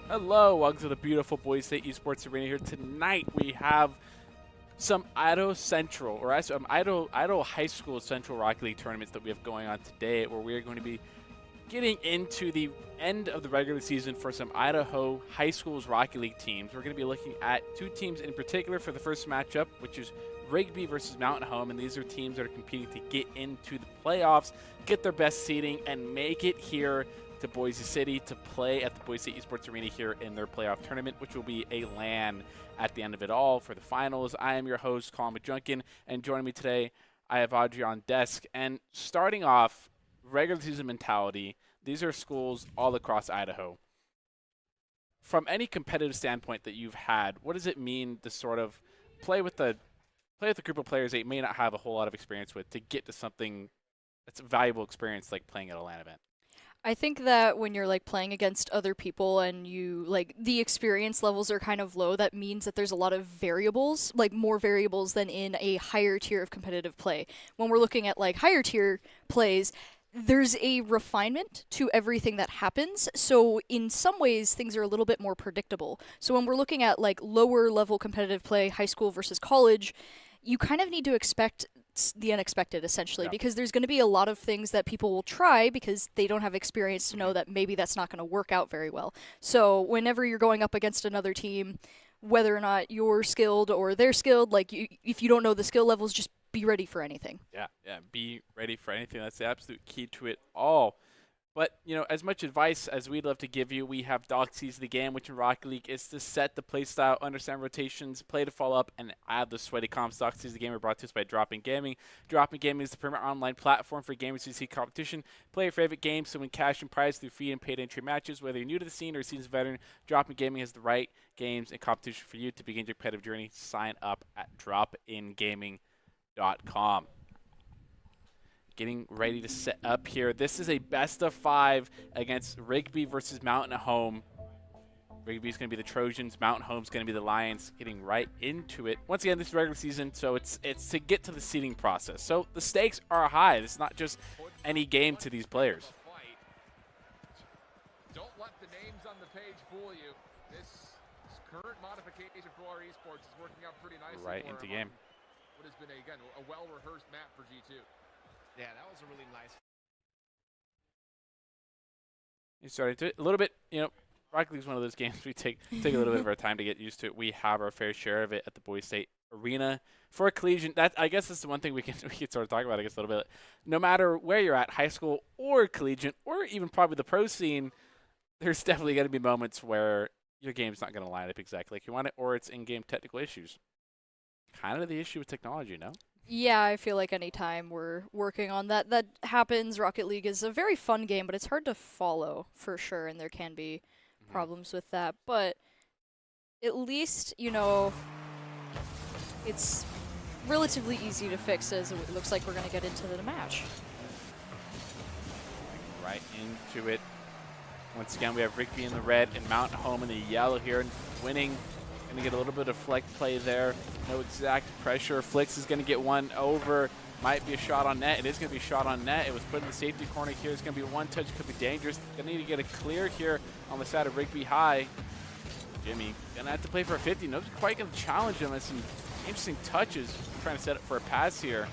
Hello, welcome to the beautiful Boise State Esports Arena here. Tonight we have some Idaho Central, or Idaho High School Central Rocket League tournaments that we have going on today, where we are going to be getting into the end of the regular season for some Idaho High School's Rocket League teams. We're going to be looking at two teams in particular for the first matchup, which is Rigby versus Mountain Home, and these are teams that are competing to get into the playoffs, get their best seeding, and make it here to Boise City to play at the Boise State Esports Arena here in their playoff tournament, which will be a LAN at the end of it all for the finals. I am your host, Colin McJunkin, and joining me today, I have Audrey on desk. And starting off, regular season mentality, these are schools all across Idaho. From any competitive standpoint that you've had, what does it mean to sort of play with a group of players that you may not have a whole lot of experience with to get to something that's a valuable experience like playing at a LAN event? I think that when you're like playing against other people and you like the experience levels are kind of low, that means that there's a lot of variables, like more variables than in a higher tier of competitive play. When we're looking at like higher tier plays, there's a refinement to everything that happens. So in some ways, things are a little bit more predictable. So when we're looking at like lower level competitive play, high school versus college, you kind of need to expect the unexpected, essentially, because there's going to be a lot of things that people will try because they don't have experience to know that maybe that's not going to work out very well. So whenever you're going up against another team, whether or not you're skilled or they're skilled, like if you don't know the skill levels, just be ready for anything. Yeah, be ready for anything. That's the absolute key to it all. But, you know, as much advice as we'd love to give you, we have Doxies the game, which in Rocket League is to set the play style, understand rotations, play to follow up, and add the sweaty comps. Doxies the game are brought to us by Drop In Gaming. Drop In Gaming is the premier online platform for gamers who seek competition. Play your favorite games to win cash and prize through free and paid entry matches. Whether you're new to the scene or a seasoned veteran, Drop In Gaming has the right games and competition for you to begin your competitive journey. Sign up at dropingaming.com. Getting ready to set up here. This is a best of 5 against Rigby versus Mountain Home. Rigby is going to be the Trojans. Mountain Home is going to be the Lions. Getting right into it. Once again, this is regular season, so it's to get to the seeding process. So the stakes are high. It's not just any game to these players. Don't let the names on the page fool you. This current modification for our esports is working out pretty nicely. Right into game. What has been, again, a well-rehearsed map for G2. Yeah, that was a really nice. You started to a little bit, you know, Rocket League is one of those games we take a little bit of our time to get used to it. We have our fair share of it at the Boise State Arena. For a collegiate, I guess that's the one thing we can sort of talk about, I guess, a little bit. No matter where you're at, high school or collegiate, or even probably the pro scene, there's definitely going to be moments where your game's not going to line up exactly like you want it, or it's in-game technical issues. Kind of the issue with technology, no? Yeah, I feel like anytime we're working on that happens. Rocket League is a very fun game, but it's hard to follow for sure, and there can be problems with that. But at least, you know, it's relatively easy to fix as it looks like we're going to get into the match. Right into it. Once again, we have Rigby in the red and Mountain Home in the yellow here, and Winning going to get a little bit of flex play there. No exact pressure. Flix is going to get one over. Might be a shot on net. It is going to be a shot on net. It was put in the safety corner here. It's going to be one touch. Could be dangerous. Going to need to get a clear here on the side of Rigby High. Jimmy going to have to play for a 50. Nobody's quite going to challenge him. That's some interesting touches. Trying to set up for a pass here.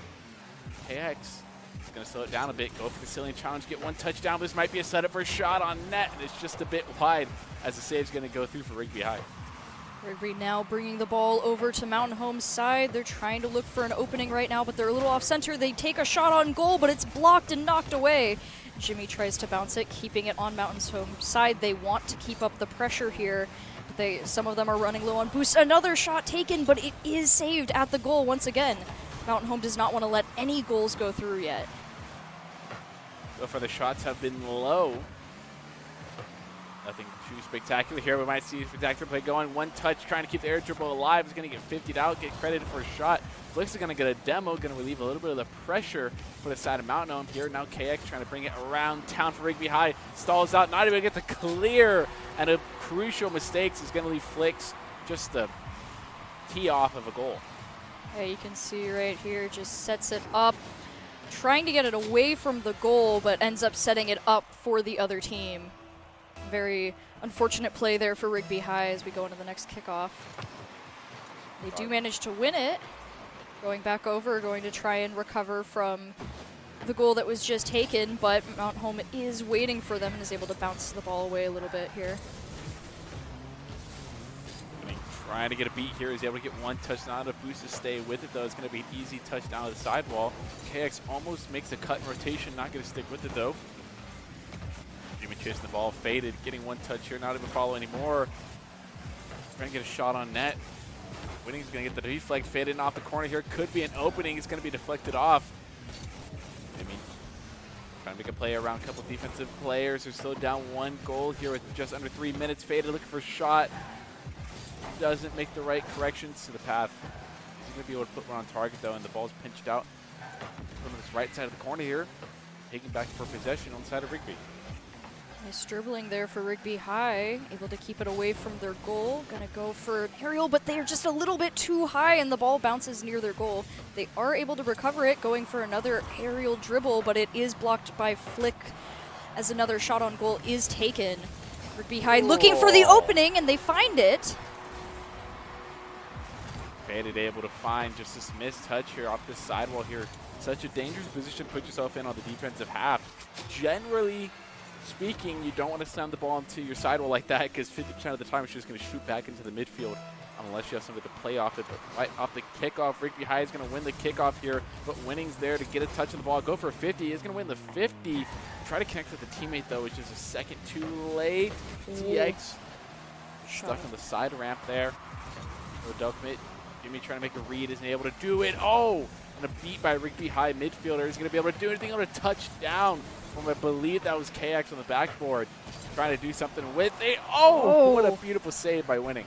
KX is going to slow it down a bit. Go for the ceiling challenge. Get one touchdown. This might be a setup for a shot on net. It's just a bit wide as the save's going to go through for Rigby High. Rigby now bringing the ball over to Mountain Home's side. They're trying to look for an opening right now, but they're a little off center. They take a shot on goal, but it's blocked and knocked away. Jimmy tries to bounce it, keeping it on Mountain's home side. They want to keep up the pressure here. Some of them are running low on boost. Another shot taken, but it is saved at the goal once again. Mountain Home does not want to let any goals go through yet. So far the shots have been low. Nothing too spectacular here. We might see a spectacular play going. One touch trying to keep the air dribble alive. Is going to get 50'd out, get credited for a shot. Flix is going to get a demo, going to relieve a little bit of the pressure for the side of Mountain Home here. Now KX trying to bring it around town for Rigby High. Stalls out, not even get the clear. And a crucial mistake is going to leave Flix just the tee off of a goal. Yeah, you can see right here, just sets it up. Trying to get it away from the goal, but ends up setting it up for the other team. Very unfortunate play there for Rigby High as we go into the next kickoff. They do manage to win it. Going back over, going to try and recover from the goal that was just taken, but Mountain Home is waiting for them and is able to bounce the ball away a little bit here. Trying to get a beat here. He's able to get one touchdown. A boost to stay with it, though. It's going to be an easy touchdown to the sidewall. KX almost makes a cut in rotation. Not going to stick with it, though. Jimmy chasing the ball. Faded. Getting one touch here. Not even follow anymore. Trying to get a shot on net. Winning's going to get the deflect. Faded off the corner here. Could be an opening. It's going to be deflected off. I mean, trying to make a play around a couple defensive players. They're still down one goal here with just under 3 minutes. Faded looking for a shot. Doesn't make the right corrections to the path. He's going to be able to put one on target, though, and the ball's pinched out from this right side of the corner here. Taking back for possession on the side of Rigby. Nice dribbling there for Rigby High. Able to keep it away from their goal. Going to go for an aerial, but they're just a little bit too high, and the ball bounces near their goal. They are able to recover it, going for another aerial dribble, but it is blocked by Flick as another shot on goal is taken. Rigby High looking for the opening, and they find it. Faded able to find just this missed touch here off this sidewall here. Such a dangerous position to put yourself in on the defensive half. Generally speaking, you don't want to send the ball into your sidewall like that because 50% of the time it's just going to shoot back into the midfield unless you have somebody to play off it. But right off the kickoff, Rigby High is going to win the kickoff here, but Winning's there to get a touch of the ball. Go for a 50. He's going to win the 50. Try to connect with the teammate, though, which is a second too late. TX stuck on the side ramp there. No duck commit. Jimmy trying to make a read, isn't able to do it. Oh, and a beat by Rigby High midfielder. He's going to be able to do anything on a touchdown from, I believe that was KX on the backboard. Trying to do something with it. Oh, what a beautiful save by Winning.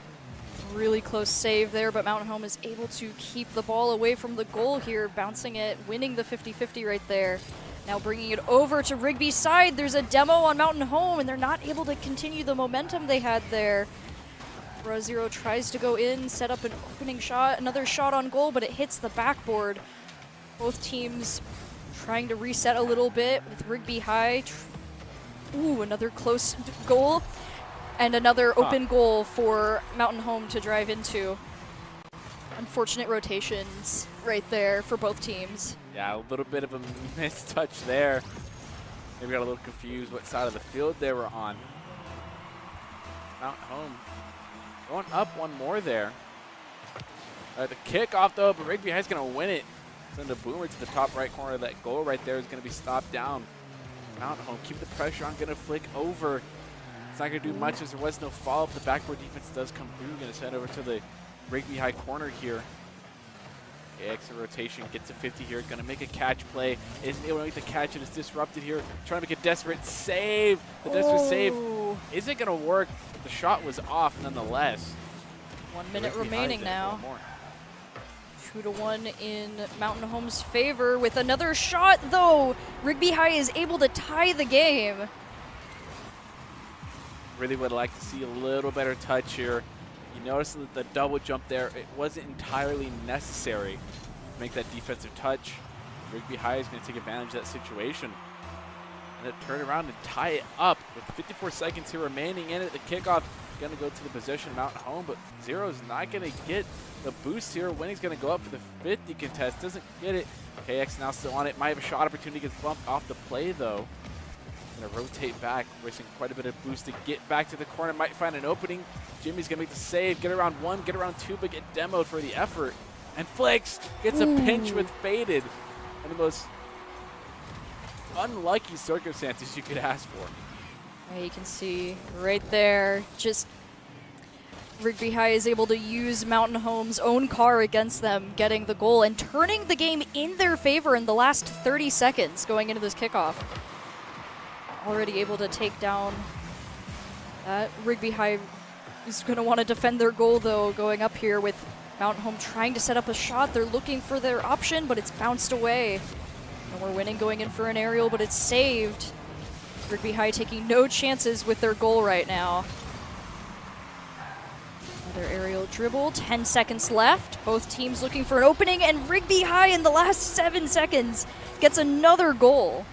Really close save there, but Mountain Home is able to keep the ball away from the goal here, bouncing it, winning the 50-50 right there. Now bringing it over to Rigby's side. There's a demo on Mountain Home, and they're not able to continue the momentum they had there. Zero tries to go in, set up an opening shot, another shot on goal, but it hits the backboard. Both teams trying to reset a little bit with Rigby High. Ooh, another close goal, and another open goal for Mountain Home to drive into. Unfortunate rotations right there for both teams. Yeah, a little bit of a missed touch there. Maybe got a little confused what side of the field they were on. Mountain Home going up one more there. The kickoff, though, but Rigby High's going to win it. Send a boomer to the top right corner of that goal right there is going to be stopped down. Mountain Home, keep the pressure on, going to flick over. It's not going to do much as there was no follow-up. The backboard defense does come through. Going to send over to the Rigby High corner here. Extra rotation, gets a 50 here. Going to make a catch play. Isn't able to make the catch, and it's disrupted here. Trying to make a desperate save. The desperate save isn't going to work. The shot was off nonetheless. 1 minute remaining now. 2-1 in Mountain Home's favor with another shot, though. Rigby High is able to tie the game. Really would like to see a little better touch here. You notice that the double jump there, it wasn't entirely necessary to make that defensive touch. Rigby High is going to take advantage of that situation and then turn around and tie it up with 54 seconds here remaining in it. The kickoff going to go to the possession of Mountain Home, but Zero's not going to get the boost here. Winning's going to go up for the 50 contest. Doesn't get it. KX now still on it. Might have a shot opportunity. Gets bumped off the play, though. Going to rotate back, wasting quite a bit of boost to get back to the corner. Might find an opening. Jimmy's going to make the save. Get around 1, get around 2, but get demoed for the effort. And Flex gets a pinch with Faded. One of the most unlucky circumstances you could ask for. Yeah, you can see right there, just Rigby High is able to use Mountain Home's own car against them, getting the goal and turning the game in their favor in the last 30 seconds going into this kickoff. Already able to take down that. Rigby High is going to want to defend their goal, though, going up here with Mountain Home trying to set up a shot. They're looking for their option, but it's bounced away. And we're winning going in for an aerial, but it's saved. Rigby High taking no chances with their goal right now. Another aerial dribble, 10 seconds left. Both teams looking for an opening, and Rigby High in the last 7 seconds gets another goal,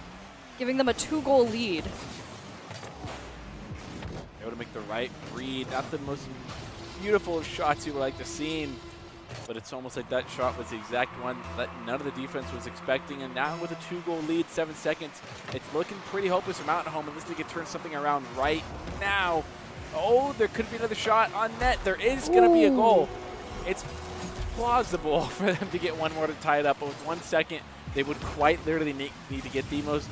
giving them a 2-goal lead. Able to make the right read. Not the most beautiful shots you would like to see, but it's almost like that shot was the exact one that none of the defense was expecting. And now with a 2-goal lead, 7 seconds, it's looking pretty hopeless for Mountain Home unless they can turn something around right now. Oh, there could be another shot on net. There is going to be a goal. It's plausible for them to get one more to tie it up, but with 1 second, they would quite literally need to get the most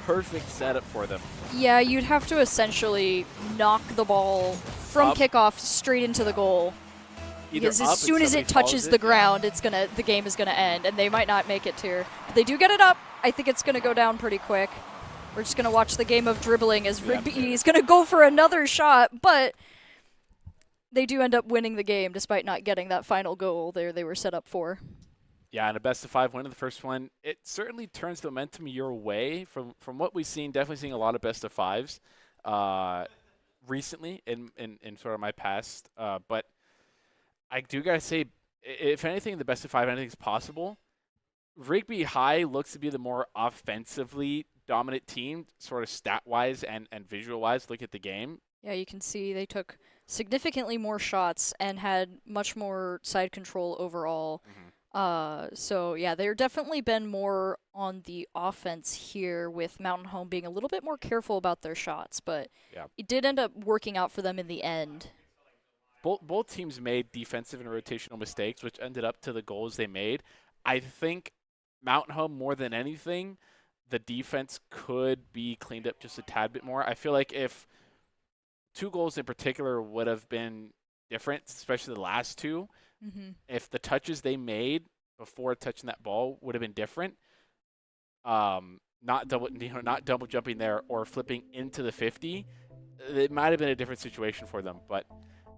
perfect setup for them. Yeah, you'd have to essentially knock the ball from kickoff straight into the goal. Because as soon as it touches the ground, the game is gonna end, and they might not make it here. But they do get it up. I think it's gonna go down pretty quick. We're just gonna watch the game of dribbling as Rigby is gonna go for another shot, but they do end up winning the game despite not getting that final goal there they were set up for. Yeah, and a best-of-5 win in the first one. It certainly turns the momentum your way. From what we've seen, definitely seeing a lot of best-of-5s recently in sort of my past. But I do got to say, if anything, the best-of-5, anything's possible. Rigby High looks to be the more offensively dominant team, sort of stat-wise and visual-wise. Look at the game. Yeah, you can see they took significantly more shots and had much more side control overall. Mm-hmm. So yeah, they're definitely been more on the offense here, with Mountain Home being a little bit more careful about their shots, but it did end up working out for them in the end. Both teams made defensive and rotational mistakes, which ended up to the goals they made. I think Mountain Home, more than anything, the defense could be cleaned up just a tad bit more. I feel like if 2 goals in particular would have been different, especially the last 2, if the touches they made before touching that ball would have been different, not double jumping there or flipping into the 50, it might have been a different situation for them. But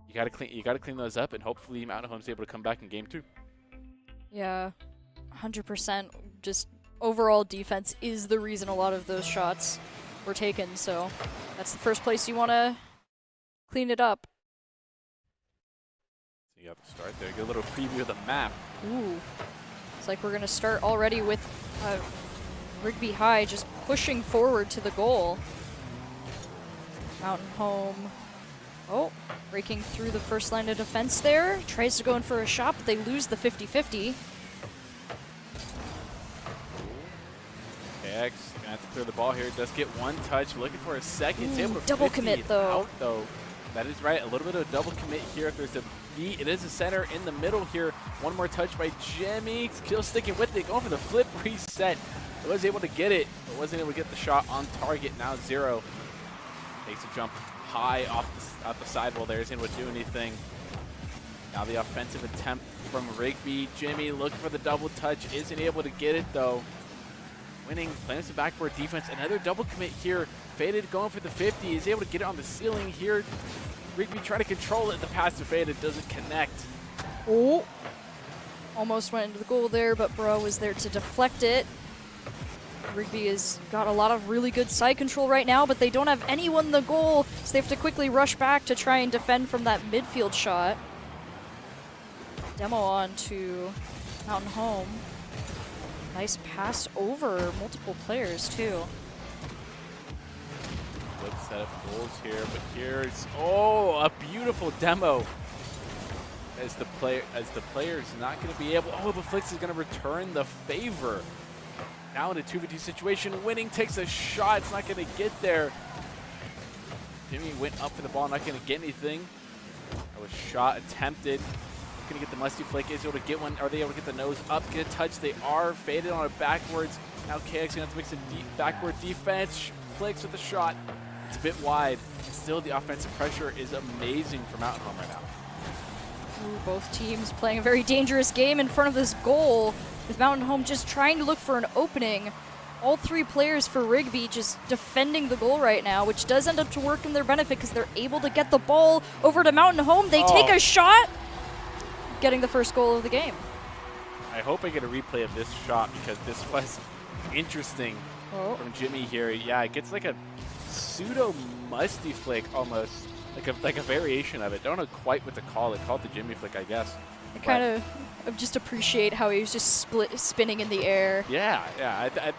you got to clean those up, and hopefully Mountain Home's able to come back in game 2. Yeah, 100%. Just overall defense is the reason a lot of those shots were taken. So that's the first place you want to clean it up. You have to start there. Get a little preview of the map. Ooh. It's like we're going to start already with Rigby High just pushing forward to the goal. Mountain Home, breaking through the first line of defense there. Tries to go in for a shot, but they lose the 50-50. KX going to have to clear the ball here. Does get 1 touch. Looking for a second. He's able to double commit, though. Out, though. That is right. A little bit of a double commit here. If there's a beat, it is a center in the middle here. 1 more touch by Jimmy. Still sticking with it. Going for the flip reset. Was able to get it, but wasn't able to get the shot on target. Now Zero takes a jump high off the sidewall there. Isn't able to do anything. Now the offensive attempt from Rigby. Jimmy looking for the double touch. Isn't able to get it, though. Winning, playing some backboard defense. Another double commit here. Faded going for the 50. He's able to get it on the ceiling here. Rigby trying to control it. The pass to Faded doesn't connect. Oh. Almost went into the goal there, but Bro was there to deflect it. Rigby has got a lot of really good side control right now, but they don't have anyone in the goal, so they have to quickly rush back to try and defend from that midfield shot. Demo on to Mountain Home. Nice pass over multiple players, too. Good set of goals here, but here's, oh, a beautiful demo. As the player's not going to be able, oh, but Flix is going to return the favor. Now in a 2v2 situation, Winning takes a shot. It's not going to get there. Jimmy went up for the ball, not going to get anything. That was shot attempted. Going to get the musty flick. Is able to get one. Are they able to get the nose up, get a touch? They are. Faded on it backwards. Now KX going to have to make some backward defense. Flicks with the shot. It's a bit wide. Still, the offensive pressure is amazing for Mountain Home right now. Ooh, both teams playing a very dangerous game in front of this goal, with Mountain Home just trying to look for an opening. All three players for Rigby just defending the goal right now, which does end up to work in their benefit because they're able to get the ball over to Mountain Home. They take a shot, getting the first goal of the game. I hope I get a replay of this shot because this was interesting from Jimmy here. Yeah, it gets like a pseudo musty flick almost, like a variation of it. Don't know quite what to call it. Call it the Jimmy flick, I guess. I kind of just appreciate how he was just spinning in the air. Yeah.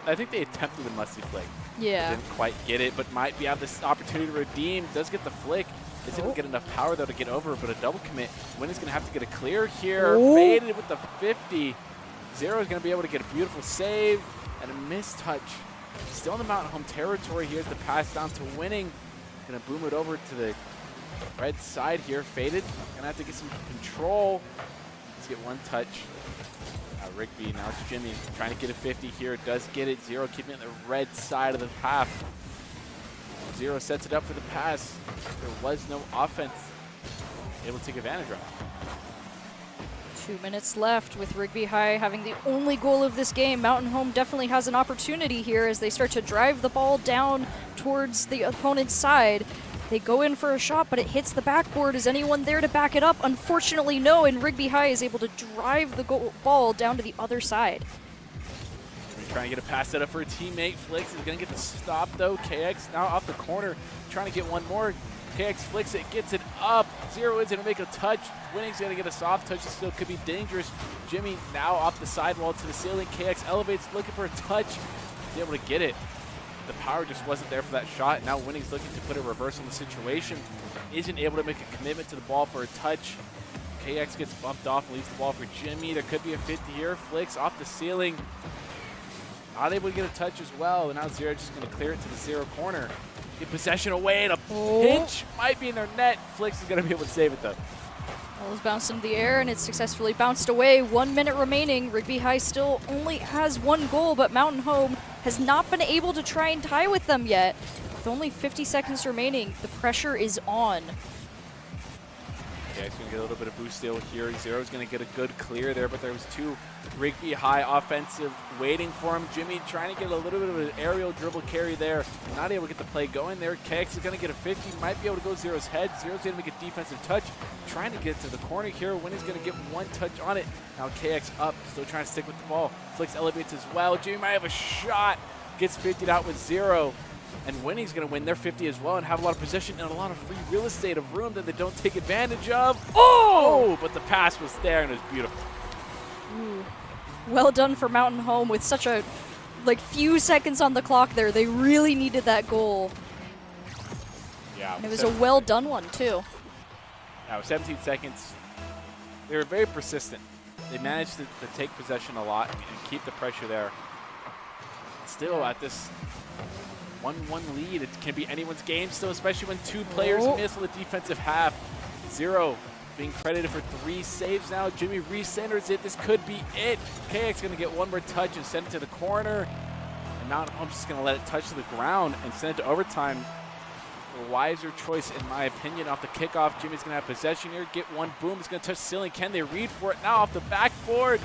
I think they attempted the musty flick. Yeah. Didn't quite get it, but might be have this opportunity to redeem. Does get the flick. Is able to get enough power though to get over, but a double commit. Win is going to have to get a clear here. Faded with the 50. Zero is going to be able to get a beautiful save and a missed touch. Still in the Mountain Home territory. Here's the pass down to Winning. Going to boom it over to the red side here. Faded. Going to have to get some control. Let's get one touch. Rigby, now it's Jimmy trying to get a 50 here. Does get it. Zero keeping it on the red side of the half. Zero sets it up for the pass. There was no offense able to take advantage of. 2 minutes left with Rigby High having the only goal of this game. Mountain Home definitely has an opportunity here as they start to drive the ball down towards the opponent's side. They go in for a shot, but it hits the backboard. Is anyone there to back it up? Unfortunately, no, and Rigby High is able to drive the ball down to the other side. Trying to get a pass set up for a teammate. Flix is going to get the stop, though. KX now off the corner, trying to get one more. KX flicks it, gets it up. Zero is going to make a touch. Winning's going to get a soft touch. It still could be dangerous. Jimmy now off the sidewall to the ceiling. KX elevates, looking for a touch. He's able to get it. The power just wasn't there for that shot. Now Winning's looking to put a reverse on the situation. Isn't able to make a commitment to the ball for a touch. KX gets bumped off and leaves the ball for Jimmy. There could be a 50 here. Flix off the ceiling. Not able to get a touch as well, and now Zero just going to clear it to the Zero corner. Get possession away, and a pinch might be in their net. Flix is going to be able to save it, though. Ball is bounced into the air, and it's successfully bounced away. 1 minute remaining. Rigby High still only has one goal, but Mountain Home has not been able to try and tie with them yet. With only 50 seconds remaining, the pressure is on. Yeah, he's going to get a little bit of boost steal here. Zero's going to get a good clear there, but there was two Rigby High offensive waiting for him. Jimmy trying to get a little bit of an aerial dribble carry there. Not able to get the play going there. KX is going to get a 50. Might be able to go Zero's head. Zero's going to make a defensive touch. Trying to get to the corner here. Winning's going to get one touch on it. Now KX up. Still trying to stick with the ball. Flix elevates as well. Jimmy might have a shot. Gets 50'd out with Zero. And Winning's going to win their 50 as well and have a lot of possession and a lot of free real estate of room that they don't take advantage of. Oh! But the pass was there and it was beautiful. Ooh. Well done for Mountain Home with such a few seconds on the clock there. They really needed that goal. Yeah. And it was a well done one, too. Now, 17 seconds. They were very persistent. They managed to take possession a lot and keep the pressure there. Still at this 1-1 lead. It can be anyone's game still, especially when two players miss on the defensive half. Zero being credited for 3 saves now. Jimmy recenters it. This could be it. KX going to get one more touch and send it to the corner. And Mountain Home's just going to let it touch to the ground and send it to overtime. A wiser choice, in my opinion, off the kickoff. Jimmy's going to have possession here. Get one. Boom. It's going to touch the ceiling. Can they read for it now off the backboard?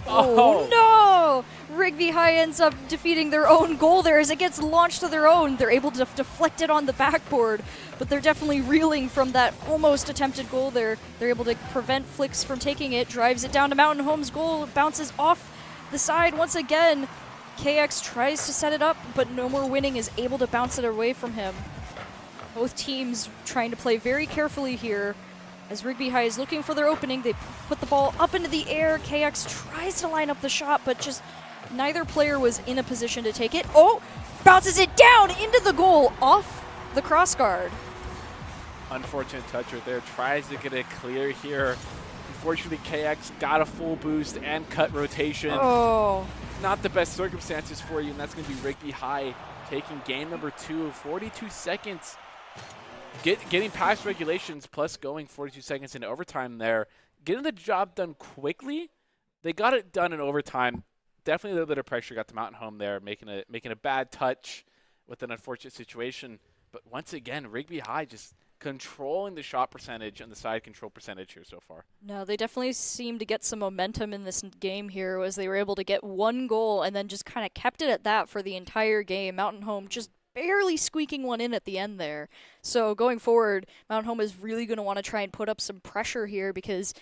Oh no! Rigby High ends up defeating their own goal there as it gets launched to their own. They're able to deflect it on the backboard, but they're definitely reeling from that almost attempted goal there. They're able to prevent Flicks from taking it, drives it down to Mountain Home's goal, bounces off the side once again. KX tries to set it up, but No More Winning is able to bounce it away from him. Both teams trying to play very carefully here. As Rigby High is looking for their opening, they put the ball up into the air. KX tries to line up the shot, but just neither player was in a position to take it. Oh, bounces it down into the goal off the crossguard. Unfortunate touch right there. Tries to get it clear here. Unfortunately, KX got a full boost and cut rotation. Oh. Not the best circumstances for you, and that's going to be Rigby High taking game number 2, 42 seconds. Getting past regulations plus going 42 seconds into overtime there. Getting the job done quickly. They got it done in overtime. Definitely a little bit of pressure got to Mountain Home there, making a bad touch with an unfortunate situation. But once again, Rigby High just controlling the shot percentage and the side control percentage here so far. No, they definitely seem to get some momentum in this game here as they were able to get one goal and then just kind of kept it at that for the entire game. Mountain Home just barely squeaking one in at the end there. So going forward, Mountain Home is really going to want to try and put up some pressure here because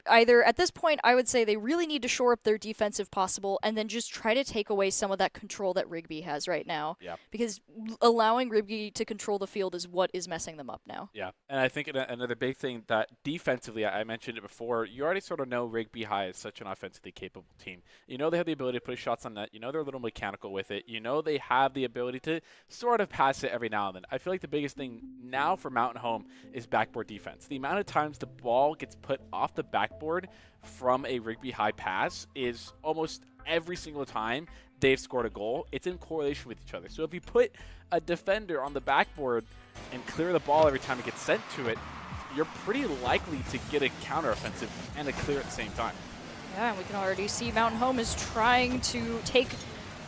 either at this point, I would say they really need to shore up their defense if possible and then just try to take away some of that control that Rigby has right now. Yeah. Because allowing Rigby to control the field is what is messing them up now. Yeah, and I think another big thing that defensively, I mentioned it before, you already sort of know Rigby High is such an offensively capable team. You know they have the ability to put shots on net. You know they're a little mechanical with it. You know they have the ability to sort of pass it every now and then. I feel like the biggest thing now for Mountain Home is backboard defense. The amount of times the ball gets put off the backboard from a Rigby High pass is almost every single time they've scored a goal. It's in correlation with each other. So if you put a defender on the backboard and clear the ball every time it gets sent to it, you're pretty likely to get a counteroffensive and a clear at the same time. Yeah, and we can already see Mountain Home is trying to take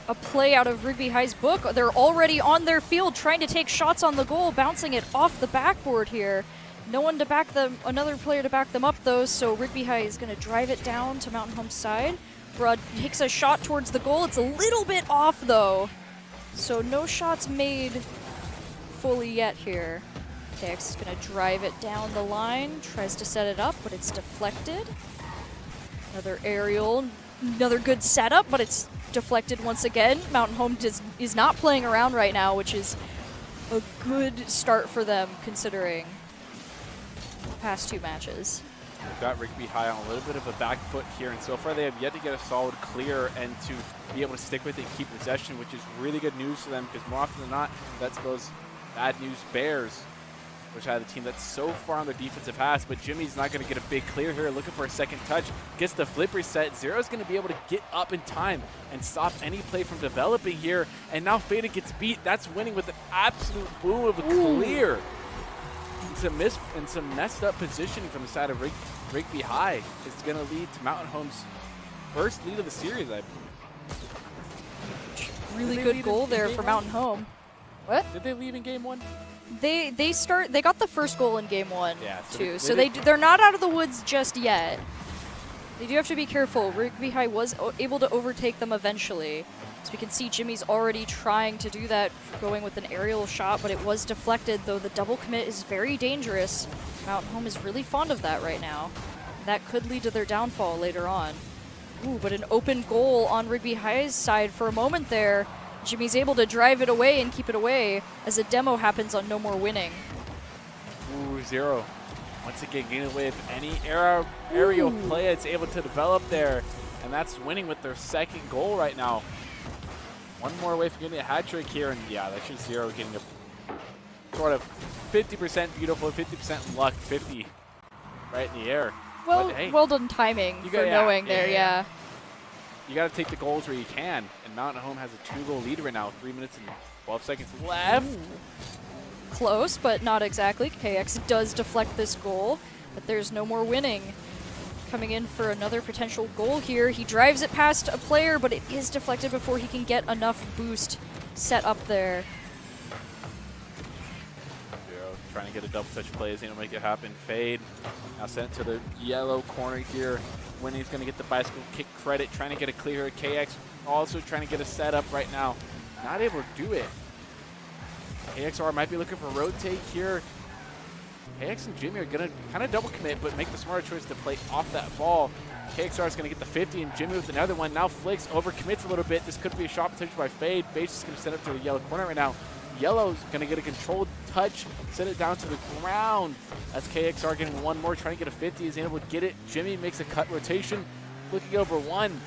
a play out of Rigby High's book. They're already on their field trying to take shots on the goal, bouncing it off the backboard here. No one to back them, another player to back them up though, so Rigby High is going to drive it down to Mountain Home's side. Brud takes a shot towards the goal. It's a little bit off though, so no shots made fully yet here. KX is going to drive it down the line, tries to set it up, but it's deflected. Another aerial, another good setup, but it's deflected once again. Mountain Home is not playing around right now, which is a good start for them considering the past 2 matches. They've got Rigby High on a little bit of a back foot here, and so far they have yet to get a solid clear and to be able to stick with it and keep possession, which is really good news for them because more often than not, that's those bad news bears, which had a team that's so far on their defensive pass, but Jimmy's not going to get a big clear here, looking for a second touch, gets the flip reset. Zero's going to be able to get up in time and stop any play from developing here, and now Fada gets beat. That's winning with an absolute boom of a clear. And some messed up positioning from the side of Rigby High is going to lead to Mountain Home's first lead of the series, I believe. Really good goal there for Mountain Home. What? Did they lead in game 1? They got the first goal in game 1 yeah, too, so they're not out of the woods just yet. They do have to be careful. Rigby High was able to overtake them eventually. As we can see, Jimmy's already trying to do that, going with an aerial shot, but it was deflected, though the double commit is very dangerous. Mountain Home is really fond of that right now. That could lead to their downfall later on. Ooh, but an open goal on Rigby High's side for a moment there. Jimmy's able to drive it away and keep it away as a demo happens on No More Winning. Ooh, Zero. Once again, getting away with any aerial play that's able to develop there. And that's winning with their second goal right now. One more away from getting a hat trick here. And yeah, that's just Zero getting a sort of 50% beautiful, 50% luck, 50 right in the air. Well, but, hey, well done timing for knowing there, yeah. You got to take the goals where you can. And Mountain Home has a 2-goal lead right now. 3 minutes and 12 seconds left. Ooh. Close, but not exactly. KX does deflect this goal, but there's No More Winning. Coming in for another potential goal here. He drives it past a player, but it is deflected before he can get enough boost set up there. trying to get a double touch play. Is going to make it happen. Fade. Now sent to the yellow corner here. Winning's going to get the bicycle kick credit. Trying to get a clear. KX also trying to get a setup right now. Not able to do it. KXR might be looking for a rotate here. KX and Jimmy are going to kind of double commit, but make the smarter choice to play off that ball. KXR is going to get the 50, and Jimmy with another one. Now Flicks overcommits a little bit. This could be a shot potential by Fade. Fade's just going to send it to the yellow corner right now. Yellow's going to get a controlled touch, send it down to the ground. That's KXR getting one more, trying to get a 50. Is able to get it. Jimmy makes a cut rotation, looking over one.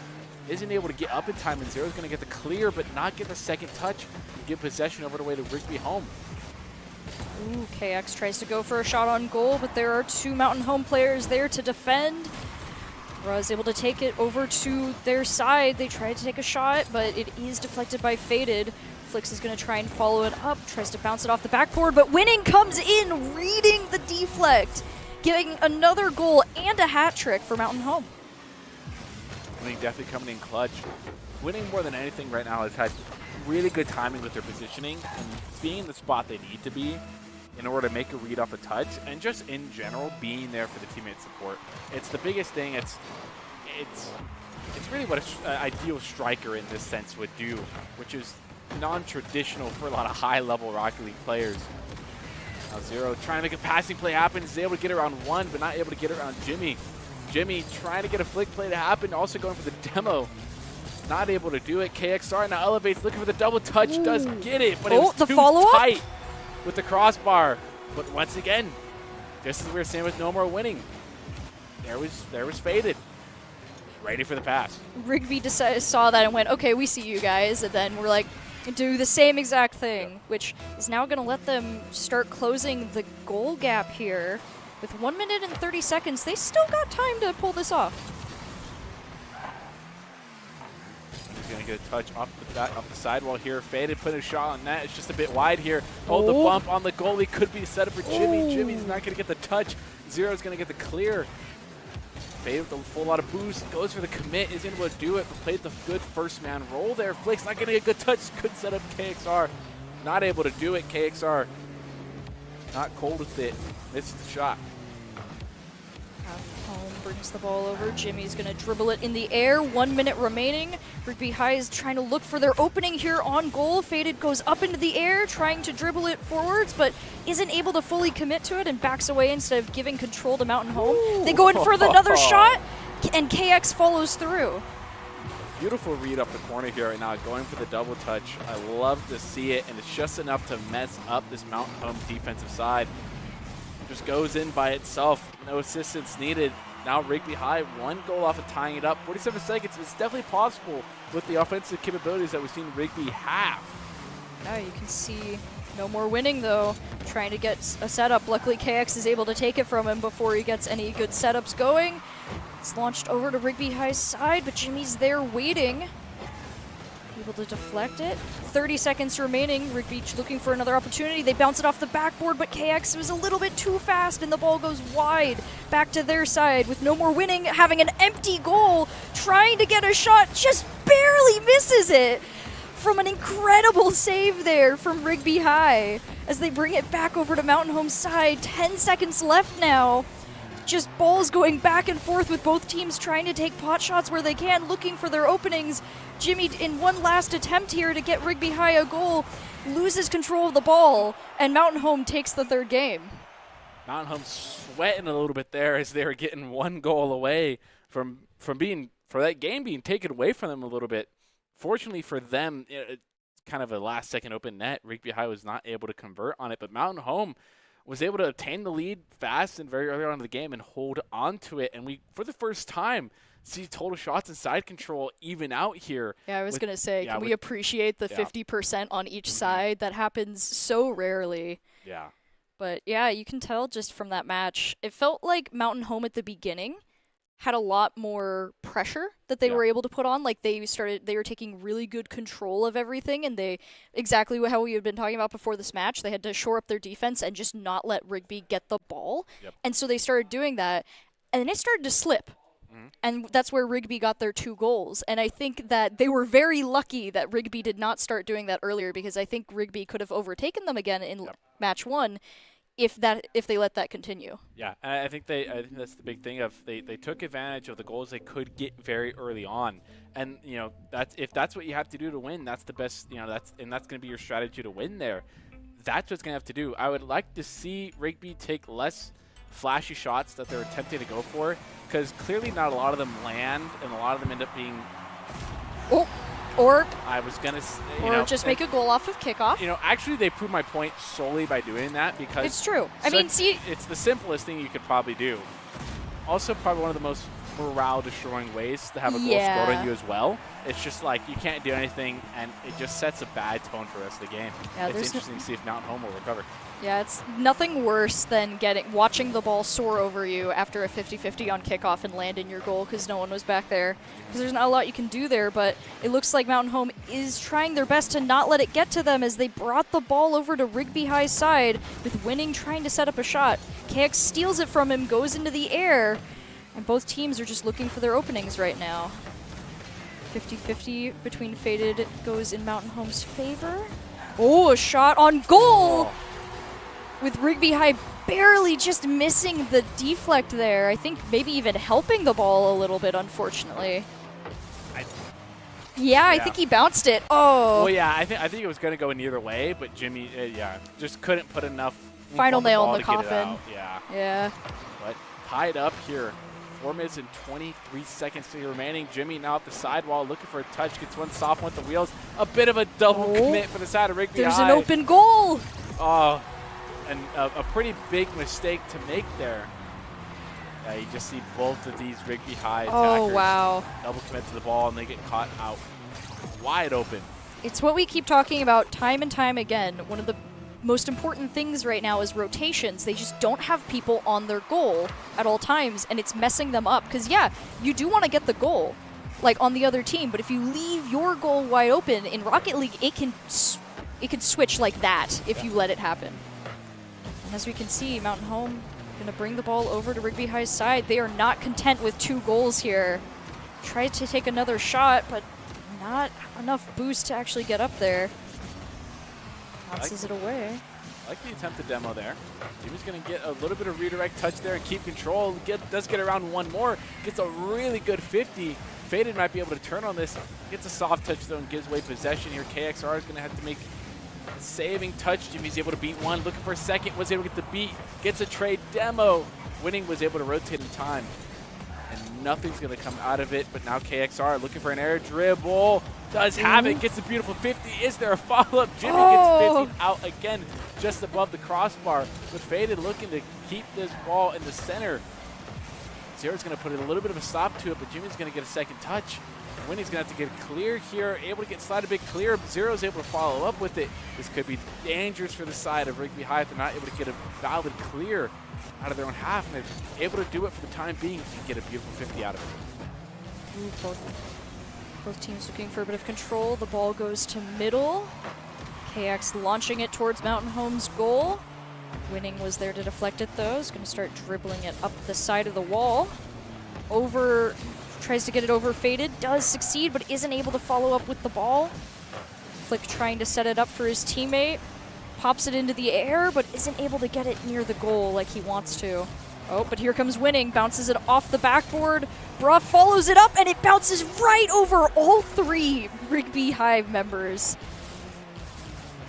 Isn't able to get up in time, and Zero's going to get the clear, but not get the second touch and get possession over the way to Rigby home. Ooh, KX tries to go for a shot on goal, but there are two Mountain Home players there to defend. Is able to take it over to their side. They try to take a shot, but it is deflected by Faded. Flix is going to try and follow it up, tries to bounce it off the backboard, but Winning comes in, reading the deflect, giving another goal and a hat trick for Mountain Home. Winning definitely coming in clutch. Winning more than anything right now has had really good timing with their positioning and being in the spot they need to be in order to make a read off a touch, and just in general being there for the teammate support. It's the biggest thing. It's really what an ideal striker in this sense would do, which is non-traditional for a lot of high-level Rocket League players. Now Zero trying to make a passing play happen. Is able to get around one, but not able to get around Jimmy. Jimmy trying to get a flick play to happen, also going for the demo. Not able to do it. KXR now elevates, looking for the double touch. Ooh. Does get it, but it was too tight with the crossbar. But once again, just as we were saying with no more Winning, there was Faded, ready for the pass. Rigby saw that and went, okay, we see you guys, and then we're like, do the same exact thing, which is now going to let them start closing the goal gap here. With 1 minute and 30 seconds, they still got time to pull this off. He's going to get a touch off the sidewall here. Faded, putting a shot on that. It's just a bit wide here. Oh, the bump on the goalie could be set up for Jimmy. Ooh. Jimmy's not going to get the touch. Zero's going to get the clear. Faded with a full lot of boost. Goes for the commit. Isn't able to do it, but played the good first man role there. Flicks not going to get a good touch. Could set up KXR. Not able to do it. KXR not cold with it. Missed the shot. Home brings the ball over. Jimmy's going to dribble it in the air. 1 minute remaining. Rigby High is trying to look for their opening here on goal. Faded goes up into the air, trying to dribble it forwards, but isn't able to fully commit to it and backs away instead of giving control to Mountain Home. Ooh. They go in for another shot, and KX follows through. Beautiful read up the corner here right now, going for the double touch. I love to see it, and it's just enough to mess up this Mountain Home defensive side. Just goes in by itself, no assistance needed. Now Rigby High, one goal off of tying it up. 47 seconds, it's definitely possible with the offensive capabilities that we've seen Rigby have. Now you can see no more Winning though, trying to get a setup. Luckily KX is able to take it from him before he gets any good setups going. It's launched over to Rigby High's side, but Jimmy's there waiting. Able to deflect it. 30 seconds remaining. Rigby looking for another opportunity. They bounce it off the backboard, but KX was a little bit too fast, and the ball goes wide. Back to their side with no more Winning, having an empty goal, trying to get a shot, just barely misses it. From an incredible save there from Rigby High as they bring it back over to Mountain Home's side. 10 seconds left now. Just balls going back and forth with both teams trying to take pot shots where they can, looking for their openings. Jimmy, in one last attempt here to get Rigby High a goal, loses control of the ball, and Mountain Home takes the third game. Mountain Home sweating a little bit there as they were getting one goal away from that game being taken away from them a little bit. Fortunately for them, it's kind of a last-second open net. Rigby High was not able to convert on it, but Mountain Home was able to obtain the lead fast and very early on in the game and hold on to it. And we, for the first time, see total shots and side control even out here. Yeah, I was going to say, can we appreciate the 50% on each side? That happens so rarely. Yeah. But yeah, you can tell just from that match, it felt like Mountain Home at the beginning had a lot more pressure that they were able to put on. Like they were taking really good control of everything, and they, exactly how we had been talking about before this match, they had to shore up their defense and just not let Rigby get the ball. Yep. And so they started doing that, and then it started to slip. And that's where Rigby got their 2 goals. And I think that they were very lucky that Rigby did not start doing that earlier, because I think Rigby could have overtaken them again in match 1 if they let that continue. Yeah, and I think that's the big thing of they took advantage of the goals they could get very early on, and if that's what you have to do to win, that's the best. That's going to be your strategy to win there. That's what's going to have to do. I would like to see Rigby take less flashy shots that they're attempting to go for, because clearly not a lot of them land, and a lot of them end up being. Or I was gonna, just make a goal off of kickoff. Actually, they proved my point solely by doing that, because It's true. I mean, see, it's the simplest thing you could probably do. Also, probably one of the most morale-destroying ways to have a goal scored on you as well. It's just like you can't do anything, and it just sets a bad tone for the rest of the game. Yeah, it's interesting to see if Mountain Home will recover. Yeah, it's nothing worse than watching the ball soar over you after a 50-50 on kickoff and land in your goal because no one was back there. Because there's not a lot you can do there, but it looks like Mountain Home is trying their best to not let it get to them as they brought the ball over to Rigby High's side with Winning trying to set up a shot. KX steals it from him, goes into the air, and both teams are just looking for their openings right now. 50-50 between Faded goes in Mountain Home's favor. Oh, a shot on goal! With Rigby High barely just missing the deflect there. I think maybe even helping the ball a little bit, unfortunately. I think he bounced it. Oh. Well, yeah, I think it was going to go in either way, but Jimmy, just couldn't put enough final nail in the to get it coffin. out. Yeah. Yeah. But tied up here. 4 minutes and 23 seconds remaining. Jimmy now at the sidewall looking for a touch. Gets one soft one with the wheels. A bit of a double commit for the side of Rigby High. There's an open goal. Oh, and a pretty big mistake to make there. Yeah, you just see both of these Rigby High attackers double commit to the ball, and they get caught out wide open. It's what we keep talking about time and time again. One of the most important things right now is rotations. They just don't have people on their goal at all times, and it's messing them up. Because, you do want to get the goal, like on the other team, but if you leave your goal wide open in Rocket League, it can switch like that if you let it happen. And as we can see, Mountain Home going to bring the ball over to Rigby High's side. They are not content with 2 goals here. Tried to take another shot, but not enough boost to actually get up there. Bounces it away. I like the attempted demo there. Jimmy's going to get a little bit of redirect touch there and keep control. Does get around one more. Gets a really good 50. Faded might be able to turn on this. Gets a soft touch though and gives away possession here. KXR is going to have to make a saving touch. Jimmy's able to beat one. Looking for a second. Was able to get the beat. Gets a trade demo. Winning was able to rotate in time. And nothing's going to come out of it. But now KXR looking for an air dribble. Does have it. Gets a beautiful 50. Is there a follow-up? Jimmy gets 50 out again just above the crossbar. With Faded looking to keep this ball in the center. Zero's going to put a little bit of a stop to it, but Jimmy's going to get a second touch. Winning's going to have to get clear here. Able to get slide a bit clear. Zero's able to follow up with it. This could be dangerous for the side of Rigby High if they're not able to get a valid clear out of their own half. And they're able to do it for the time being and get a beautiful 50 out of it. Ooh, both teams looking for a bit of control. The ball goes to middle. KX launching it towards Mountain Home's goal. Winning was there to deflect it though. Is going to start dribbling it up the side of the wall. Tries to get it over Faded. Does succeed, but isn't able to follow up with the ball. Flick trying to set it up for his teammate. Pops it into the air, but isn't able to get it near the goal like he wants to. Oh, but here comes Winning. Bounces it off the backboard. Bruh follows it up, and it bounces right over all 3 Rigby Hive members.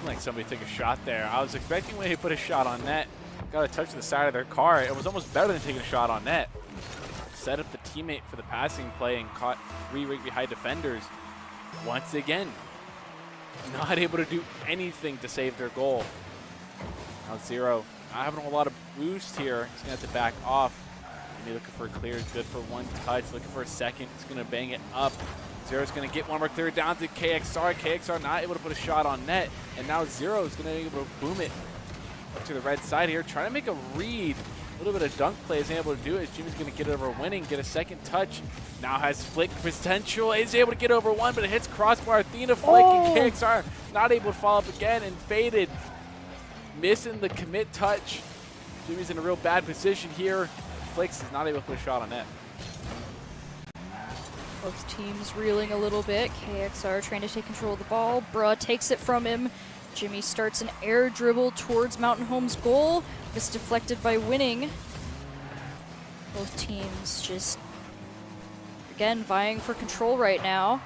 Like somebody took a shot there. I was expecting when he put a shot on net. Got a touch to the side of their car. It was almost better than taking a shot on net. Set up the teammate for the passing play and caught 3 Rigby High defenders. Once again, not able to do anything to save their goal. Now Zero not having a lot of boost here. He's going to have to back off. Maybe looking for a clear. Good for one touch. Looking for a second. He's going to bang it up. Zero's going to get one more clear down to KXR. KXR not able to put a shot on net. And now Zero's going to be able to boom it up to the red side here. Trying to make a read. A little bit of dunk play isn't able to do it. Jimmy's going to get it over Winning. Get a second touch. Now has Flick potential. He's able to get over one, but it hits crossbar. Athena Flick and KXR not able to follow up again and Faded. Missing the commit touch. Jimmy's in a real bad position here. Flicks is not able to put a shot on net. Both teams reeling a little bit. KXR trying to take control of the ball. Bruh takes it from him. Jimmy starts an air dribble towards Mountain Home's goal. It's deflected by Winning. Both teams just, again, vying for control right now.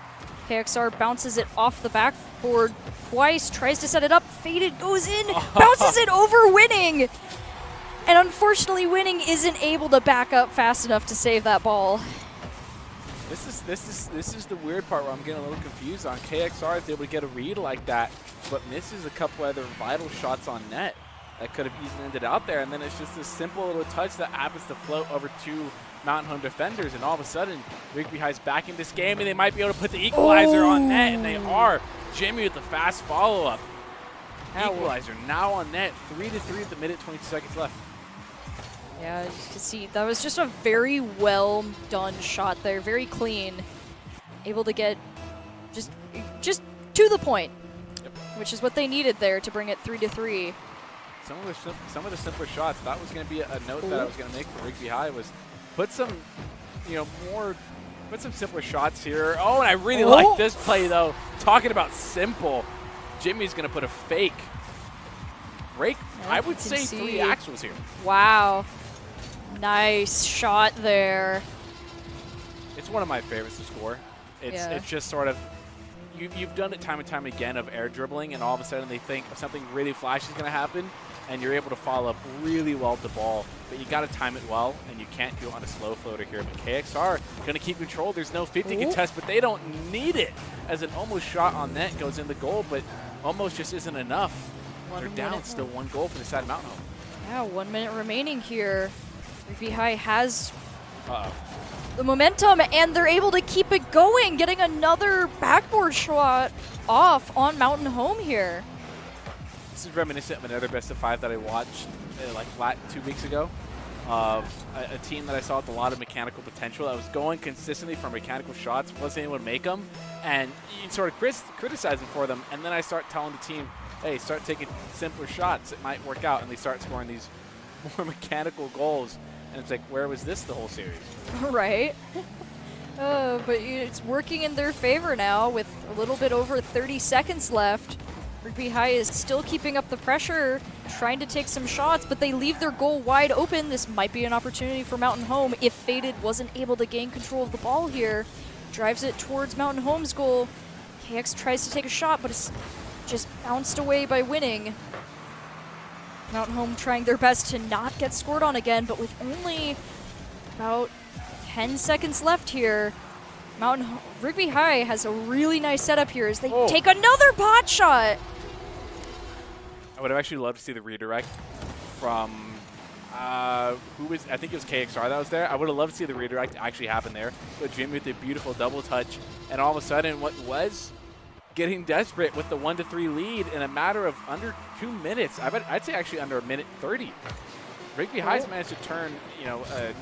KXR bounces it off the backboard twice, tries to set it up, faded, goes in, bounces it over Winning. And unfortunately, Winning isn't able to back up fast enough to save that ball. This is the weird part where I'm getting a little confused on. KXR is able to get a read like that, but misses a couple other vital shots on net that could have easily ended out there. And then it's just a simple little touch that happens to float over two Mountain Home defenders, and all of a sudden, Rigby High's back in this game, and they might be able to put the equalizer on net, and they are. Jimmy with the fast follow-up. Equalizer now on net, 3-3 at the minute, 22 seconds left. Yeah, you can see that was just a very well done shot there, very clean. Able to get just to the point, which is what they needed there to bring it 3-3. Some of the simpler shots, that was going to be a note that I was going to make for Rigby High, was put some, put some simpler shots here. Oh, and I really like this play though. Talking about simple, Jimmy's going to put a fake. I would say 3 axles here. Wow. Nice shot there. It's one of my favorites to score. It's just sort of, you've done it time and time again of air dribbling, and all of a sudden they think something really flashy is going to happen, and you're able to follow up really well with the ball, but you got to time it well, and you can't do it on a slow floater here. But KXR going to keep control. There's no 50 contest, but they don't need it, as an almost shot on net goes in the goal, but almost just isn't enough. They're down still 1 goal for the side of Mountain Home. Yeah, 1 minute remaining here. Rigby High has the momentum, and they're able to keep it going, getting another backboard shot off on Mountain Home here. This is reminiscent of another best of 5 that I watched like 2 weeks ago, of a team that I saw with a lot of mechanical potential that was going consistently for mechanical shots, wasn't able to make them, and you sort of criticize them for them, and then I start telling the team, hey, start taking simpler shots, it might work out, and they start scoring these more mechanical goals. And it's like, where was this the whole series? Right. But it's working in their favor now with a little bit over 30 seconds left. Rigby High is still keeping up the pressure, trying to take some shots, but they leave their goal wide open. This might be an opportunity for Mountain Home if Faded wasn't able to gain control of the ball here. Drives it towards Mountain Home's goal. KX tries to take a shot, but it's just bounced away by Winning. Mountain Home trying their best to not get scored on again, but with only about 10 seconds left here, Rigby High has a really nice setup here as they take another pot shot. I would have actually loved to see the redirect from I think it was KXR that was there. I would have loved to see the redirect actually happen there. But Jimmy with a beautiful double touch, and all of a sudden what was getting desperate with the 1-3 lead in a matter of under 2 minutes. I'd say actually under 1:30. Rigby High's managed to turn, a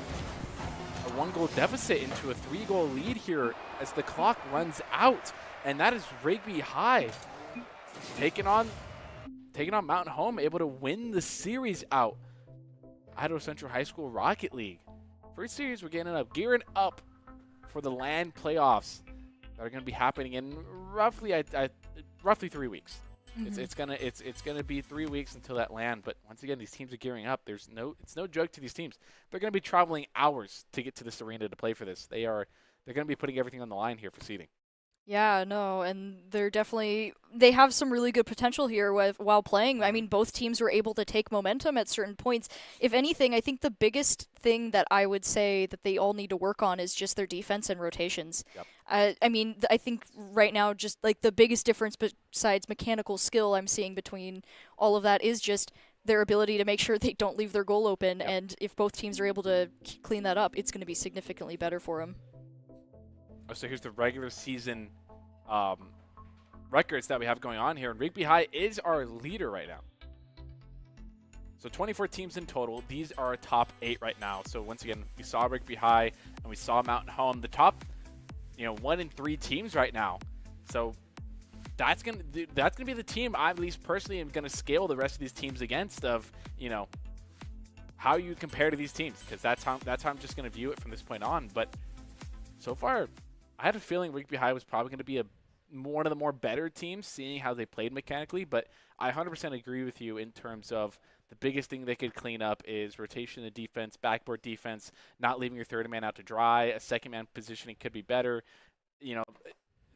1-goal deficit into a 3-goal lead here as the clock runs out, and that is Rigby High taking on Mountain Home, able to win the series out. Idaho Central High School Rocket League. First series, we're gearing up for the LAN playoffs that are going to be happening in roughly 3 weeks. Mm-hmm. It's gonna be 3 weeks until that LAN. But once again, these teams are gearing up. It's no joke to these teams. They're going to be traveling hours to get to this arena to play for this. They're going to be putting everything on the line here for seeding. Yeah, no, and they have some really good potential here while playing. I mean, both teams were able to take momentum at certain points. If anything, I think the biggest thing that I would say that they all need to work on is just their defense and rotations. Yep. I think right now just like the biggest difference besides mechanical skill I'm seeing between all of that is just their ability to make sure they don't leave their goal open. Yep. And if both teams are able to clean that up, it's going to be significantly better for them. So here's the regular season records that we have going on here. And Rigby High is our leader right now. So 24 teams in total. These are our top 8 right now. So once again, we saw Rigby High and we saw Mountain Home. The top, 1 and 3 teams right now. So that's gonna be the team I at least personally am gonna scale the rest of these teams against. Of how you compare to these teams, because that's how I'm just gonna view it from this point on. But so far, I had a feeling Rigby High was probably going to be a one of the more better teams, seeing how they played mechanically. But I 100% agree with you in terms of the biggest thing they could clean up is rotation of defense, backboard defense, not leaving your third man out to dry. A second man positioning could be better. You know,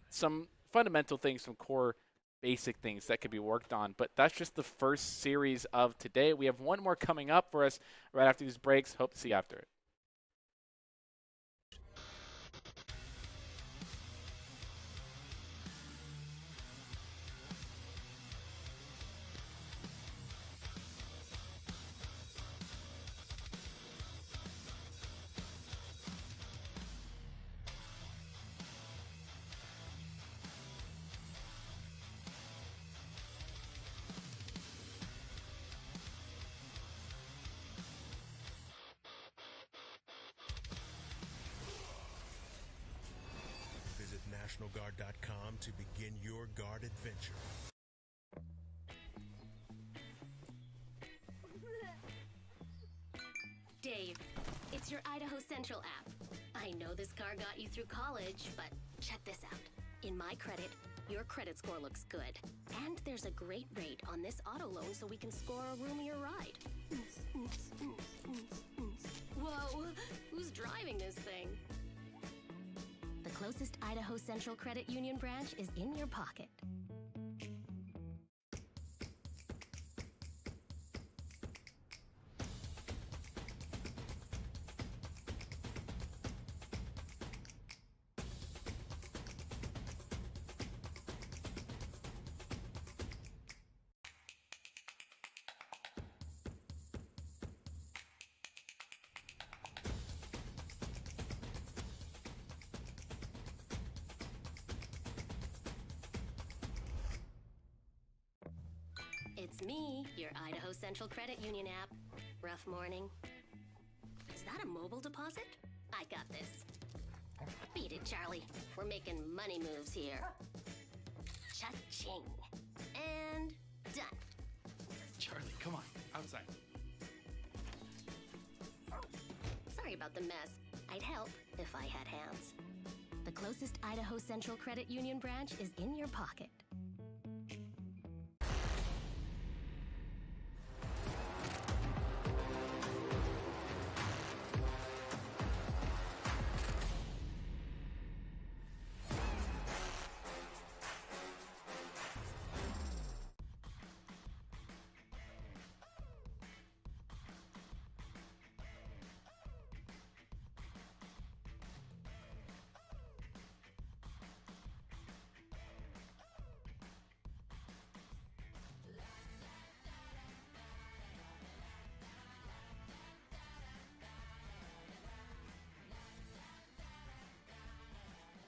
some fundamental things, some core basic things that could be worked on. But that's just the first series of today. We have one more coming up for us right after these breaks. Hope to see you after it. Visit NationalGuard.com to begin your guard adventure. Dave, it's your Idaho Central app. I know this car got you through college, but check this out. In my credit, your credit score looks good. And there's a great rate on this auto loan so we can score a roomier ride. Whoa, who's driving this thing? The closest Idaho Central Credit Union branch is in your pocket. It's me, your Idaho Central Credit Union app. Rough morning? Is that a mobile deposit? I got this. Beat it, Charlie. We're making money moves here. Cha-ching. And done. Charlie, come on, outside. Sorry about the mess. I'd help if I had hands. The closest Idaho Central Credit Union branch is in your pocket.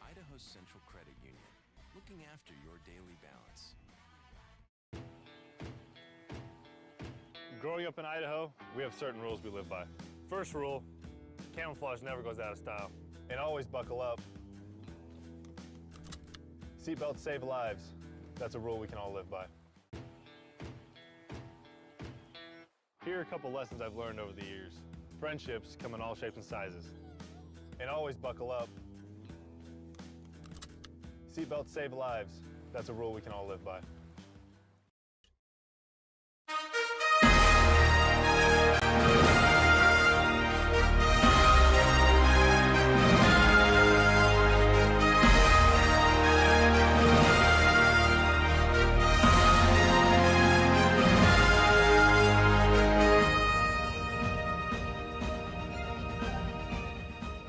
Idaho Central Credit Union, looking after your daily balance. Growing up in Idaho, we have certain rules we live by. First rule, camouflage never goes out of style. And always buckle up. Seatbelts save lives. That's a rule we can all live by. Here are a couple lessons I've learned over the years. Friendships come in all shapes and sizes. And always buckle up. Seatbelts save lives. That's a rule we can all live by.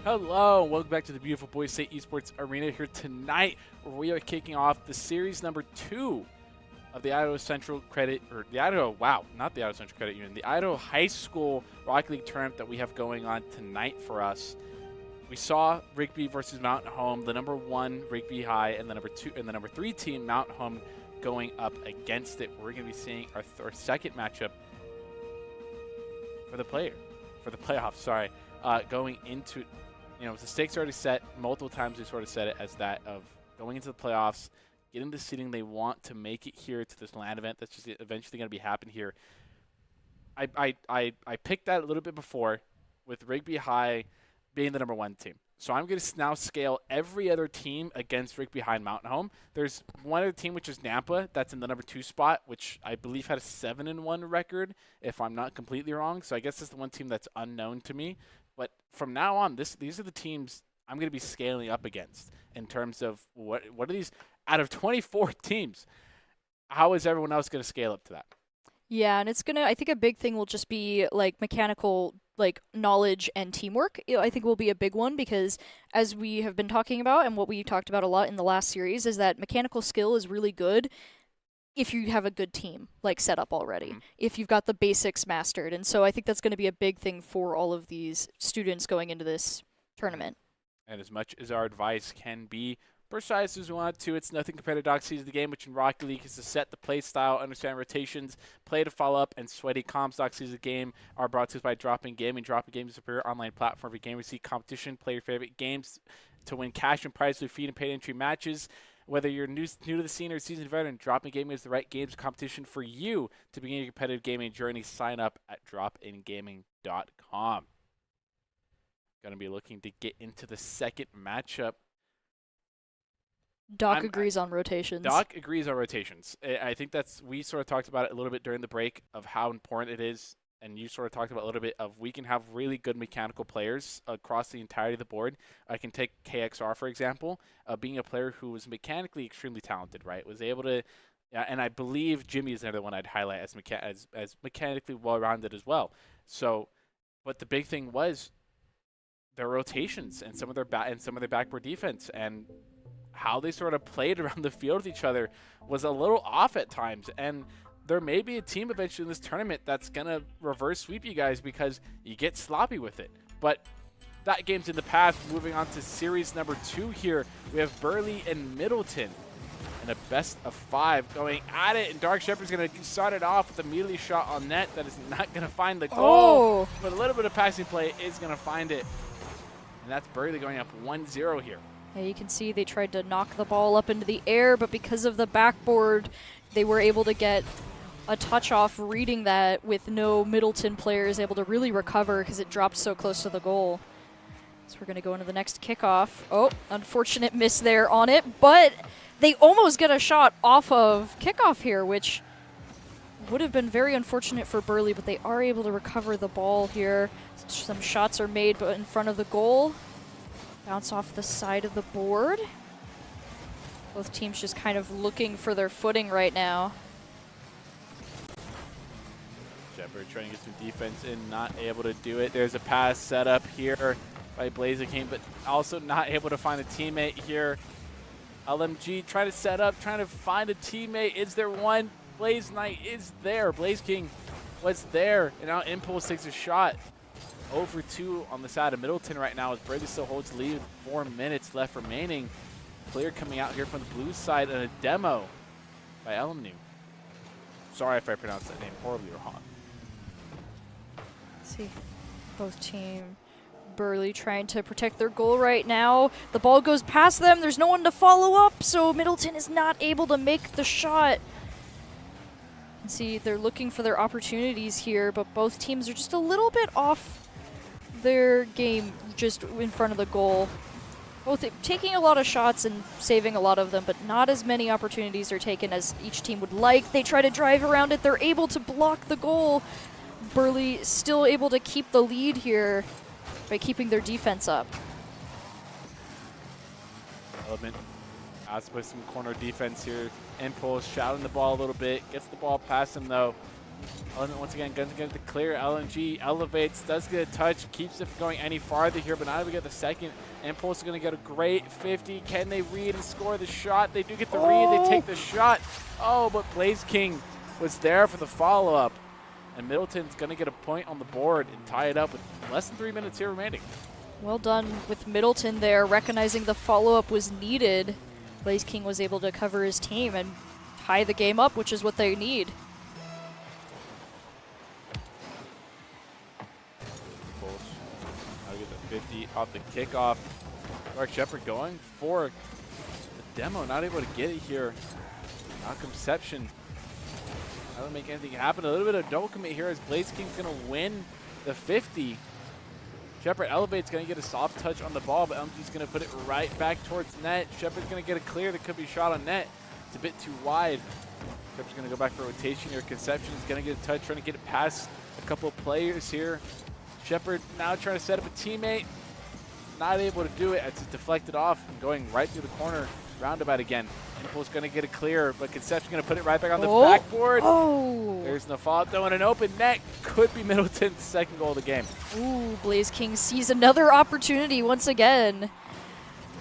Hello, and welcome back to the beautiful Boise State Esports Arena here tonight, where we are kicking off the series number 2 of the Idaho Central Credit, or the Idaho, wow, not the Idaho Central Credit Union, the Idaho High School Rocket League tournament that we have going on tonight for us. We saw Rigby versus Mountain Home, the number 1 Rigby High, and the number 2 and the number 3 team Mountain Home going up against it. We're going to be seeing our second matchup for the playoffs. Sorry, going into. You know, the stakes are already set. Multiple times we sort of said it as that of going into the playoffs, getting the seeding they want to make it here to this LAN event that's just eventually going to be happening here. I picked that a little bit before with Rigby High being the number 1 team. So I'm going to now scale every other team against Rick behind Mountain Home. There's one other team, which is Nampa, that's in the number 2 spot, which I believe had a 7-1 record, if I'm not completely wrong. So I guess it's the one team that's unknown to me. But from now on, these are the teams I'm going to be scaling up against in terms of what are these out of 24 teams. How is everyone else going to scale up to that? Yeah, and I think a big thing will just be like mechanical like knowledge and teamwork. I think will be a big one because as we have been talking about and what we talked about a lot in the last series is that mechanical skill is really good if you have a good team like set up already, if you've got the basics mastered. And so I think that's going to be a big thing for all of these students going into this tournament. And as much as our advice can be precise as we want to, it's nothing compared to Doc sees the game, which in Rocket League is to set the play style, understand rotations, play to follow up, and sweaty comms. Doc sees the game are brought to us by Dropping Gaming. Dropping Gaming is a superior online platform for game receipt competition. Play your favorite games to win cash and prizes with free and paid entry matches. Whether you're new to the scene or seasoned veteran, Dropping Gaming is the right games competition for you to begin your competitive gaming journey. Sign up at dropingaming.com. Going to be looking to get into the second matchup. Doc agrees on rotations. Doc agrees on rotations. I think we sort of talked about it a little bit during the break of how important it is, and you sort of talked about a little bit of we can have really good mechanical players across the entirety of the board. I can take KXR, for example, being a player who was mechanically extremely talented, right? Was able to, and I believe Jimmy is another one I'd highlight as mechanically well-rounded as well. So, but the big thing was their rotations and some of their backboard defense and how they sort of played around the field with each other was a little off at times. And there may be a team eventually in this tournament that's going to reverse sweep you guys because you get sloppy with it. But that game's in the past. Moving on to series number 2 here. We have Burley and Middleton in a best of 5 going at it. And Dark Shepherd's going to start it off with a melee shot on net that is not going to find the goal. But a little bit of passing play is going to find it. And that's Burley going up 1-0 here. Yeah, you can see they tried to knock the ball up into the air, but because of the backboard, they were able to get a touch off reading that with no Middleton players able to really recover because it dropped so close to the goal. So we're going to go into the next kickoff. Oh, unfortunate miss there on it, but they almost get a shot off of kickoff here, which would have been very unfortunate for Burley, but they are able to recover the ball here. Some shots are made but in front of the goal. Bounce off the side of the board. Both teams just kind of looking for their footing right now. Shepard trying to get some defense in, not able to do it. There's a pass set up here by Blazer King, but also not able to find a teammate here. LMG trying to set up, trying to find a teammate. Is there one? Blaze Knight is there. Blaze King was there, and now Impulse takes a shot. 0-2 on the side of Middleton right now as Brady still holds the lead with 4 minutes left remaining. Clear coming out here from the blue side and a demo by Elmnew. Sorry if I pronounced that name horribly wrong. Let's see, both team. Burley trying to protect their goal right now. The ball goes past them. There's no one to follow up, so Middleton is not able to make the shot. And see, they're looking for their opportunities here, but both teams are just a little bit off their game just in front of the goal. Both taking a lot of shots and saving a lot of them, but not as many opportunities are taken as each team would like. They try to drive around it. They're able to block the goal. Burley still able to keep the lead here by keeping their defense up. Element has to put some corner defense here. Impulse shouting the ball a little bit. Gets the ball past him though. Element once again going to get the clear. LNG elevates, does get a touch, keeps it from going any farther here, but now we get the second. Impulse is going to get a great 50. Can they read and score the shot? They do get the read. They take the shot. Oh, but Blaze King was there for the follow-up. And Middleton's going to get a point on the board and tie it up with less than 3 minutes here remaining. Well done with Middleton there, recognizing the follow-up was needed. Blaze King was able to cover his team and tie the game up, which is what they need. Now get the 50 off the kickoff. Dark Shepherd going for the demo, not able to get it here. Malconception. Not going to make anything happen. A little bit of double commit here as Blaze King's going to win the 50. Shepard elevates, going to get a soft touch on the ball, but LMG's going to put it right back towards net. Shepard's going to get a clear that could be shot on net. It's a bit too wide. Shepard's going to go back for rotation here. Conception's going to get a touch, trying to get it past a couple of players here. Shepard now trying to set up a teammate. Not able to do it. It's just deflected off and going right through the corner. Roundabout again. Impulse going to get it clear, but Conception going to put it right back on the backboard. Oh! There's Nafal in an open net. Could be Middleton's second goal of the game. Ooh, Blaze King sees another opportunity once again.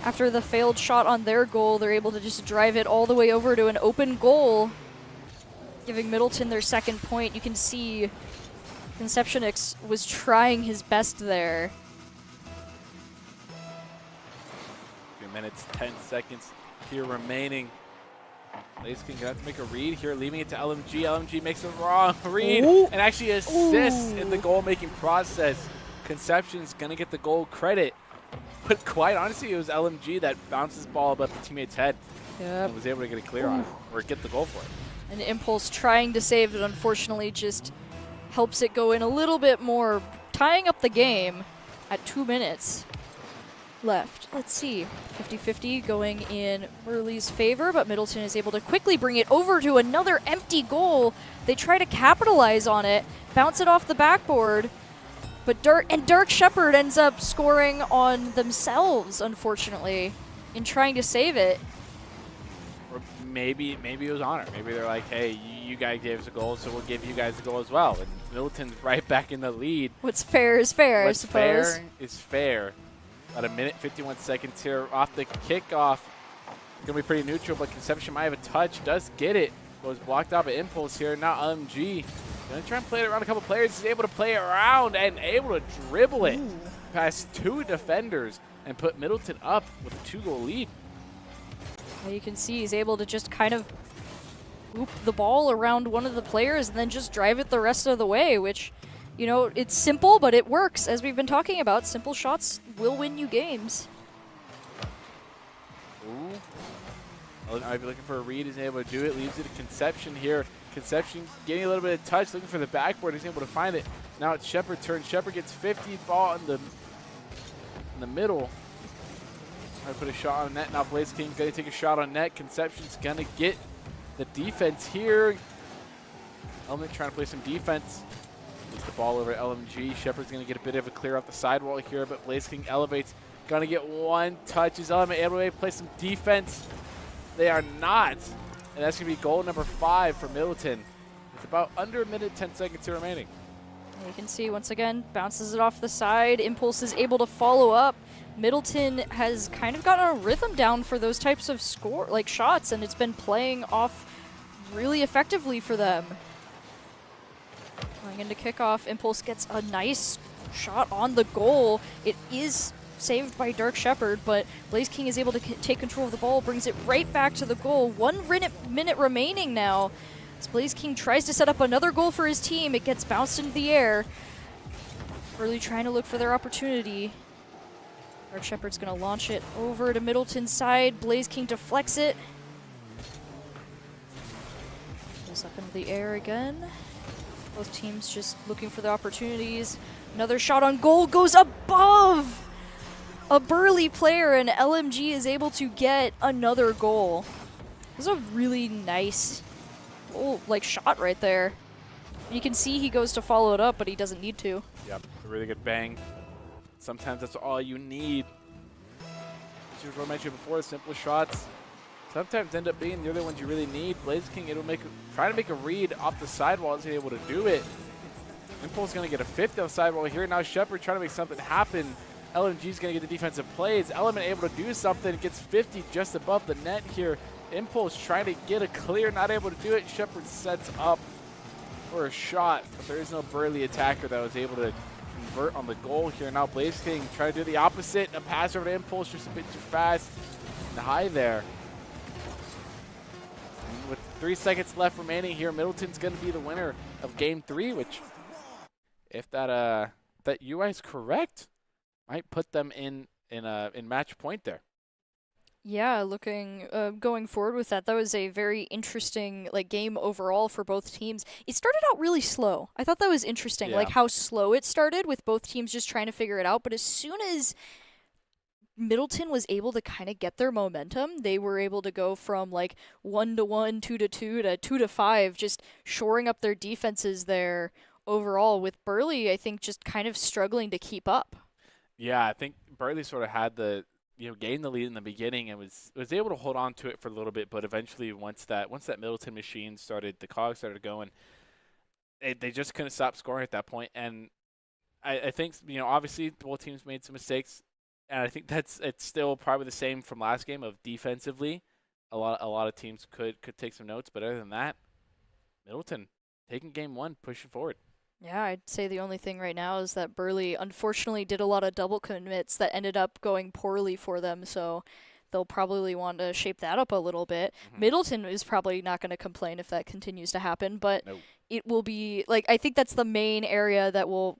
After the failed shot on their goal, they're able to just drive it all the way over to an open goal, giving Middleton their second point. You can see Conceptionix was trying his best there. 3 minutes, 10 seconds here remaining. Blaze King gonna have to make a read here, leaving it to LMG. LMG makes a wrong read and actually assists in the goal-making process. Conception's gonna get the goal credit, but quite honestly, it was LMG that bounced his ball above the teammate's head and was able to get it clear on it, or get the goal for it. An Impulse trying to save it, unfortunately, just helps it go in a little bit more, tying up the game at 2 minutes left. Let's see, 50-50 going in Murley's favor, but Middleton is able to quickly bring it over to another empty goal. They try to capitalize on it, bounce it off the backboard, but Dark Shepherd ends up scoring on themselves, unfortunately, in trying to save it. Or maybe it was honor. Maybe they're like, hey, you guys gave us a goal, so we'll give you guys a goal as well. And Middleton's right back in the lead. What's fair is fair, I suppose. What's fair is fair. About 1 minute, 51 seconds here off the kickoff. It's going to be pretty neutral, but Conception might have a touch. Does get it. Goes blocked out by Impulse here. Now LMG going to try and play it around a couple players. He's able to play it around and able to dribble it past 2 defenders and put Middleton up with a 2-goal lead. You can see he's able to just kind of loop the ball around one of the players and then just drive it the rest of the way, which, you know, it's simple, but it works. As we've been talking about, simple shots will win you games. Ooh. Might be looking for a read. He's able to do it. Leaves it to Conception here. Conception getting a little bit of touch, looking for the backboard. He's able to find it. Now it's Shepard's turn. Shepard gets 50, ball in the middle. Trying to put a shot on net. Now Blaze King going to take a shot on net. Conception's going to get the defense here. Element trying to play some defense. Gets the ball over to LMG. Shepard's going to get a bit of a clear off the sidewall here, but Blaze King elevates. Going to get 1 touch. Is Element able to play some defense? They are not. And that's going to be goal number 5 for Middleton. It's about under 1 minute, 10 seconds here remaining. And you can see, once again, bounces it off the side. Impulse is able to follow up. Middleton has kind of gotten a rhythm down for those types of shots, and it's been playing off really effectively for them. Going into kickoff, Impulse gets a nice shot on the goal. It is saved by Dark Shepherd, but Blaze King is able to take control of the ball, brings it right back to the goal. 1 minute remaining now. As Blaze King tries to set up another goal for his team, it gets bounced into the air. Early trying to look for their opportunity. Dark Shepherd's going to launch it over to Middleton's side. Blaze King deflects it. Goes up into the air again. Both teams just looking for the opportunities. Another shot on goal goes above a Burley player, and LMG is able to get another goal. This is a really nice shot right there. You can see he goes to follow it up, but he doesn't need to. Yep, a really good bang. Sometimes that's all you need. As I mentioned before, simple shots sometimes end up being the other ones you really need. Blaze King, try to make a read off the sidewall. Is he able to do it? Impulse going to get a 50 on the sidewall here. Now Shepard trying to make something happen. LMG's going to get the defensive plays. Element able to do something. Gets 50 just above the net here. Impulse trying to get a clear, not able to do it. Shepard sets up for a shot, but there is no Burley attacker that was able to convert on the goal here. Now Blaze King trying to do the opposite. A pass over to Impulse, just a bit too fast. And high there. And with 3 seconds left remaining here, Middleton's going to be the winner of Game 3, which, if that UI is correct, might put them in match point there. Yeah, looking going forward with that, that was a very interesting game overall for both teams. It started out really slow. I thought that was interesting, Yeah. like how slow it started with both teams just trying to figure it out. But as soon as Middleton was able to kind of get their momentum, they were able to go from 1-1, 2-2 to 2-5, just shoring up their defenses there overall. With Burley, I think just kind of struggling to keep up. Yeah, I think Burley sort of had gained the lead in the beginning and was able to hold on to it for a little bit, but eventually once that Middleton machine started, the cogs started going, they just couldn't stop scoring at that point. And I think, obviously both teams made some mistakes, and I think it's still probably the same from last game of defensively. A lot of teams could take some notes, but other than that, Middleton taking game one, pushing forward. Yeah, I'd say the only thing right now is that Burley unfortunately did a lot of double commits that ended up going poorly for them, so they'll probably want to shape that up a little bit. Middleton is probably not going to complain if that continues to happen, but Nope. it will be, I think that's the main area that we'll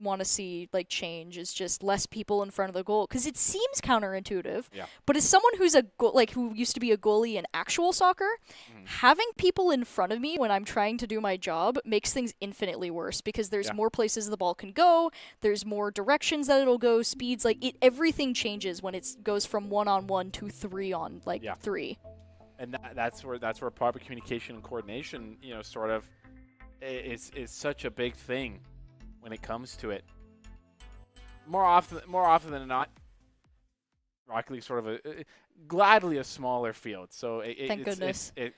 want to see change, is just less people in front of the goal, because it seems counterintuitive. Yeah. But as someone who's who used to be a goalie in actual soccer, having people in front of me when I'm trying to do my job makes things infinitely worse, because there's more places the ball can go, there's more directions that it'll go, speeds, everything changes when it goes from 1-on-1 to 3-on-3. And that's where proper communication and coordination, sort of is such a big thing when it comes to it. More often than not, Rocket League sort of gladly a smaller field. So Thank goodness. And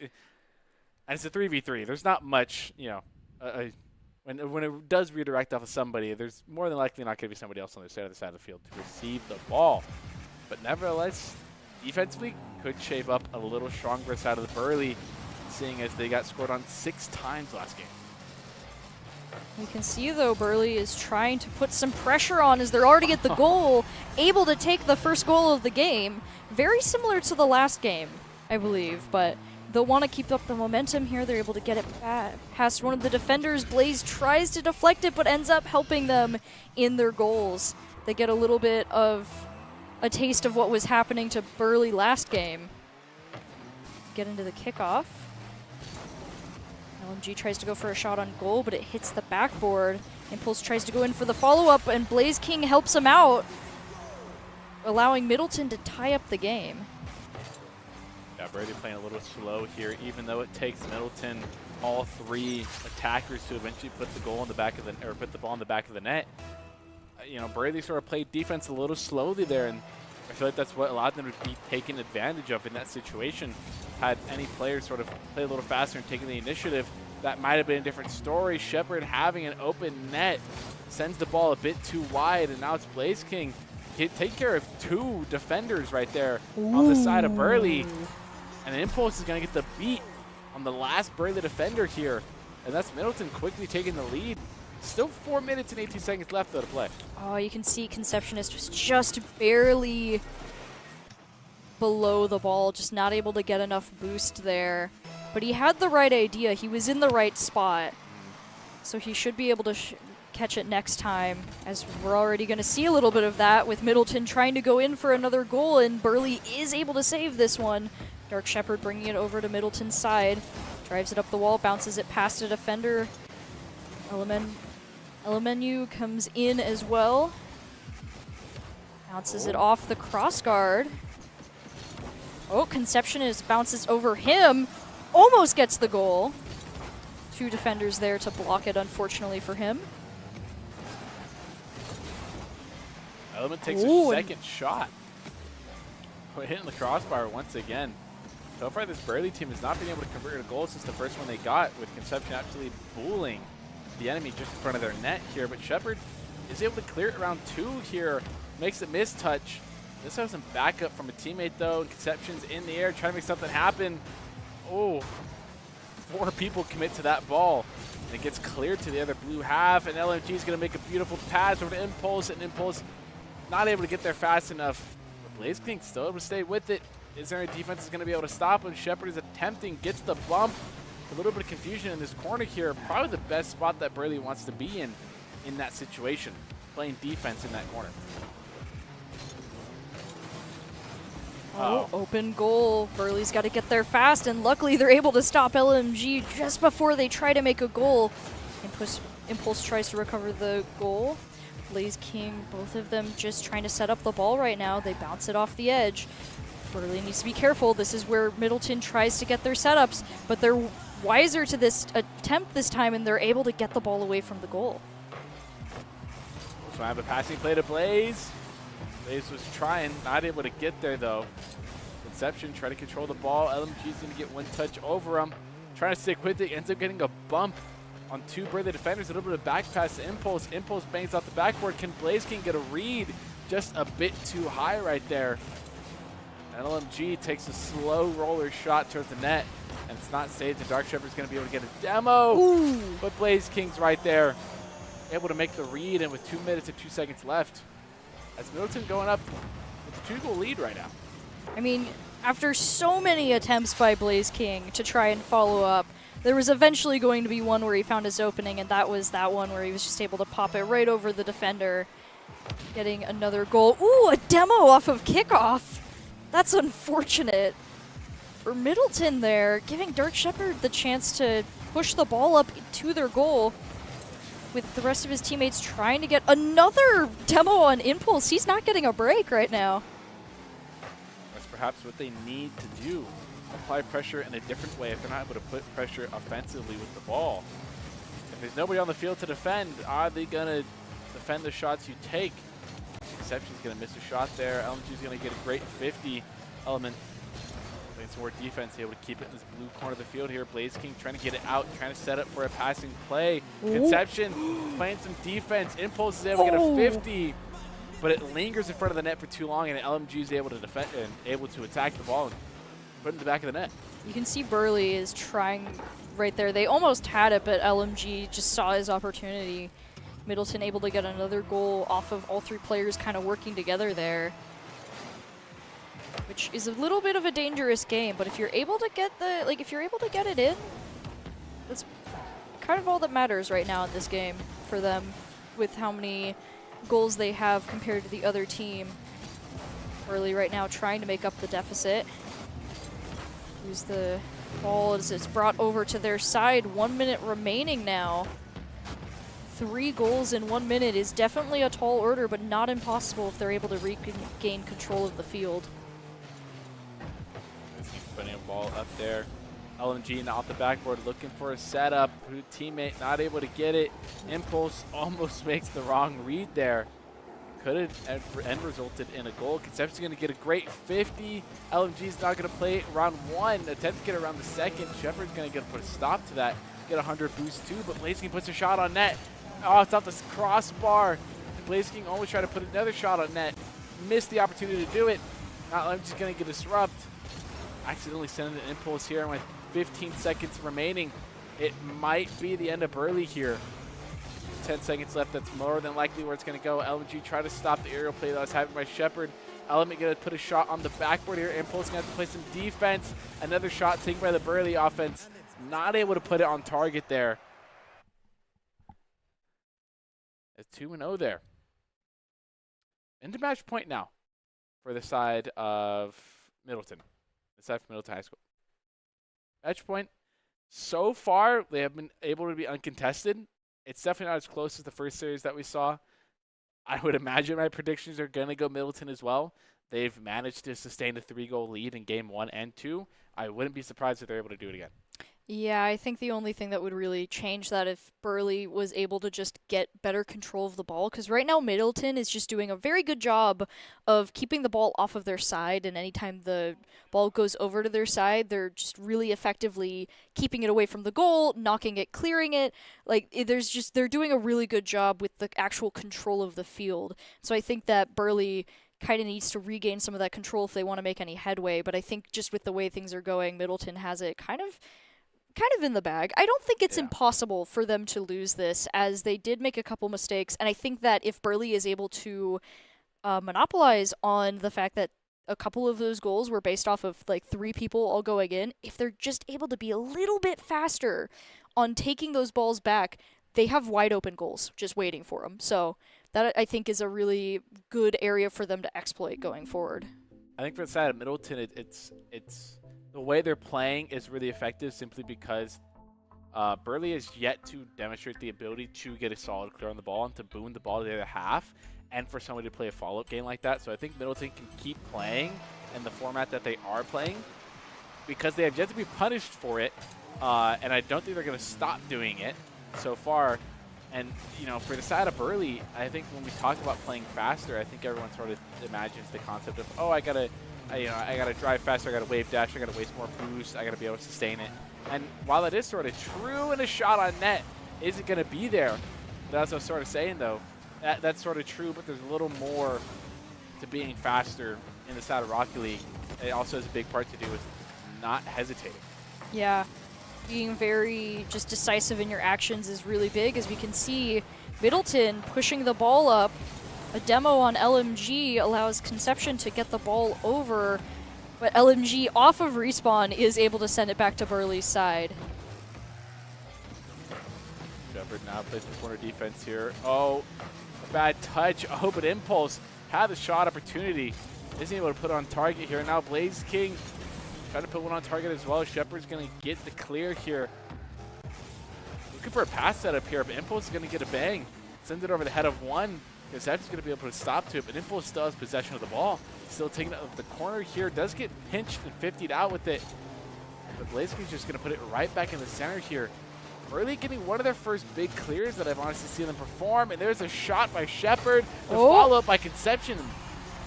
it's a 3v3. There's not much, when it does redirect off of somebody, there's more than likely not going to be somebody else on the other side of the field to receive the ball. But nevertheless, defensively could shape up a little stronger side of the Burley, seeing as they got scored on 6 times last game. You can see, though, Burley is trying to put some pressure on as they're already at the goal, able to take the first goal of the game. Very similar to the last game, I believe, but they'll want to keep up the momentum here. They're able to get it past one of the defenders. Blaze tries to deflect it, but ends up helping them in their goals. They get a little bit of a taste of what was happening to Burley last game. Get into the kickoff. LMG tries to go for a shot on goal, but it hits the backboard. Impulse tries to go in for the follow-up, and Blaze King helps him out, allowing Middleton to tie up the game. Yeah, Brady playing a little slow here, even though it takes Middleton all 3 attackers to eventually put the goal in the back of the, or put the ball in the back of the net. Brady sort of played defense a little slowly there, and I feel like that's what allowed them to be taken advantage of in that situation. Had any player sort of play a little faster and taken the initiative, that might have been a different story. Shepard having an open net sends the ball a bit too wide, and now it's Blaze King take care of 2 defenders right there on the side of Burley. And Impulse is going to get the beat on the last Burley defender here, and that's Middleton quickly taking the lead. Still 4 minutes and 18 seconds left, though, to play. Oh, you can see Conceptionist was just barely below the ball, just not able to get enough boost there. But he had the right idea. He was in the right spot. So he should be able to catch it next time, as we're already going to see a little bit of that with Middleton trying to go in for another goal, and Burley is able to save this one. Dark Shepherd bringing it over to Middleton's side. Drives it up the wall, bounces it past a defender. Elemenu comes in as well. Bounces it off the crossguard. Oh, Conceptionist bounces over him. Almost gets the goal. 2 defenders there to block it, unfortunately for him. Element takes a second shot. Hitting the crossbar once again. So far, this Burley team has not been able to convert a goal since the first one they got, with Conception absolutely bullying the enemy just in front of their net here. But Shepard is able to clear it around 2 here. Makes a mistouch. This has some backup from a teammate, though. Conception's in the air trying to make something happen. Oh, 4 people commit to that ball. And it gets cleared to the other blue half, and LMG is going to make a beautiful pass over to Impulse, and Impulse not able to get there fast enough. But Blaze King still able to stay with it. Is there any defense that's going to be able to stop him? Shepard is attempting, gets the bump. A little bit of confusion in this corner here. Probably the best spot that Burley wants to be in that situation, playing defense in that corner. Oh, open goal. Burley's got to get there fast, and luckily they're able to stop LMG just before they try to make a goal. Impulse tries to recover the goal. Blaze King, both of them just trying to set up the ball right now. They bounce it off the edge. Burley needs to be careful. This is where Middleton tries to get their setups, but they're wiser to this attempt this time, and they're able to get the ball away from the goal. So I have a passing play to Blaze. Blaze was trying, not able to get there though. Conception try to control the ball. LMG's going to get one touch over him. Trying to stick with it, ends up getting a bump on two Burley defenders. A little bit of back pass to Impulse. Impulse bangs out the backboard. Can Blaze King get a read? Just a bit too high right there. And LMG takes a slow roller shot towards the net, and it's not saved. The Dark Shepherd's going to be able to get a demo. Ooh. But Blaze King's right there, able to make the read, and with 2 minutes and 2 seconds left, as Middleton going up with a 2-goal lead right now. I mean, after so many attempts by Blaze King to try and follow up, there was eventually going to be one where he found his opening, and that was that one where he was just able to pop it right over the defender, getting another goal. Ooh, a demo off of kickoff. That's unfortunate for Middleton there, giving Dark Shepherd the chance to push the ball up to their goal with the rest of his teammates trying to get another demo on Impulse. He's not getting a break right now. That's perhaps what they need to do. Apply pressure in a different way if they're not able to put pressure offensively with the ball. If there's nobody on the field to defend, are they going to defend the shots you take? Conception's going to miss a shot there. LMG's going to get a great 50. Element playing some more defense, able to keep it in this blue corner of the field here. Blaze King trying to get it out, trying to set up for a passing play. Ooh. Conception playing some defense. Impulse is able to get a 50, but it lingers in front of the net for too long, and LMG is able to defend and able to attack the ball and put it in the back of the net. You can see Burley is trying right there. They almost had it, but LMG just saw his opportunity. Middleton able to get another goal off of all three players kind of working together there, which is a little bit of a dangerous game. But if you're able to get if you're able to get it in, that's kind of all that matters right now in this game for them, with how many goals they have compared to the other team. Burley right now trying to make up the deficit. Use the ball as it's brought over to their side. 1 minute remaining now. 3 goals in 1 minute is definitely a tall order, but not impossible if they're able to regain control of the field. Putting a ball up there. LMG now off the backboard looking for a setup. Teammate not able to get it. Impulse almost makes the wrong read there. Could have end resulted in a goal. Conception's going to get a great 50. LMG's not going to play round 1. Attempt to get around the second. Shepherd's going to get put a stop to that. Get a 100 boost too, but Blaze King puts a shot on net. Oh, it's off the crossbar. Blaze King always tried to put another shot on net. Missed the opportunity to do it. Now LMG's going to get a disrupt. Accidentally sending an Impulse here with 15 seconds remaining. It might be the end of Burley here. 10 seconds left. That's more than likely where it's going to go. LMG try to stop the aerial play that was happening by Shepherd. Element going to put a shot on the backboard here. Impulse going to have to play some defense. Another shot taken by the Burley offense. Not able to put it on target there. It's 2-0 there. Into match point now for the side of Middleton. The side from Middleton High School. Match point. So far, they have been able to be uncontested. It's definitely not as close as the first series that we saw. I would imagine my predictions are going to go Middleton as well. They've managed to sustain a 3-goal lead in game 1 and 2. I wouldn't be surprised if they're able to do it again. Yeah, I think the only thing that would really change that if Burley was able to just get better control of the ball, because right now Middleton is just doing a very good job of keeping the ball off of their side, and anytime the ball goes over to their side, they're just really effectively keeping it away from the goal, knocking it, clearing it. They're doing a really good job with the actual control of the field. So I think that Burley kind of needs to regain some of that control if they want to make any headway, but I think just with the way things are going, Middleton has it kind of in the bag. I don't think it's impossible for them to lose this, as they did make a couple mistakes, and I think that if Burley is able to monopolize on the fact that a couple of those goals were based off of 3 people all going in, if they're just able to be a little bit faster on taking those balls back, they have wide open goals just waiting for them. So that, I think, is a really good area for them to exploit going forward. I think for the side of Middleton, it's the way they're playing is really effective simply because Burley has yet to demonstrate the ability to get a solid clear on the ball and to boon the ball to the other half, and for somebody to play a follow-up game like that. So I think Middleton can keep playing in the format that they are playing because they have yet to be punished for it, and I don't think they're going to stop doing it so far. And, you know, for the side of Burley, I think when we talk about playing faster, I think everyone sort of imagines the concept of, oh, I gotta drive faster, I gotta wave dash, I gotta waste more boost, I gotta be able to sustain it. And while that is sort of true in a shot on net, is it gonna be there? That's what I was sort of saying, though. That's sort of true, but there's a little more to being faster in the side of Rocket League. It also has a big part to do with not hesitating. Yeah. Being very just decisive in your actions is really big, as we can see Middleton pushing the ball up. A demo on LMG allows Conception to get the ball over, but LMG off of respawn is able to send it back to Burley's side. Shepard now plays the corner defense here. Oh, a bad touch. Oh, but Impulse had the shot opportunity. Isn't able to put on target here. Now Blaze King trying to put one on target as well. Shepard's going to get the clear here. Looking for a pass setup here, but Impulse is going to get a bang. Send it over the head of one. Conception's going to be able to stop to it, but Impulse still has possession of the ball. Still taking it up the corner here. Does get pinched and 50'd out with it. But Blaze King's just going to put it right back in the center here. Burley getting one of their first big clears that I've honestly seen them perform. And there's a shot by Shepard. The follow-up by Conception.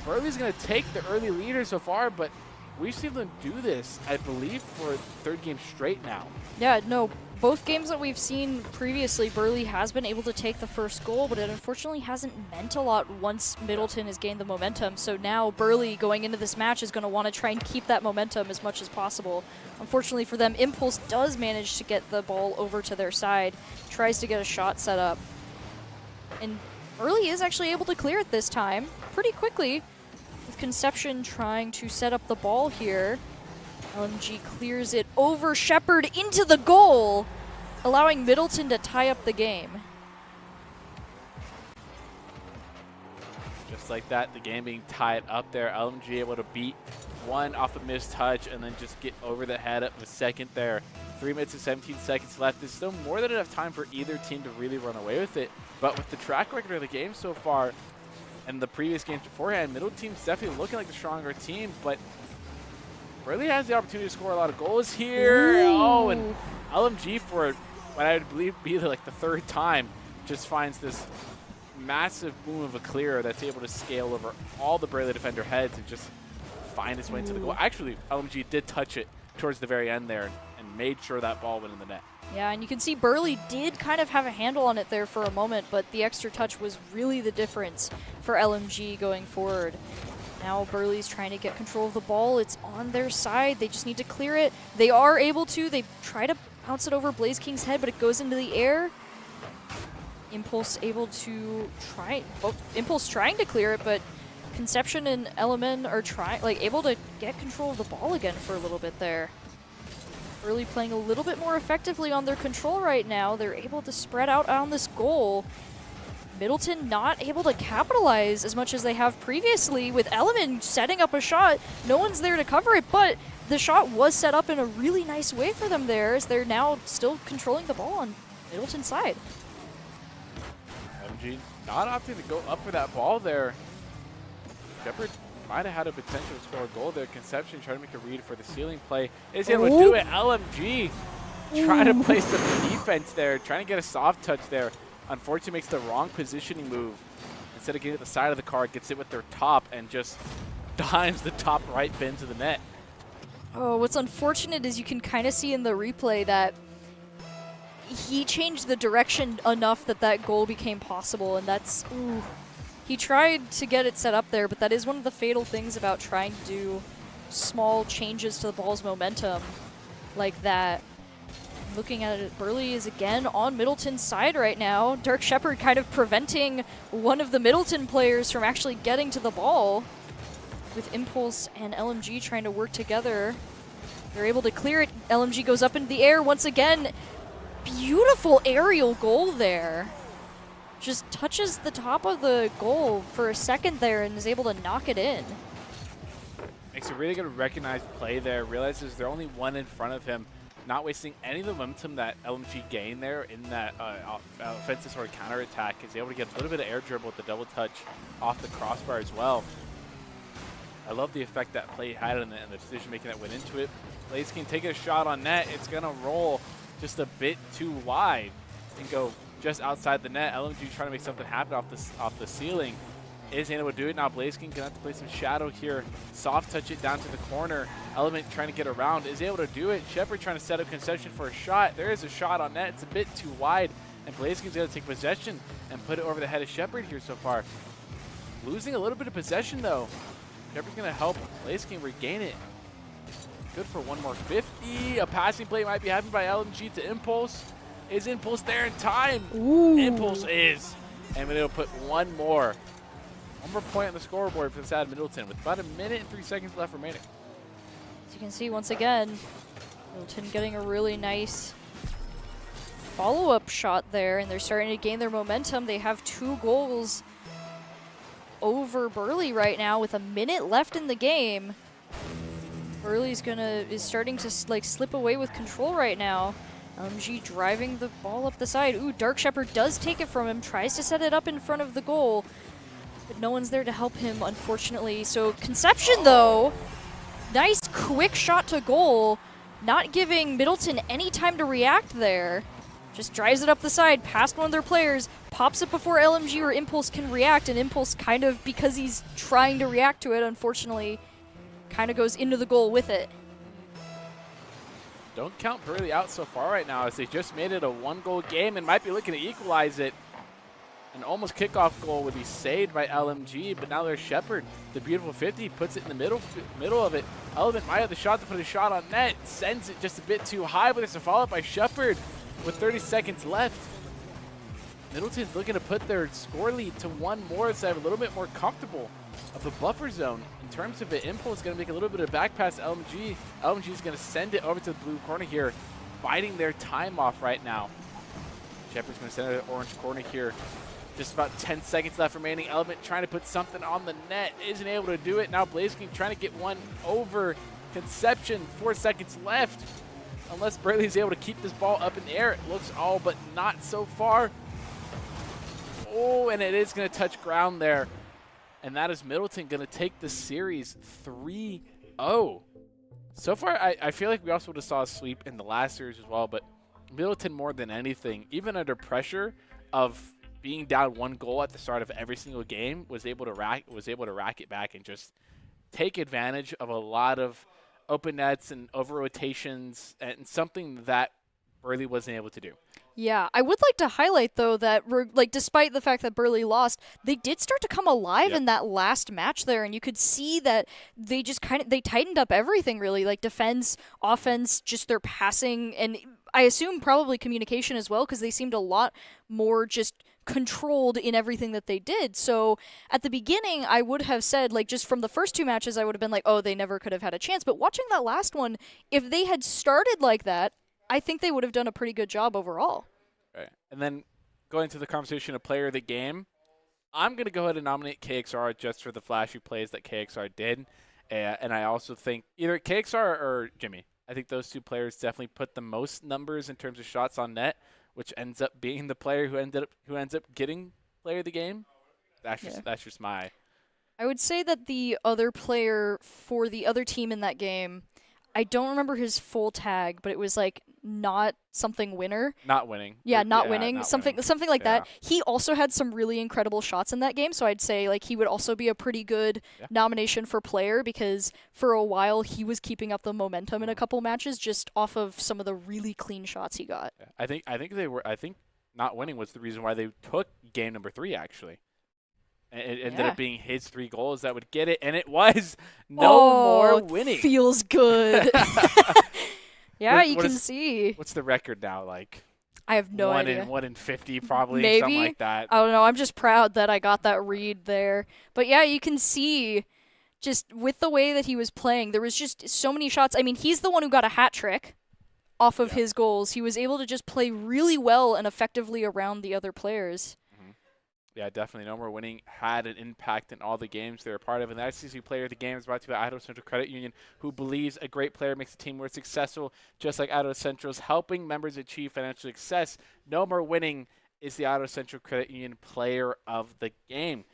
Burley's going to take the early leader so far, but we've seen them do this, I believe, for third game straight now. Yeah, no, both games that we've seen previously, Burley has been able to take the first goal, but it unfortunately hasn't meant a lot once Middleton has gained the momentum. So now Burley going into this match is going to want to try and keep that momentum as much as possible. Unfortunately for them, Impulse does manage to get the ball over to their side, tries to get a shot set up. And Burley is actually able to clear it this time pretty quickly, with Conception trying to set up the ball here. LMG clears it over Shepard into the goal, allowing Middleton to tie up the game. Just like that, the game being tied up there. LMG able to beat one off a missed touch and then just get over the head of a second there. 3 minutes and 17 seconds left. There's still more than enough time for either team to really run away with it. But with the track record of the game so far and the previous games beforehand, Middle team's definitely looking like the stronger team, but Burley has the opportunity to score a lot of goals here. Ooh. Oh, and LMG for what I would believe be like the third time just finds this massive boom of a clear that's able to scale over all the Burley defender heads and just find its way into the goal. Actually, LMG did touch it towards the very end there and made sure that ball went in the net. Yeah, and you can see Burley did kind of have a handle on it there for a moment, but the extra touch was really the difference for LMG going forward. Now Burley's trying to get control of the ball. It's on their side. They just need to clear it. They are able to. They try to bounce it over Blaze King's head, but it goes into the air. Impulse able to try. Oh, Impulse trying to clear it, but Conception and Element are able to get control of the ball again for a little bit there. Burley playing a little bit more effectively on their control right now. They're able to spread out on this goal. Middleton not able to capitalize as much as they have previously, with Element setting up a shot. No one's there to cover it, but the shot was set up in a really nice way for them there, as they're now still controlling the ball on Middleton's side. MG not opting to go up for that ball there. Shepard might have had a potential to score a goal there. Conception trying to make a read for the ceiling play. Is able to do it. LMG trying to play some defense there, trying to get a soft touch there. Unfortunately makes the wrong positioning move. Instead of getting at the side of the car, gets it with their top and just dimes the top right bin to the net. Oh, what's unfortunate is you can kind of see in the replay that he changed the direction enough that that goal became possible, and that's, ooh. He tried to get it set up there, but that is one of the fatal things about trying to do small changes to the ball's momentum like that. Looking at it, Burley is again on Middleton's side right now. Dark Shepard kind of preventing one of the Middleton players from actually getting to the ball. With Impulse and LMG trying to work together, they're able to clear it. LMG goes up into the air once again. Beautiful aerial goal there. Just touches the top of the goal for a second there and is able to knock it in. Makes a really good recognized play there. Realizes they're only one in front of him. Not wasting any of the momentum that LMG gained there in that offensive sort of counterattack. Is able to get a little bit of air dribble with the double touch off the crossbar as well. I love the effect that play had and the decision making that went into it. Blaziken taking a shot on net. It's going to roll just a bit too wide and go just outside the net. LMG trying to make something happen off the ceiling. Isn't able to do it now. Blaziken gonna have to play some shadow here. Soft touch it down to the corner. Element trying to get around. Is able to do it. Shepard trying to set up Conception for a shot. There is a shot on net. It's a bit too wide. And Blaziken's gonna take possession and put it over the head of Shepard here so far. Losing a little bit of possession though. Shepard's gonna help Blaziken regain it. Good for one more 50. A passing play might be happening by LMG to Impulse. Is Impulse there in time? Ooh. Impulse is. And we're gonna put one more point on the scoreboard for the side of Middleton with about 1 minute and 3 seconds left remaining. As you can see, once again, Middleton getting a really nice follow-up shot there, and they're starting to gain their momentum. They have 2 goals over Burley right now with 1 minute left in the game. Burley's is starting to slip away with control right now. LMG driving the ball up the side. Ooh, Dark Shepherd does take it from him, tries to set it up in front of the goal. But no one's there to help him, unfortunately. So Conception, though, nice quick shot to goal, not giving Middleton any time to react there. Just drives it up the side, past one of their players, pops it before LMG or Impulse can react, and Impulse kind of, because he's trying to react to it, unfortunately, kind of goes into the goal with it. Don't count Burley out so far right now as they just made it a 1-goal game and might be looking to equalize it. An almost kickoff goal would be saved by LMG, but now there's Shepard. The beautiful 50 puts it in the middle of it. Element might have the shot to put a shot on net. Sends it just a bit too high, but it's a follow-up by Shepard with 30 seconds left. Middleton's looking to put their score lead to 1 more, so they have a little bit more comfortable of the buffer zone. In terms of it, Impulse is going to make a little bit of back pass to LMG. LMG is going to send it over to the blue corner here, biting their time off right now. Shepard's going to send it to the orange corner here. Just about 10 seconds left remaining. Element trying to put something on the net. Isn't able to do it. Now Blaziken trying to get one over Conception. 4 seconds left. Unless Burley's able to keep this ball up in the air. It looks all but not so far. Oh, and it is going to touch ground there. And that is Middleton going to take the series 3-0. So far, I feel like we also would have saw a sweep in the last series as well. But Middleton, more than anything, even under pressure of being down 1 goal at the start of every single game, was able to rack it back and just take advantage of a lot of open nets and over rotations, and something that Burley wasn't able to do. Yeah, I would like to highlight though that despite the fact that Burley lost, they did start to come alive in that last match there, and you could see that they just they tightened up everything really, like defense, offense, just their passing, and I assume probably communication as well, because they seemed a lot more just controlled in everything that they did. So at the beginning, I would have said, just from the first 2 matches, I would have been like, oh, they never could have had a chance. But watching that last one, if they had started like that, I think they would have done a pretty good job overall. Right. And then going to the conversation of player of the game, I'm going to go ahead and nominate KXR just for the flashy plays that KXR did. And I also think either KXR or Jimmy. I think those 2 players definitely put the most numbers in terms of shots on net, which ends up being the player who ends up getting player of the game. That's just my. I would say that the other player for the other team in that game, I don't remember his full tag, but it was not something winner. Not winning. Yeah, not winning. Something like that. Yeah. He also had some really incredible shots in that game, so I'd say he would also be a pretty good nomination for player, because for a while he was keeping up the momentum in a couple matches just off of some of the really clean shots he got. Yeah. I think not winning was the reason why they took game number 3 actually. And it ended up being his 3 goals that would get it, and it was more winning. Feels good. Yeah, you can see. What's the record now? I have no idea. 1 in 50 probably, Maybe. something like that. I don't know. I'm just proud that I got that read there. But yeah, you can see just with the way that he was playing, there was just so many shots. I mean, he's the one who got a hat trick off of his goals. He was able to just play really well and effectively around the other players. Yeah, definitely. No More Winning had an impact in all the games they were part of. And the ICC Player of the Game is brought to you by Idaho Central Credit Union, who believes a great player makes a team more successful, just like Idaho Central's helping members achieve financial success. No More Winning is the Idaho Central Credit Union Player of the Game.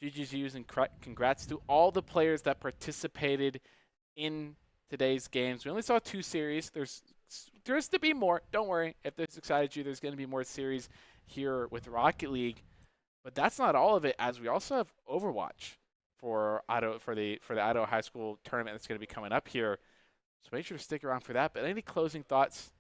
GG's and congrats to all the players that participated in today's games. We only saw 2 series. There's to be more. Don't worry. If this excited you, there's going to be more series here with Rocket League. But that's not all of it, as we also have Overwatch for the Idaho High School tournament that's going to be coming up here. So make sure to stick around for that. But any closing thoughts?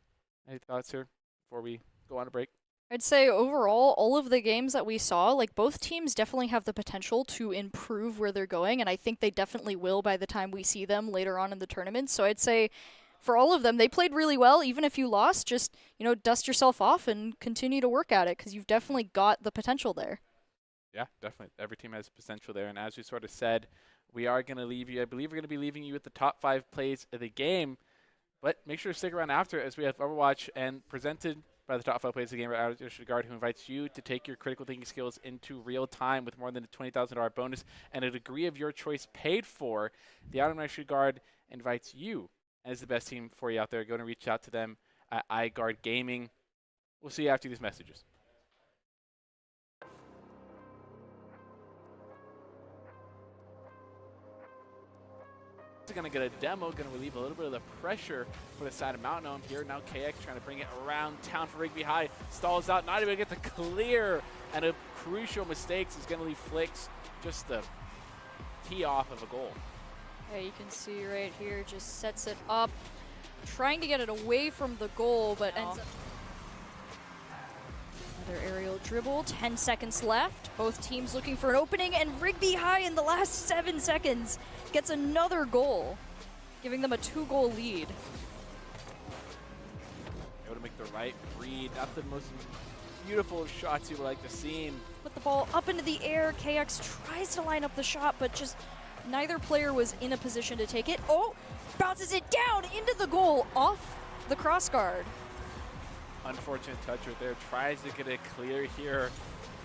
Any thoughts here before we go on a break? I'd say overall, all of the games that we saw, like both teams definitely have the potential to improve where they're going, and I think they definitely will by the time we see them later on in the tournament. So I'd say for all of them, they played really well. Even if you lost, just, dust yourself off and continue to work at it, because you've definitely got the potential there. Yeah, definitely. Every team has potential there. And as we sort of said, we are going to leave you. I believe we're going to be leaving you with the top 5 plays of the game. But make sure to stick around after, as we have Overwatch and presented by the top 5 plays of the game by Idaho Guard, who invites you to take your critical thinking skills into real time with more than a $20,000 bonus and a degree of your choice paid for. The Idaho Guard invites you as the best team for you out there. Go and reach out to them at iGuard Gaming. We'll see you after these messages. Going to get a demo, going to relieve a little bit of the pressure for the side of Mountain Home here. Now KX trying to bring it around town for Rigby High. Stalls out, not even get the clear, and a crucial mistakes is going to leave Flicks just the tee off of a goal. Yeah, you can see right here, just sets it up, trying to get it away from the goal, but ends up. Another aerial dribble, 10 seconds left. Both teams looking for an opening, and Rigby High in the last 7 seconds gets another goal, giving them a 2-goal lead. Able to make the right read. Not the most beautiful of shots you would like to see. Put the ball up into the air. KX tries to line up the shot, but just neither player was in a position to take it. Oh, bounces it down into the goal off the cross guard. Unfortunate touch right there. Tries to get it clear here.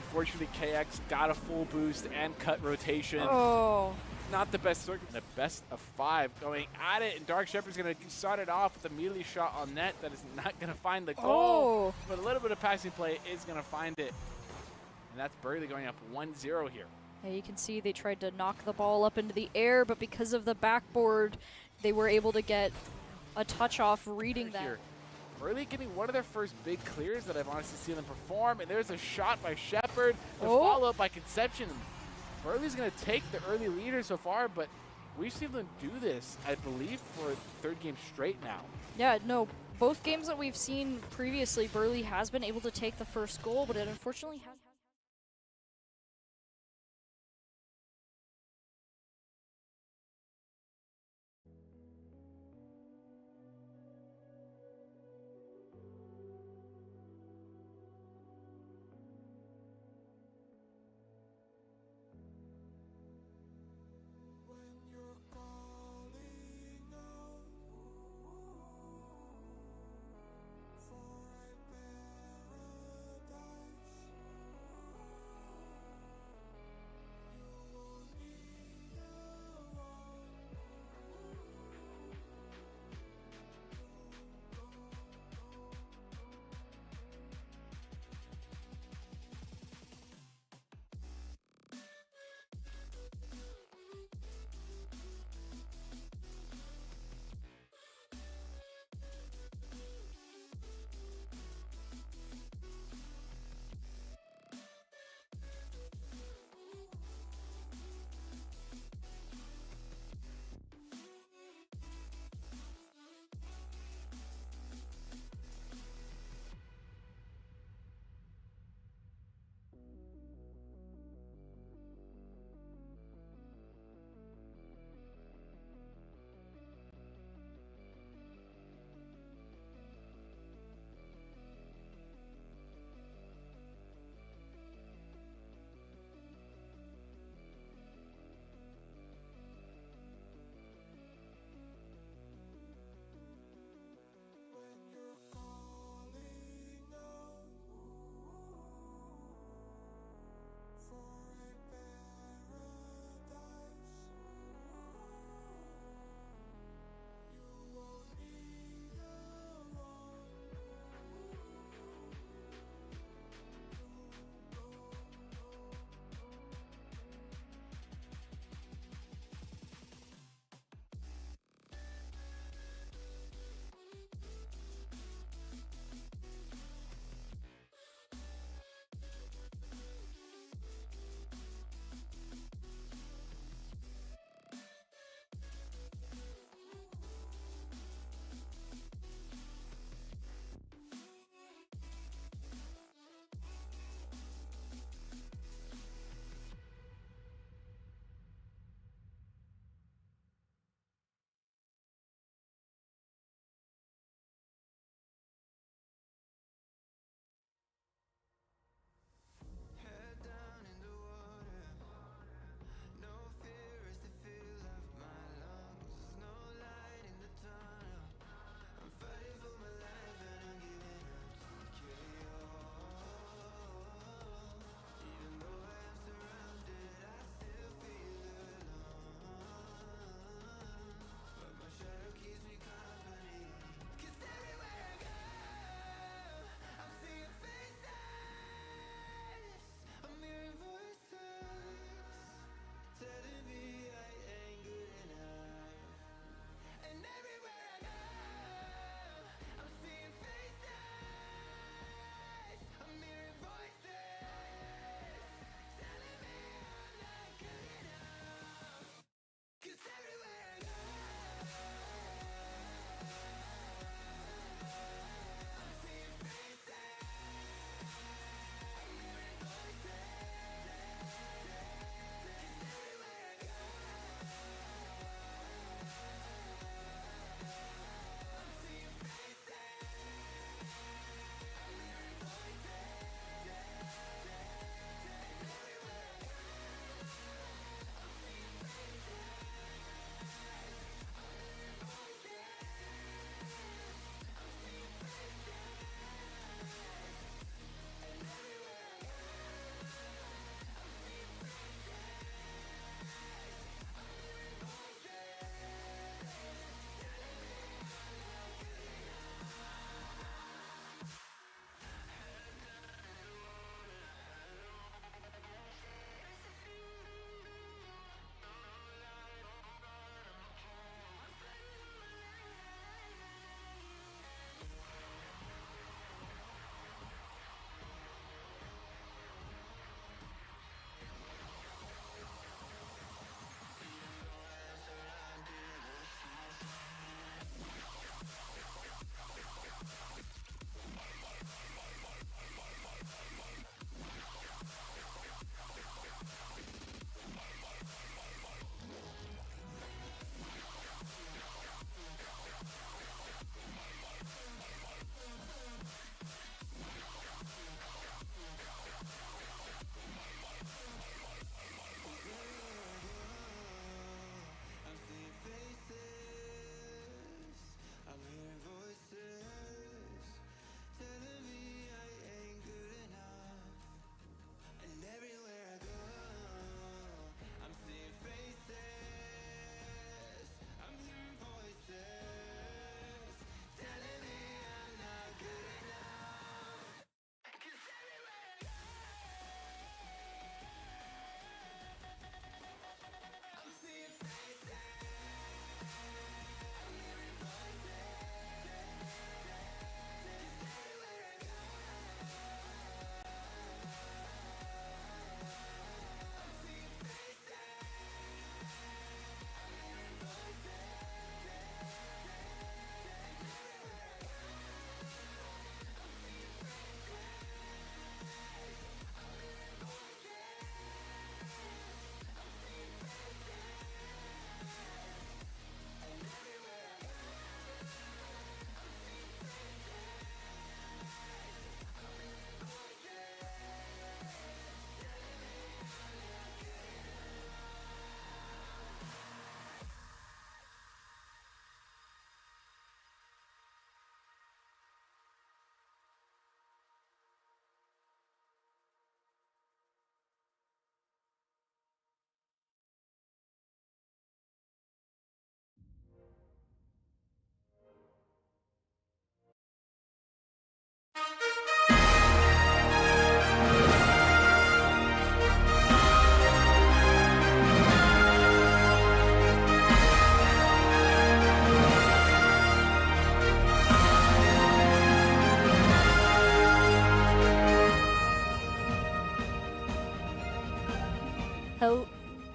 Unfortunately, KX got a full boost and cut rotation. Oh. Not the best circuit. The best of 5 going at it, and Dark Shepherd's going to start it off with a melee shot on net that is not going to find the goal. Oh. But a little bit of passing play is going to find it. And that's Burley going up 1-0 here. Yeah, you can see they tried to knock the ball up into the air, but because of the backboard, they were able to get a touch off reading that. Here. Burley getting one of their first big clears that I've honestly seen them perform, and there's a shot by Shepherd, the follow-up by Conception. Burley's going to take the early leader so far, but we've seen them do this, I believe, for a 3rd game straight now. Yeah, no, both games that we've seen previously, Burley has been able to take the first goal, but it unfortunately has.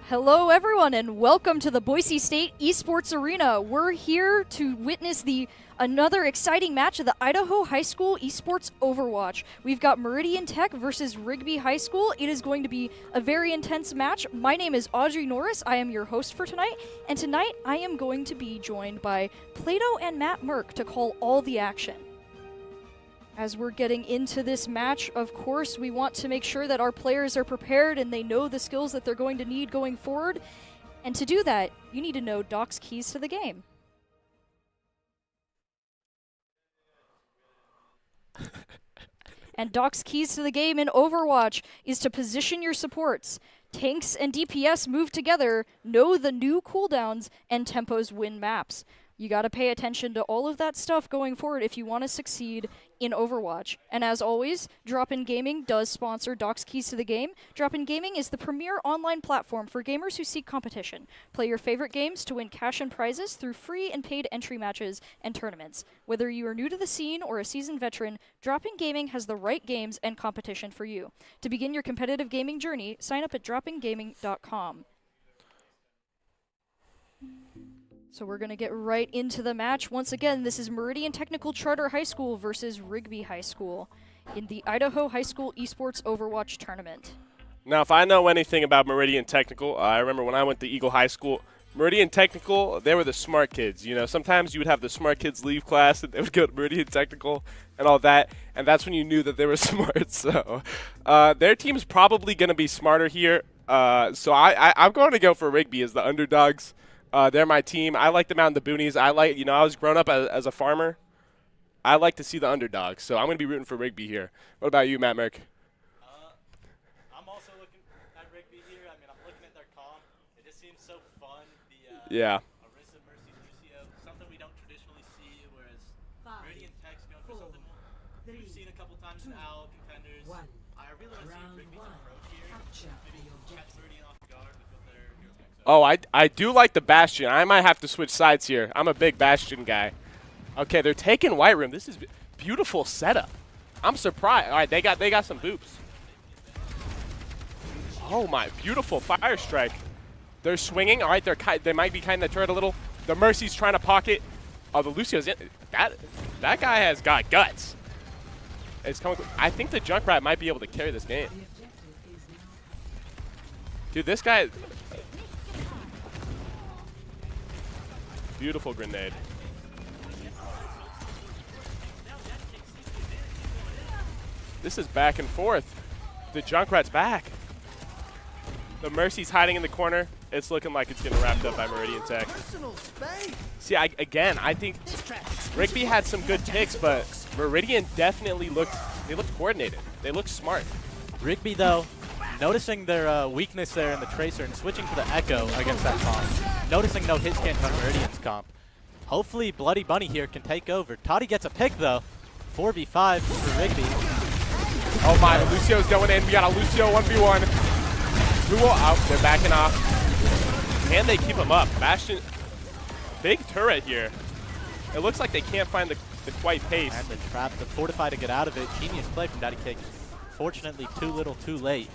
Hello, everyone, and welcome to the Boise State Esports Arena. We're here to witness another exciting match of the Idaho High School Esports Overwatch. We've got Meridian Tech versus Rigby High School. It is going to be a very intense match. My name is Audrey Norris. I am your host for tonight, and tonight I am going to be joined by Plato and Matt Merck to call all the action. As we're getting into this match, of course, we want to make sure that our players are prepared and they know the skills that they're going to need going forward. And to do that, you need to know Doc's keys to the game. And Doc's keys to the game in Overwatch is to position your supports. Tanks and DPS move together, know the new cooldowns, and tempos win maps. You gotta pay attention to all of that stuff going forward if you want to succeed in Overwatch. And as always, Drop-In Gaming does sponsor Doc's Keys to the Game. Drop-In Gaming is the premier online platform for gamers who seek competition. Play your favorite games to win cash and prizes through free and paid entry matches and tournaments. Whether you are new to the scene or a seasoned veteran, Drop-In Gaming has the right games and competition for you. To begin your competitive gaming journey, sign up at dropingaming.com. So we're going to get right into the match. Once again, this is Meridian Technical Charter High School versus Rigby High School in the Idaho High School Esports Overwatch Tournament. Now, if I know anything about Meridian Technical, I remember when I went to Eagle High School, Meridian Technical, they were the smart kids. You know, sometimes you would have the smart kids leave class and they would go to Meridian Technical and all that, and that's when you knew that they were smart. So their team's probably going to be smarter here. So I'm going to go for Rigby as the underdogs. They're my team. I like them out in the boonies. I was grown up as a farmer. I like to see the underdogs, so I'm going to be rooting for Rigby here. What about you, Matt Merck? I'm also looking at Rigby here. I mean, I'm looking at their comp. It just seems so fun. Yeah. Arissa, Mercy, Lucio, something we don't traditionally see, whereas Meridian Tech's going for something we've seen a couple times in OWL contenders. I really want to see Rigby's approach here. Maybe catch Meridian off guard with what their hero picks up. Oh, I do like the Bastion. I might have to switch sides here. I'm a big Bastion guy. Okay, they're taking White Room. This is beautiful setup. I'm surprised. All right, they got some boops. Oh my, beautiful fire strike. They're swinging. All right, they might be kind of turret a little. The Mercy's trying to pocket. Oh, the Lucio's in. That guy has got guts. It's coming. I think the Junkrat might be able to carry this game. Dude, this guy. Beautiful grenade. This is back and forth. The Junkrat's back. The Mercy's hiding in the corner. It's looking like it's getting wrapped up by Meridian Tech. See, I think Rigby had some good picks, but Meridian definitely looked coordinated. They looked smart. Rigby, though, noticing their weakness there in the Tracer and switching to the Echo against that comp. Noticing no hits can't on Meridian's comp. Hopefully Bloody Bunny here can take over. Toddy gets a pick, though. 4v5 for Rigby. Oh my, the Lucio's going in. We got a Lucio 1v1. Who will out? They're backing off. And they keep him up. Bastion, big turret here. It looks like they can't find the quite pace. And the trap, the Fortify to get out of it. Genius play from Daddy Cake. Fortunately, too little, too late.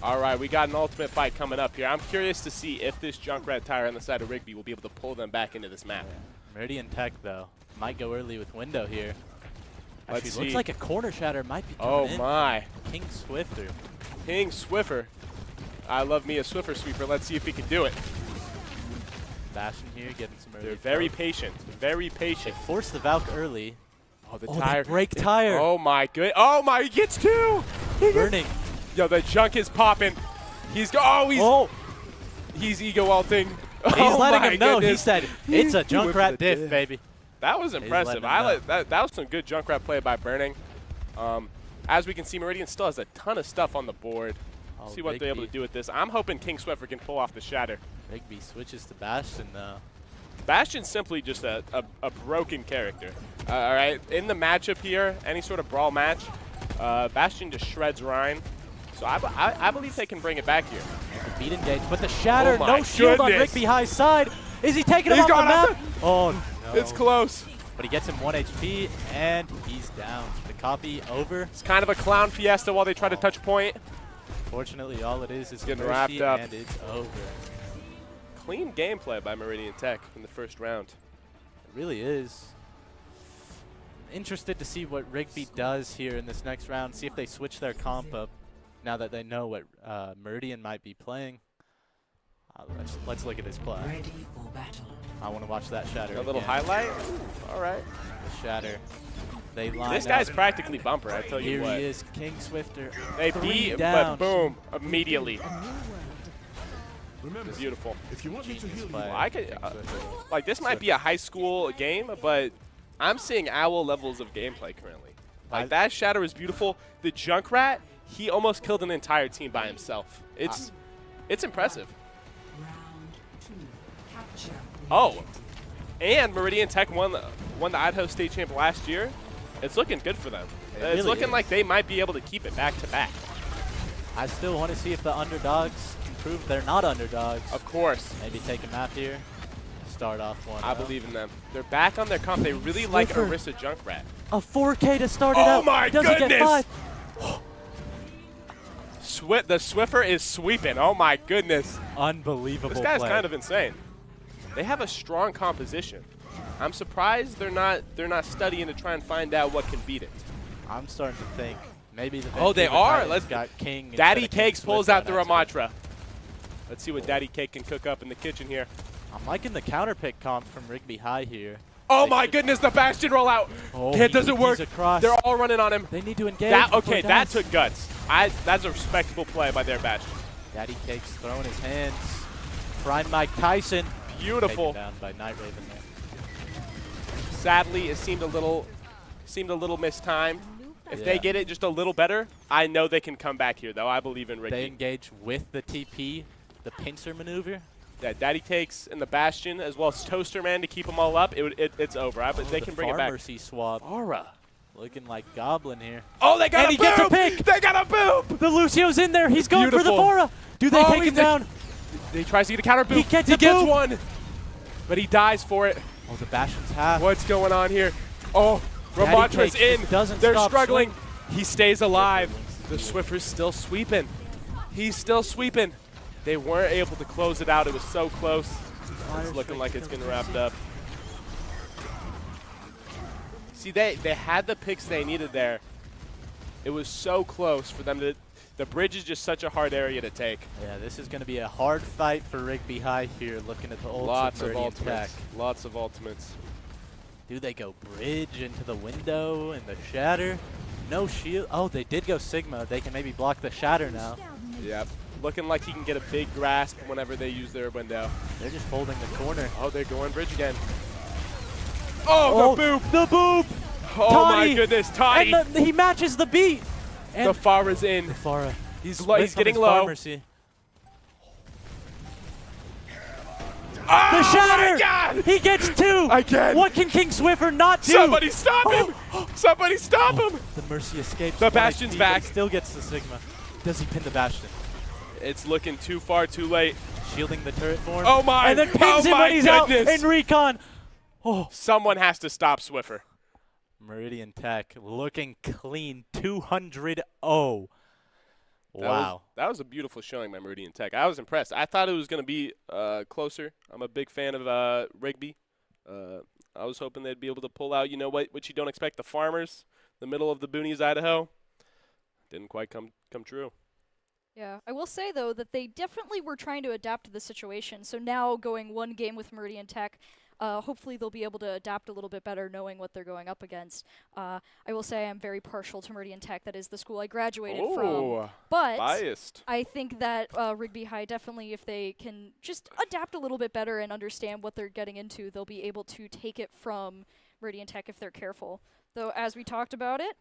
All right, we got an ultimate fight coming up here. I'm curious to see if this Junkrat tire on the side of Rigby will be able to pull them back into this map. Meridian Tech, though, might go early with Window here. Actually, Let's looks see. like a corner shatter might be coming in. Oh my. King Swifter. King Swiffer. I love me a Swiffer sweeper. Let's see if he can do it. Bastion here getting some early. They're very poke. patient. Very patient. They force the Valk early. Oh, the Oh, tire. they break tire. Oh my good. Oh my, he gets two. Burning. Yo, the junk is popping. He's he's ego ulting. He's letting him know. Goodness. He said, it's a He went for Junkrat the diff, baby. That was impressive. I letting him like that was some good Junkrat play by Burning. As we can see, Meridian still has a ton of stuff on the board. Oh, See what they're able to do with this. I'm hoping King Swiffer can pull off the shatter. Rigby switches to Bastion, though. Bastion's simply just a broken character. All right, in the matchup here, any sort of brawl match, Bastion just shreds Rhine. So I believe they can bring it back here. And the beat engage, but the shatter, Oh my no shield on goodness. Rigby High's side. Is he taking him He's off the gone map? off Oh, no. It's close. But he gets him 1 HP, and he's down. The copy over. It's kind of a clown fiesta while they try to touch point. Unfortunately, all it is getting mercy, wrapped up. and it's over. Clean gameplay by Meridian Tech in the first round. It really is. Interested to see what Rigby does here in this next round, see if they switch their comp up now that they know what Meridian might be playing. Let's look at his play. Ready for battle. I want to watch that shatter. A little again. highlight? All right. The shatter. They line This guy's up. practically Bumper, I tell you Here what. he is, King Swifter. They 3 beat, down. but boom, immediately. Remember, Beautiful. if you want me to Genius heal you, play. Well, I could, like, this might be a high school game, but I'm seeing owl levels of gameplay currently. Like, that shatter is beautiful. The Junkrat, he almost killed an entire team by himself. It's impressive. Round 2. Capture. Oh, and Meridian Tech won the Idaho State Champ last year. It's looking good for them. It's really looking is. like they might be able to keep it back to back. I still want to see if the underdogs can prove they're not underdogs. Of course. Maybe take a map here. Start off one. I believe in them. They're back on their comp. They really like Swiffer. Arissa Junkrat. A 4K to start it Oh out. my Does he get goodness! 5? The Swiffer is sweeping. Oh my goodness. Unbelievable This guy's play. kind of insane. They have a strong composition. I'm surprised they're not studying to try and find out what can beat it. I'm starting to think maybe the Oh, they Vancouver are. Titans Let's got King. instead Daddy of King Cakes pulls Swift out the right next to him. Ramatra. Let's see what Daddy Cake can cook up in the kitchen here. I'm liking the counter pick comp from Rigby High here. Oh They my should- goodness, the Bastion rollout. Oh, It doesn't work. He's across. They're all running on him. They need to engage. That, before okay, he that dies. took guts. That's a respectable play by their Bastion. Daddy Cakes throwing his hands. Prime Mike Tyson. Beautiful. Taken down by Night Raven there. Sadly, it seemed a little mistimed. If they Yeah. get it just a little better, I know they can come back here, though. I believe in Ricky. They engage with the TP, the pincer maneuver. Yeah, Daddy Takes and the Bastion, as well as Toaster Man to keep them all up. It's over. But they The can bring it back. Pharmacy swap. Aura. Looking like Goblin here. Oh, they got And a he gets a boop! pick! They got a boop! The Lucio's in there. He's going for the Beautiful. Fora. Do they take he's him down? He tries to get a counter boop. He gets a gets boop. one, but he dies for it. Oh, the Bastion's half. What's going on here? Oh, Daddy Ramatra's Cakes in. doesn't They're stop struggling. He stays alive. The Swiffer's still sweeping. He's still sweeping. They weren't able to close it out. It was so close. It's looking like it's getting wrapped up. See, they had the picks they needed there. It was so close for them to. The bridge is just such a hard area to take. Yeah, this is going to be a hard fight for Rigby High here, looking at the ults Lots of Meridian ultimates. Tech. Lots of ultimates. Do they go bridge into the window and the shatter? No shield. Oh, they did go Sigma. They can maybe block the shatter now. Yep. Looking like he can get a big grasp whenever they use their window. They're just holding the corner. Oh, they're going bridge again. Oh, the boop! The boop! Oh Toddy! my goodness, Toddy! And he matches the beat. And The Fara's in. the Farah. He's Splits he's on getting his low. Pharmacy. Oh The shatter! my God! He gets two! Again! What can King Swiffer not do? Somebody stop him! Somebody stop him! The Mercy escapes. The one Bastion's HP, but he back. still gets the Sigma. Does he pin the Bastion? It's looking too far, too late. Shielding the turret for him. Oh my! And then pins him my when he's out goodness. in recon. Oh. Someone has to stop Swiffer. Meridian Tech looking clean. 200-0. Wow. That was a beautiful showing by Meridian Tech. I was impressed. I thought it was going to be closer. I'm a big fan of Rigby. I was hoping they'd be able to pull out, you know what you don't expect, the Farmers, the middle of the boonies, Idaho. Didn't quite come true. Yeah, I will say, though, that they definitely were trying to adapt to the situation. So now going one game with Meridian Tech, hopefully they'll be able to adapt a little bit better knowing what they're going up against. I will say I'm very partial to Meridian Tech. That is the school I graduated from. But biased. I think that Rigby High definitely, if they can just adapt a little bit better and understand what they're getting into, they'll be able to take it from Meridian Tech if they're careful. Though, as we talked about it,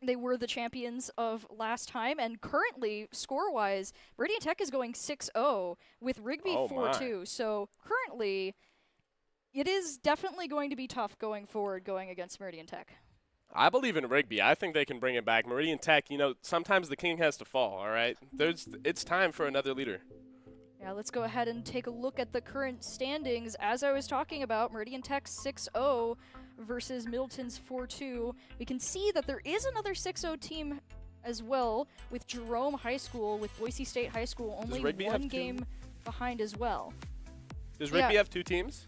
they were the champions of last time, and currently, score-wise, Meridian Tech is going 6-0 with Rigby 4-2. So currently, it is definitely going to be tough going forward going against Meridian Tech. I believe in Rigby. I think they can bring it back. Meridian Tech, you know, sometimes the king has to fall, all right? It's time for another leader. Yeah, let's go ahead and take a look at the current standings. As I was talking about, Meridian Tech 6-0 versus Middleton's 4-2. We can see that there is another 6-0 team as well, with Jerome High School, with Boise State High School only Rigby have one two? game behind as well. Does Rigby have 2 teams?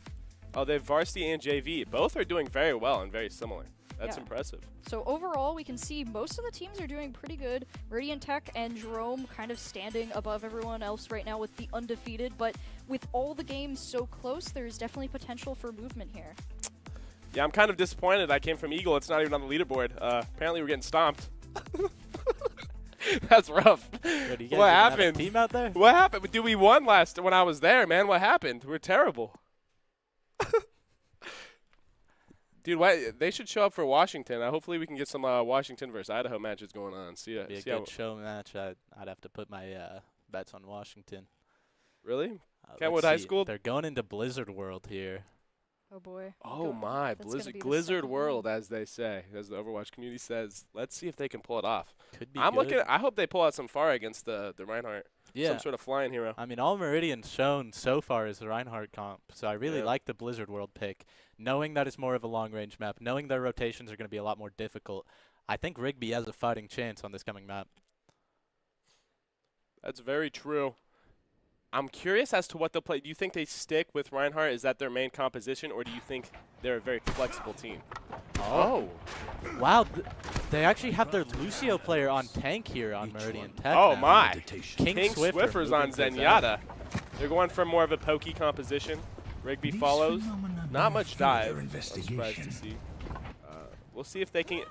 Oh, they have varsity and JV. Both are doing very well and very similar. That's Yeah. impressive. So overall, we can see most of the teams are doing pretty good. Meridian Tech and Jerome kind of standing above everyone else right now with the undefeated, but with all the games so close, there's definitely potential for movement here. Yeah, I'm kind of disappointed. I came from Eagle. It's not even on the leaderboard. Apparently, we're getting stomped. That's rough. What, do you guys What even have a happened? team out there? What happened? Dude, we won last when I was there, man. What happened? We're terrible. Dude, they should show up for Washington. Hopefully, we can get some Washington versus Idaho matches going on. Be a good show match. I'd have to put my bets on Washington. Really? Let's Kentwood High see. School? They're going into Blizzard World here. Oh boy. Oh my, Blizzard World, as they say, as the Overwatch community says. Let's see if they can pull it off. Could be I'm good. looking. I hope they pull out some fire against the Reinhardt. Yeah. Some sort of flying hero. I mean, all Meridian's shown so far is the Reinhardt comp, so I really like the Blizzard World pick. Knowing that it's more of a long-range map, knowing their rotations are going to be a lot more difficult, I think Rigby has a fighting chance on this coming map. That's very true. I'm curious as to what they'll play. Do you think they stick with Reinhardt? Is that their main composition, or do you think they're a very flexible team? Oh. Wow, they actually have their Lucio player on tank here on Meridian Tech. Oh now. my. King Swiffer's on Zenyatta. They're going for more of a pokey composition. Rigby follows. Not much dive. I'm surprised to see. We'll see if they can.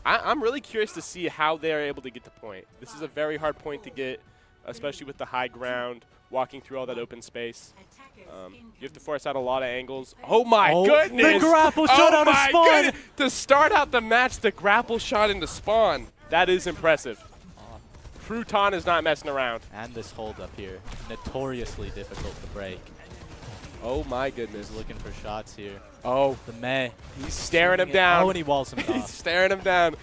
I'm really curious to see how they are able to get to point. This is a very hard point to get, especially with the high ground, walking through all that open space. You have to force out a lot of angles. Oh my goodness! The grapple shot out of spawn! Goodness. To start out the match, the grapple shot into spawn. That is impressive. Crouton is not messing around. And this hold up here, notoriously difficult to break. Oh my goodness. He's looking for shots here. Oh. The May. He's staring him down. Oh, and he walls him He's off. staring him down.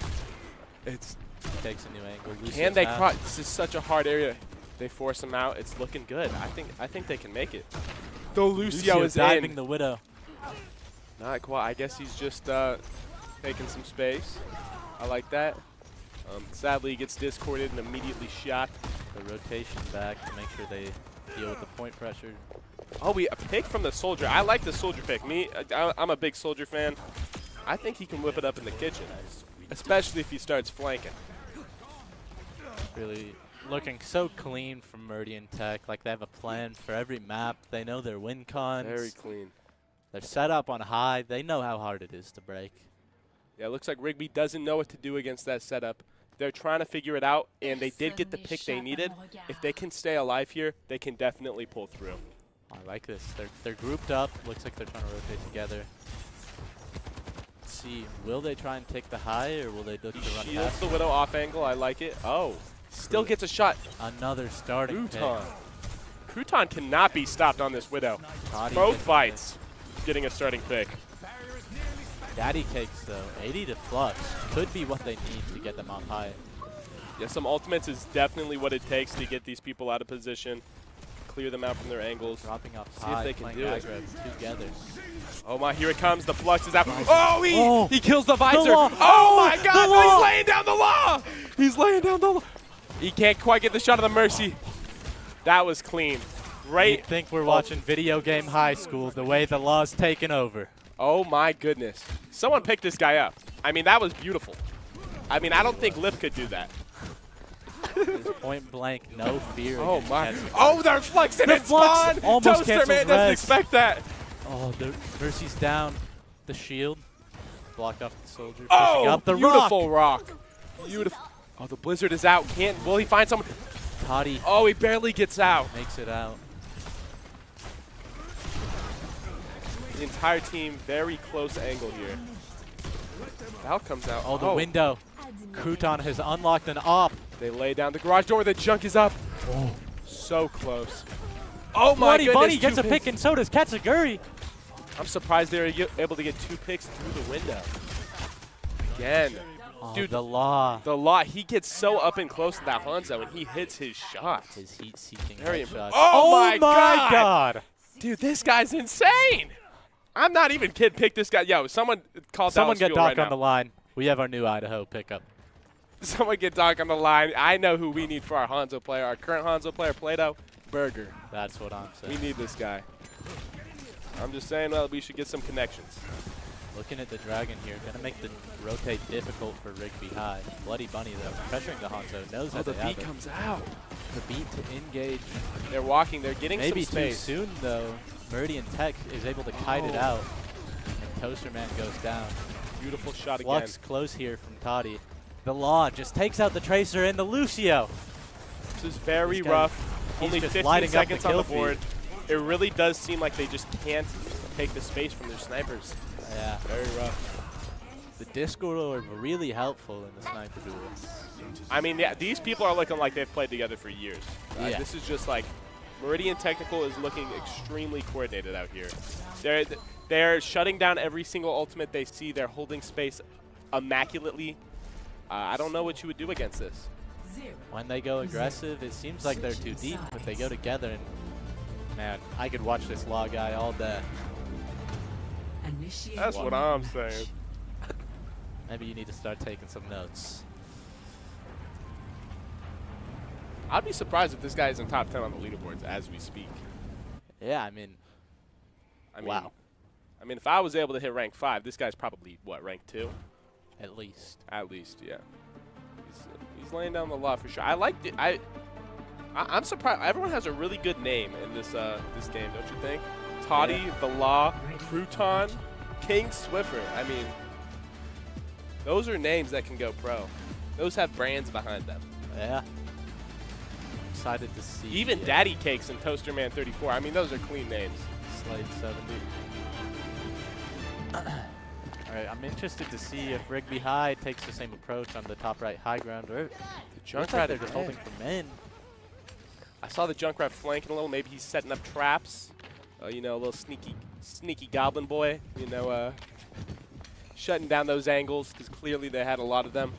It's. Takes a new angle. Can they cross? This is such a hard area. They force him out. It's looking good. I think they can make it. The Lucio is diving in. the Widow. Not quite. I guess he's just taking some space. I like that. Sadly, he gets discorded and immediately shot. The rotation back to make sure they deal with the point pressure. Oh, a pick from the Soldier. I like the Soldier pick. I'm a big Soldier fan. I think he can whip it up in the kitchen, especially if he starts flanking. Really looking so clean from Meridian Tech. Like they have a plan for every map. They know their win cons. Very clean. They're set up on high. They know how hard it is to break. Yeah, it looks like Rigby doesn't know what to do against that setup. They're trying to figure it out, and they did get the pick they needed. If they can stay alive here, they can definitely pull through. I like this. They're grouped up. Looks like they're trying to rotate together. Let's see. Will they try and take the high, or will they look to run Shields past the Widow off angle. I like it. Oh, still gets a shot. Another starting Crouton. pick. Crouton cannot be stopped on this Widow. Both fights getting a starting pick. Daddy cakes, though. 80 to flux. Could be what they need to get them on high. Yeah, some ultimates is definitely what it takes to get these people out of position, clear them out from their angles. Dropping off See high, if they can playing do it. aggro together. Oh my, here it comes. The flux is out. Oh, he kills the visor. law. Oh my The God, law. he's laying down the law. He's laying down the law. He can't quite get the shot of the mercy. That was clean. Great. You'd think we're watching video game high school the way the law's taken over. Oh my goodness. Someone picked this guy up. I mean, that was beautiful. I mean, I don't think Lip could do that. Point blank, no fear. Oh against my. Tetsuka. Oh, they're flexing The it, flux Spawn. almost Toaster cancels Man doesn't res. expect that. Oh, the Mercy's down. The shield. Blocked off the soldier. Pushing Oh, up the beautiful rock. Beautiful. Oh, the Blizzard is out. Will he find someone? Toddy Oh, he barely gets out. makes it out. The entire team, very close angle here. Val comes out. Oh, the window. Crouton has unlocked an op. They lay down the garage door. The junk is up. Oh, so close. Oh my Bloody goodness. Bunny gets 2 a pick, and so does Katsuguri. I'm surprised they were able to get 2 picks through the window. Again. Oh, Dude, the law. The law. He gets so up and close to that Hanzo, and he hits his shot. His heat-seeking Very headshot. Oh my God. Dude, this guy's insane. I'm not even kidding. Pick this guy. Yo, someone called Someone Dallas get Fuel Doc right on now. the line. We have our new Idaho pickup. Someone get Doc on the line. I know who we need for our Hanzo player. Our current Hanzo player, Plato, Burger. That's what I'm saying. We need this guy. I'm just saying, well, we should get some connections. Looking at the Dragon here, going to make the rotate difficult for Rigby High. Bloody Bunny, though, pressuring the Hanzo. Knows that the they have beat it. comes out. The beat to engage. They're walking. They're getting Maybe some space. too soon, though. Meridian Tech is able to kite it out. And Toaster Man goes down. Beautiful shot again. Flux close here from Toddy. The Law just takes out the Tracer and the Lucio. This is very This guy, rough. he's Only just 15 lighting up the seconds on kill the board. It really does seem like they just can't take the space from their snipers. Yeah. Very rough. The Discord are really helpful in the sniper duel. I mean, yeah, these people are looking like they've played together for years. Yeah. This is just like Meridian Technical is looking extremely coordinated out here. They're shutting down every single ultimate they see. They're holding space immaculately. I don't know what you would do against this. When they go aggressive, it seems like they're too deep, but they go together, and man, I could watch this Law guy all day. That's what I'm saying. Maybe you need to start taking some notes. I'd be surprised if this guy isn't top 10 on the leaderboards as we speak. Yeah, I mean, wow. I mean, if I was able to hit rank 5, this guy's probably, what, rank 2? At least. At least, yeah. He's laying down the law for sure. I liked it. I'm surprised. Everyone has a really good name in this this game, don't you think? Toddy, Yeah. The Law, Crouton, King Swiffer. I mean, those are names that can go pro. Those have brands behind them. Yeah. Excited to see. Even Daddy Cakes and Toaster Man 34. I mean, those are clean names. Slade 70. All right, I'm interested to see if Rigby High takes the same approach on the top right high ground, or Junkrat they're just holding for men. I saw the Junkrat flanking a little. Maybe he's setting up traps. You know, a little sneaky goblin boy. You know, shutting down those angles because clearly they had a lot of them.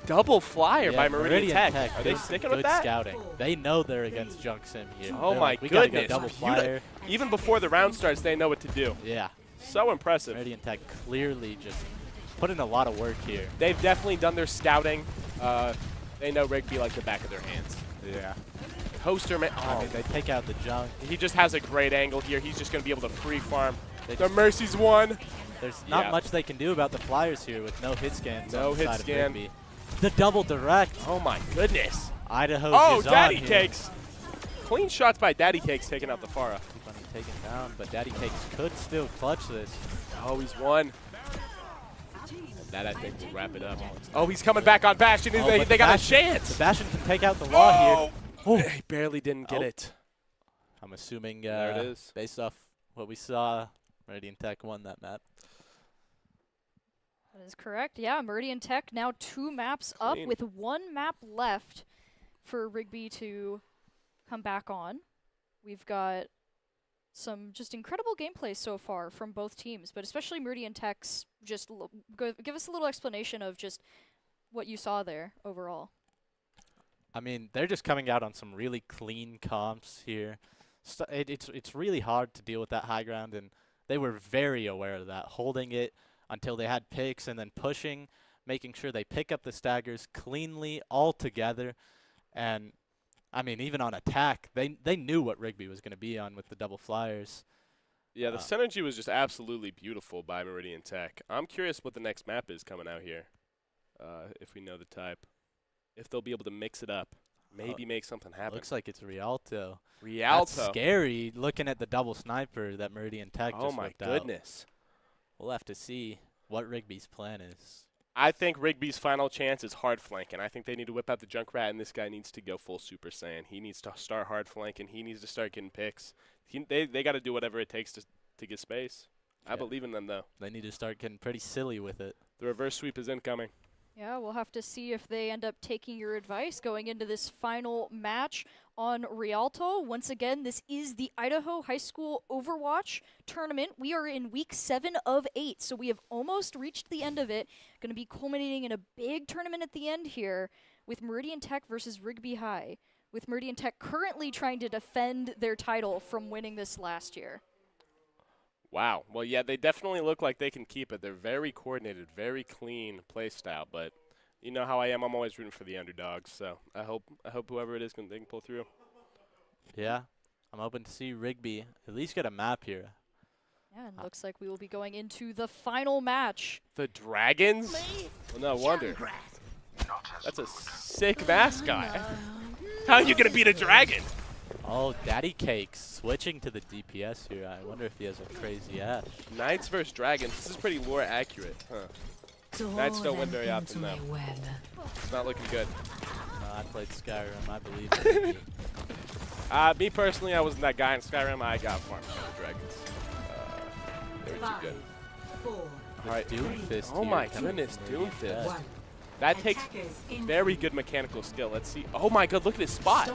Double flyer by Meridian Tech. Are they sticking with that? Scouting. They know they're against Junk Sim here. Oh They're my like, we gotta goodness! go double flyer. Even before the round starts, they know what to do. Yeah. So impressive. Meridian Tech clearly just put in a lot of work here. They've definitely done their scouting. They know Rigby like the back of their hands. Yeah. Toaster Man. I mean, they take out the Junk. He just has a great angle here. He's just going to be able to free farm. The Mercy's won. There's not much they can do about the flyers here with no hit scans. No on the hit side scan. Of Rigby. The double direct. Oh my goodness. Idaho. Oh, is Daddy on here. Cakes. Clean shots by Daddy Cakes taking out the Pharah. Bunny taken down, but Daddy Cakes could still clutch this. Oh, he's won. And that, I think, will wrap it up. Oh, he's coming back on Bastion. Oh, they got a chance. The Bastion can take out the Law here. Oh, he barely didn't get it. I'm assuming there it is. Based off what we saw, Meridian Tech won that map. That is correct. Yeah, Meridian Tech now 2 maps up Clean. with 1 map left for Rigby to come back on. We've got some just incredible gameplay so far from both teams, but especially Meridian Tech's. Just give us a little explanation of just what you saw there overall. I mean, they're just coming out on some really clean comps here. It's really hard to deal with that high ground, and they were very aware of that, holding it until they had picks and then pushing, making sure they pick up the staggers cleanly all together. And, I mean, even on attack, they knew what Rigby was going to be on with the double flyers. Yeah, the synergy was just absolutely beautiful by Meridian Tech. I'm curious what the next map is coming out here, if we know the type. If they'll be able to mix it up, maybe make something happen. Looks like it's Rialto. Rialto. That's scary, looking at the double sniper that Meridian Tech just whipped out. Oh, my goodness. We'll have to see what Rigby's plan is. I think Rigby's final chance is hard flanking. I think they need to whip out the Junkrat, and this guy needs to go full Super Saiyan. He needs to start hard flanking. He needs to start getting picks. They got to do whatever it takes to get space. I believe in them, though. They need to start getting pretty silly with it. The reverse sweep is incoming. Yeah, we'll have to see if they end up taking your advice going into this final match on Rialto. Once again, this is the Idaho High School Overwatch tournament. We are in week 7 of 8, so we have almost reached the end of it. Going to be culminating in a big tournament at the end here with Meridian Tech versus Rigby High, with Meridian Tech currently trying to defend their title from winning this last year. Wow. Well, yeah, they definitely look like they can keep it. They're very coordinated, very clean play style, but You know how I am. I'm always rooting for the underdogs. So I hope whoever it is they can pull through. Yeah, I'm hoping to see Rigby at least get a map here. Yeah, and looks like we will be going into the final match. The Dragons? Well, no wonder. That's a sick mascot. How are you gonna beat a dragon? Oh, Daddy Cakes switching to the DPS here. I wonder if he has a crazy ash. Knights versus dragons. This is pretty lore accurate, huh? Knights don't win very often though. It's not looking good. I played Skyrim. I believe in it. Me personally, I wasn't that guy in Skyrim. I got farmed by the dragons. They were too good. All right, Doomfist. Oh my goodness, Doomfist. That takes very good mechanical skill. Let's see. Oh my god, look at his spot.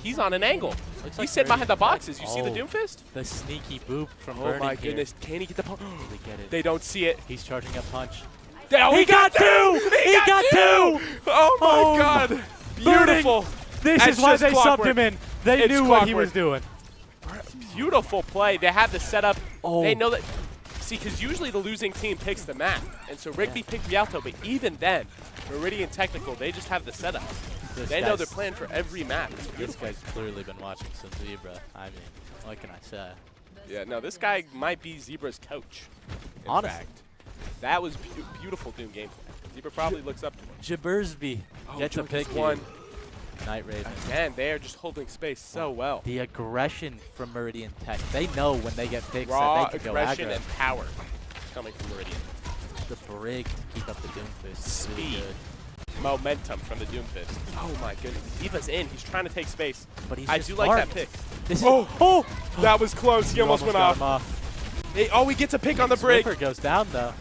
He's on an angle. He's sitting behind the boxes. You see the Doomfist? The sneaky boop from Oh my here. goodness, can he get the punch? Get it. They don't see it. He's charging a punch. Oh, he got two! He got two! Oh my god. Beautiful. This That's is why just they clockwork. subbed him in. They It's knew what he was clockwork. doing. Beautiful play. They have the setup. Oh. They know that. See, because usually the losing team picks the map. And so Rigby picked Rialto, but even then, Meridian Technical, they just have the setup. They know they're playing for every map. It's This beautiful. guy's clearly been watching some Zebra. I mean, what can I say? Yeah, no, this guy might be Zebra's coach. In Honestly. fact. That was beautiful Doom gameplay. Zebra probably looks up to him. Jabursby gets a pick one. here. Night Raven. Again, they are just holding space so well. The aggression from Meridian Tech. They know when they get picks Raw that they can go aggression aggro. and power coming from Meridian. The brig to keep up the Doomfist. Speed. Really good. Momentum from the Doomfist. Oh my goodness. Diva's in. He's trying to take space. But he's I just do like that marked. pick. This Oh, that was close. He almost went got him off. He gets a pick on the brig. Swiffer goes down though.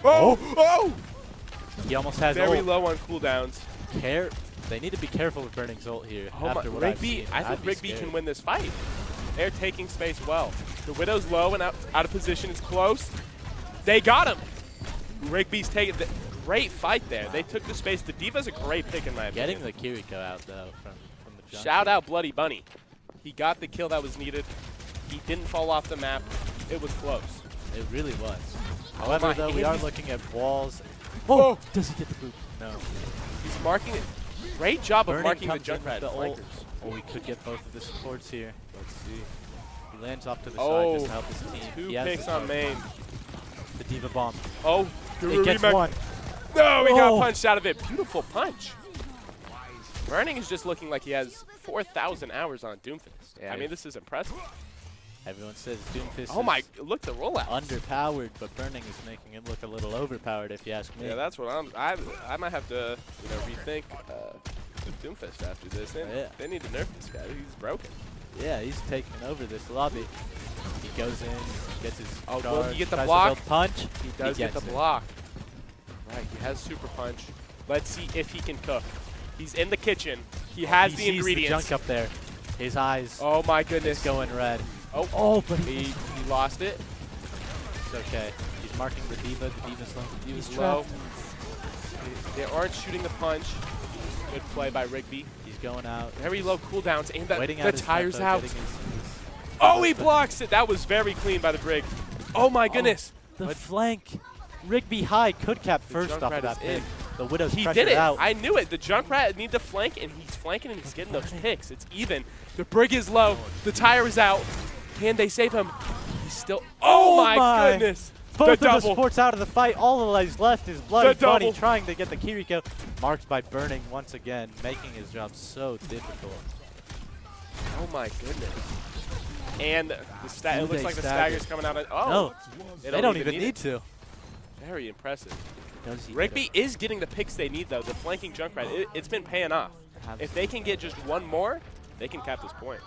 Oh! He almost has Very ult. low on cooldowns. They need to be careful with Burning's ult here. Oh after my, what I've Rigby, seen. I I'd think be Rigby scared. can win this fight. They're taking space well. The Widow's low and out of position. It's close. They got him. Rigby's taking the great fight there. They took the space. The Diva's a great pick in my opinion. Getting the Kiriko out though from the jump. Shout out Bloody Bunny. He got the kill that was needed. He didn't fall off the map. It was close. It really was. Oh However, my, though, we and are he's- looking at walls. Oh! Does he get the boot? No. He's marking it. Great job of Burning marking the comes in with Junkrat the ult. flankers. Oh, we could get both of the supports here. Let's see. He lands off to the Oh, side just to help his team. two He has picks the on cover. main. The Diva bomb. Oh, It gets one. No, he got Oh. punched out of it. Beautiful punch. Burning is just looking like he has 4,000 hours on Doomfist. Yeah, I mean, this is impressive. Everyone says Doomfist Oh my, is look the rollout. underpowered, but Burning is making it look a little overpowered if you ask me. Yeah, that's what I might have to, rethink the Doomfist after this. They need to nerf this guy. He's broken. Yeah, he's taking over this lobby. He goes in, gets his Oh, charge, will he get the tries to block? build punch. He does get the gets it. block. Right, he has super punch. Let's see if he can cook. He's in the kitchen. He has He the sees ingredients. the junk up there. His eyes Oh my goodness. is going red. Oh, but he lost it. It's okay. He's marking the Diva. The Diva's low. The Diva's He's low. low. They aren't shooting the punch. Good play by Rigby. He's going out. Very low cooldowns, and Waiting the out his tire's tempo, out. getting his Oh, he blocks it. That was very clean by the Brig. Oh my goodness. The But flank. Rigby high could cap The first off Junkrat of that is in. pick. The Widow's he pressured did it. out. I knew it. The Junkrat needs to flank, and he's flanking, and he's getting those picks. It's even. The Brig is low. The tire is out. Can they save him? He's still. Oh my goodness. Both The of the double. supports out of the fight. All that is left is Bloody The Bunny double. trying to get the Kiriko. Marked by Burning once again, making his job so difficult. Oh my goodness. And the it Do looks they like the stagger? stagger's coming out. Oh. No, they don't even need it. to. Very impressive. Does he get Rigby is getting the picks they need, though. The flanking Junkrat, it's been paying off. If they can get just one more, they can cap this point.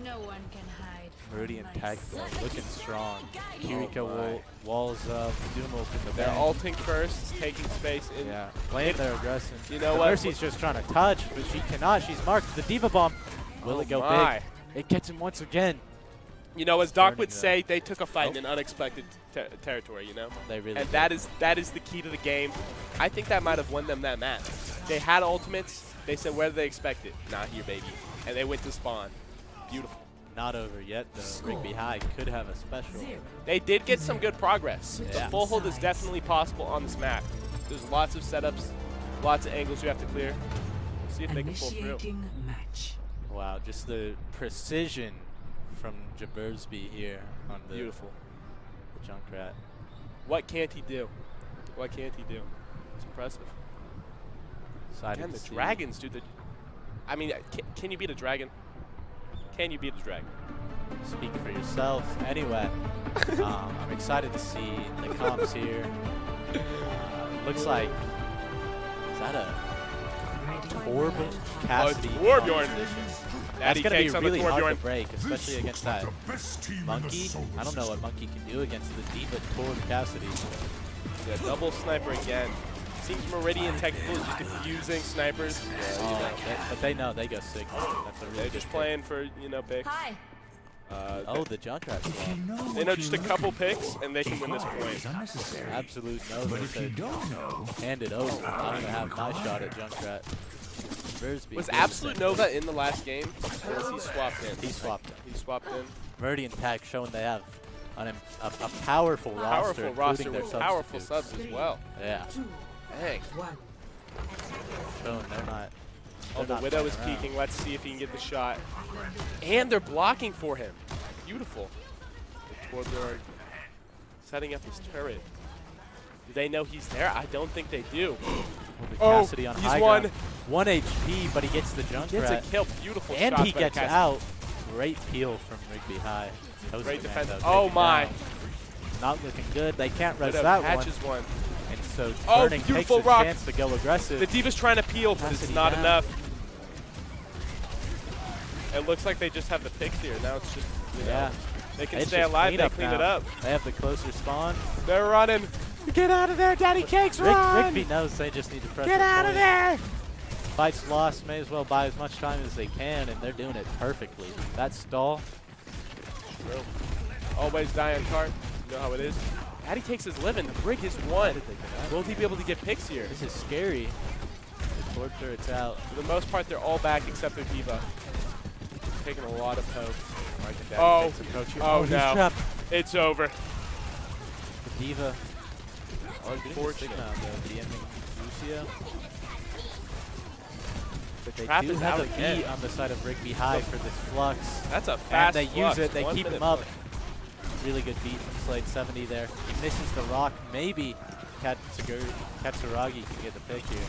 No one can hide. Meridian Tech though, looking strong. Oh Kiriko walls up, Doom open the They're bank. ulting first, taking space. In. Yeah, playing their aggression. You know the what? Mercy's just trying to touch, but she cannot. She's marked. The Diva Bomb. Will Oh it go my. big? It gets him once again. You know, as Doc would Burning say, they took a fight in an unexpected territory, you know? They really And did. that is the key to the game. I think that might have won them that match. They had ultimates. They said, where do they expect it? Not here, baby. And they went to spawn. Beautiful. Not over yet, though. Rigby High could have a special. They did get some good progress. The Yeah. full hold is definitely possible on this map. There's lots of setups, lots of angles you have to clear. See if they can pull through. Match. Wow, just the precision from Jabersby here on the Beautiful. The Junkrat. What can't he do? What can't he do? It's impressive. Again, the dragons, dude. I mean, can you beat a dragon? Can you beat a dragon? Speak for yourself. Anyway, I'm excited to see the comps here. Looks like, is that a Torb Cassidy? Torbjorn. That's going to be really hard to Torbjorn. break, especially against that Monkey. I don't know what Monkey can do against the Diva Torb Cassidy. Yeah, double sniper again. Seems Meridian Technical is just diffusing snipers. But they know they go Sigma. That's a really They're good just pick. playing for, picks. Hi. The Junkrat swap. They know just a couple picks, and they can win this point. Absolute no. Hand it over. I'm going to have my shot at Junkrat. Versby Was Absolute Nova in the last game? Or was he swapped in? He swapped in. He swapped in. Meridian Tech showing they have a powerful roster, including their with powerful subs as well. Yeah. Dang. Showing they're not. Oh, the Widow is peeking. Let's see if he can get the shot. And they're blocking for him. Beautiful. The Torbjorn setting up his turret. Do they know he's there? I don't think they do. Oh, Cassidy on he's high won. ground. 1 HP, but he gets the Junkrat. Gets a kill. Beautiful and shot he by gets Cassidy. out. Great peel from Rigby High. Great defense. Though, Oh my. down. Not looking good. They can't res Widow that catches one. And so Oh, Turning takes beautiful a rock. chance to go aggressive. The Diva's trying to peel, but it's Cassidy not down. enough. It looks like they just have the picks here. Now it's just, they can It's stay just alive. They cleanup clean now. it up. They have the closer spawn. They're running. Get out of there, Daddy Cakes, run! Rigby knows they just need to press Get out of there! Fight's lost, may as well buy as much time as they can, and they're doing it perfectly. That stall. True. Always die on cart. You know how it is. Daddy Cakes is living. The Brig has won. Will he be able to get picks here? This is scary. The Torb turret's out. For the most part, they're all back except for Diva. Taking a lot of poke. Oh Oh, he's no. trapped. It's over. The Diva. Unfortunate. The ending Lucio. The They trap do is have out a again. beat on the side of Rigby High for this flux. That's a fast And they flux. use it. They 1 keep minute him up. flux. Really good beat from Slade 70 there. He misses the rock. Maybe Katsuragi can get the pick here.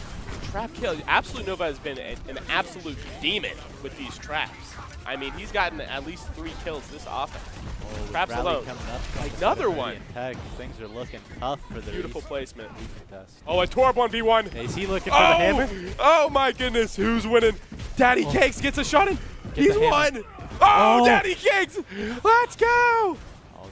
Trap kill. Absolute Nova has been an absolute demon with these traps. I mean, he's gotten at least 3 kills this offense. Oh, Traps rally alone. coming up. Another one. Tag. Things are looking tough for the Beautiful placement. test. Oh, a Torb 1v1. Is he looking for the hammer? Oh my goodness, who's winning? Daddy Cakes gets a shot in. Get He's the hammer. won. Oh, Daddy Cakes. Let's go. Oh,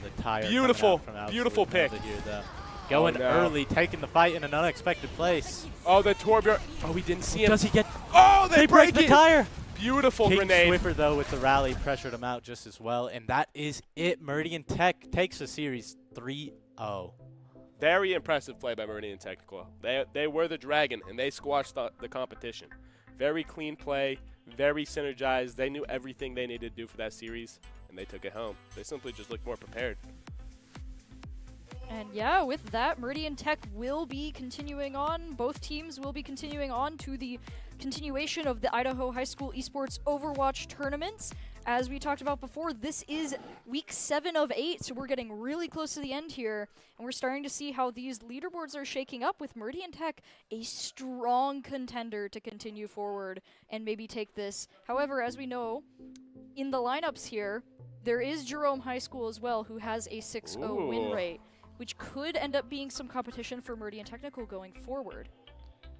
the tire. Beautiful, coming out from beautiful Absolute pick. Nova here, though. Going no. early, taking the fight in an unexpected place. Oh, the Torbjorn. Oh, we didn't see him. Does he get? Oh, they break the it. tire. Beautiful King grenade. Swiffer, though, with the rally, pressured him out just as well. And that is it. Meridian Tech takes the series 3-0. Very impressive play by Meridian Technical. They were the dragon, and they squashed the competition. Very clean play, very synergized. They knew everything they needed to do for that series, and they took it home. They simply just looked more prepared. And yeah, with that, Meridian Tech will be continuing on. Both teams will be continuing on to the continuation of the Idaho High School Esports Overwatch tournaments. As we talked about before, this is week 7 of 8, so we're getting really close to the end here. And we're starting to see how these leaderboards are shaking up with Meridian Tech, a strong contender to continue forward and maybe take this. However, as we know, in the lineups here, there is Jerome High School as well, who has a 6-0 win rate, which could end up being some competition for Meridian Technical going forward.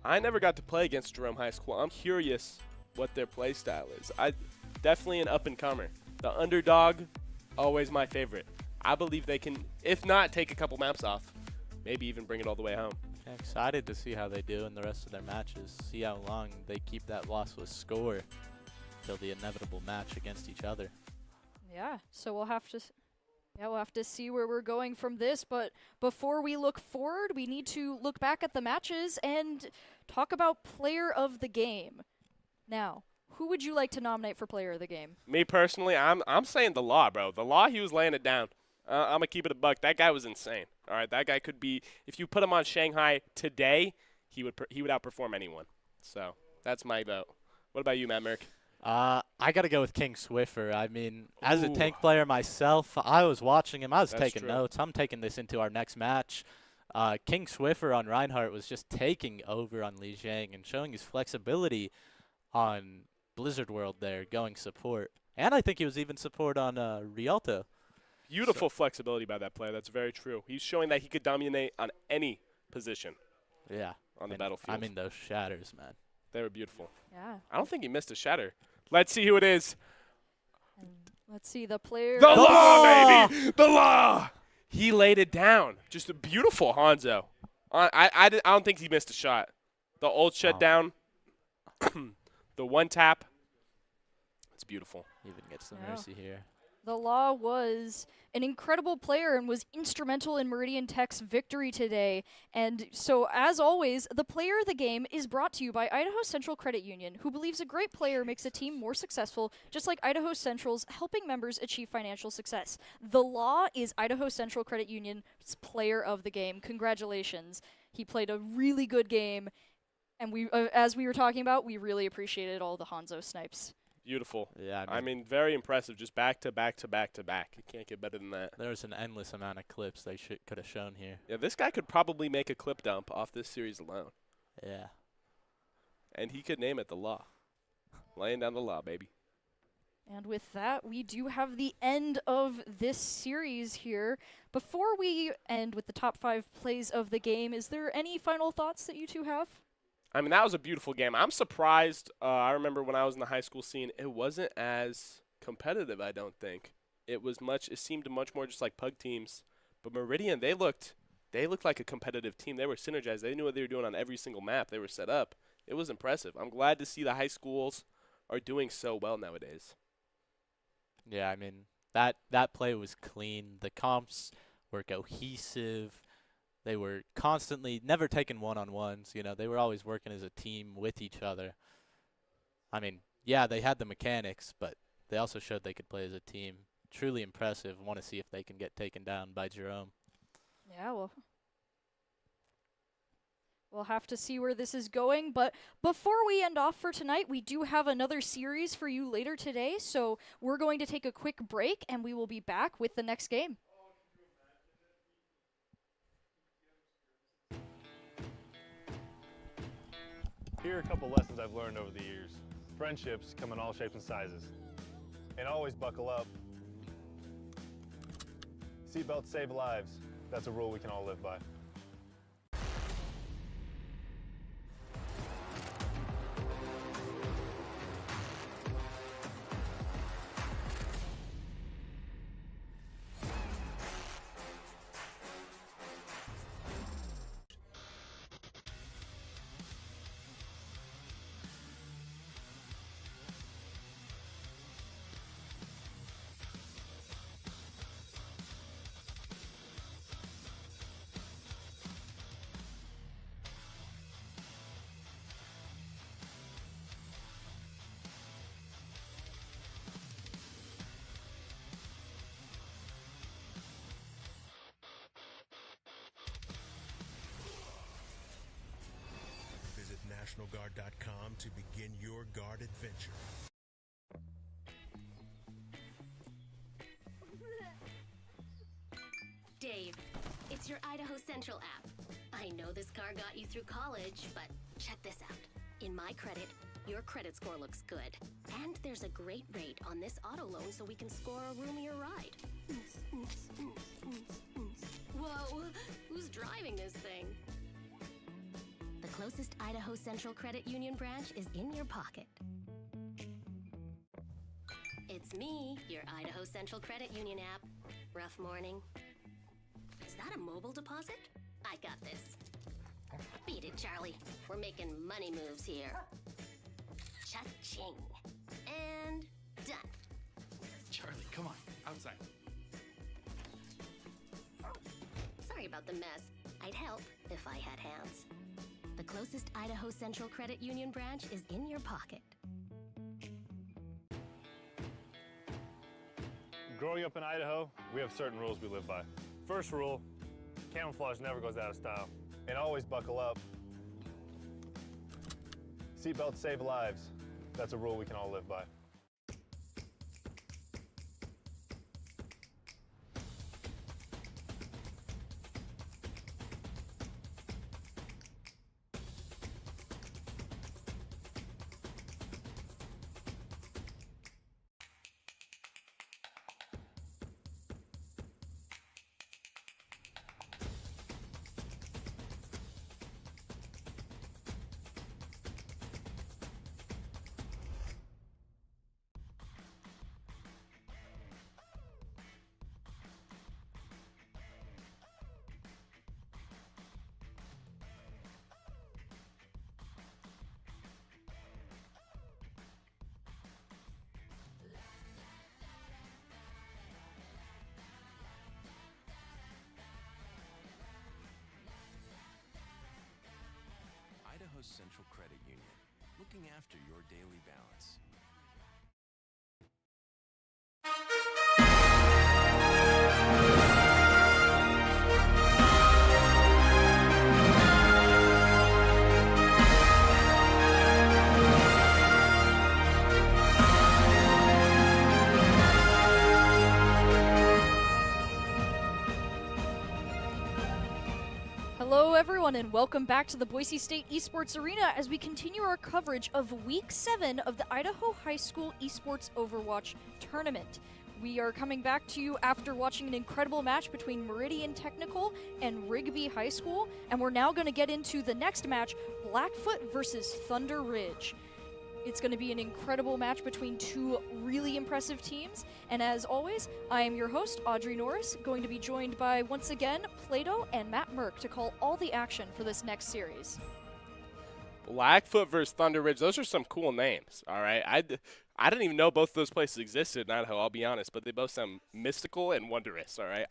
I never got to play against Jerome High School. I'm curious what their play style is. Definitely an up-and-comer. The underdog, always my favorite. I believe they can, if not take a couple maps off, maybe even bring it all the way home. Yeah, excited to see how they do in the rest of their matches. See how long they keep that lossless score till the inevitable match against each other. Yeah, so we'll have to see where we're going from this, but before we look forward, we need to look back at the matches and talk about player of the game. Now, who would you like to nominate for player of the game? Me personally, I'm saying the Law, bro. The Law, he was laying it down. I'm going to keep it a buck. That guy was insane. All right, that guy could be – if you put him on Shanghai today, he would outperform anyone. So that's my vote. What about you, Matt Merck? I got to go with King Swiffer. I mean, as a tank player myself, I was watching him. I was taking notes. I'm taking this into our next match. King Swiffer on Reinhardt was just taking over on Li Jiang and showing his flexibility on Blizzard World there, going support. And I think he was even support on Rialto. Beautiful flexibility by that player. That's very true. He's showing that he could dominate on any position. Yeah. On the battlefield. I mean, those shatters, man. They were beautiful. Yeah. I don't think he missed a shatter. Let's see who it is. And let's see the player. The Law, baby! The Law! He laid it down. Just a beautiful Hanzo. I don't think he missed a shot. The ult shutdown. The one tap. It's beautiful. Even gets the mercy here. The Law was an incredible player and was instrumental in Meridian Tech's victory today. And so, as always, the player of the game is brought to you by Idaho Central Credit Union, who believes a great player makes a team more successful, just like Idaho Central's helping members achieve financial success. The Law is Idaho Central Credit Union's player of the game. Congratulations. He played a really good game, and we, as we were talking about, we really appreciated all the Hanzo snipes. Beautiful. Yeah, I mean, very impressive. Just back to back to back to back. You can't get better than that. There's an endless amount of clips they could have shown here. Yeah, this guy could probably make a clip dump off this series alone. Yeah. And he could name it The Law. Laying down the law, baby. And with that, we do have the end of this series here. Before we end with the top 5 plays of the game, is there any final thoughts that you two have? I mean, that was a beautiful game. I'm surprised. I remember when I was in the high school scene, it wasn't as competitive, I don't think. It seemed much more just like pug teams. But Meridian, they looked like a competitive team. They were synergized. They knew what they were doing on every single map. They were set up. It was impressive. I'm glad to see the high schools are doing so well nowadays. Yeah, I mean, that play was clean. The comps were cohesive. They were constantly never taking one-on-ones. You know, they were always working as a team with each other. I mean, yeah, they had the mechanics, but they also showed they could play as a team. Truly impressive. Want to see if they can get taken down by Jerome. Yeah, well, we'll have to see where this is going. But before we end off for tonight, we do have another series for you later today. So we're going to take a quick break, and we will be back with the next game. Here are a couple lessons I've learned over the years. Friendships come in all shapes and sizes. And always buckle up. Seatbelts save lives. That's a rule we can all live by. Visit NationalGuard.com to begin your guard adventure. Dave, it's your Idaho Central app. I know this car got you through college, but check this out. In my credit, your credit score looks good. And there's a great rate on this auto loan so we can score a roomier ride. Whoa, who's driving this thing? The closest Idaho Central Credit Union branch is in your pocket. It's me, your Idaho Central Credit Union app. Rough morning? Is that a mobile deposit? I got this. Beat it, Charlie. We're making money moves here. Cha-ching. And done. Charlie, come on, outside. Sorry about the mess. I'd help if I had hands. The closest Idaho Central Credit Union branch is in your pocket. Growing up in Idaho, we have certain rules we live by. First rule, camouflage never goes out of style. And always buckle up. Seatbelts save lives. That's a rule we can all live by. Idaho Central Credit Union, looking after your daily balance. Hello everyone and welcome back to the Boise State Esports Arena as we continue our coverage of Week 7 of the Idaho High School Esports Overwatch Tournament. We are coming back to you after watching an incredible match between Meridian Technical and Rigby High School, and we're now going to get into the next match, Blackfoot versus Thunder Ridge. It's going to be an incredible match between two really impressive teams. And as always, I am your host, Audrey Norris, going to be joined by, once again, Plato and Matt Merck to call all the action for this next series. Blackfoot versus Thunder Ridge. Those are some cool names, all right? I didn't even know both of those places existed in Idaho, I'll be honest, but they both sound mystical and wondrous, all right?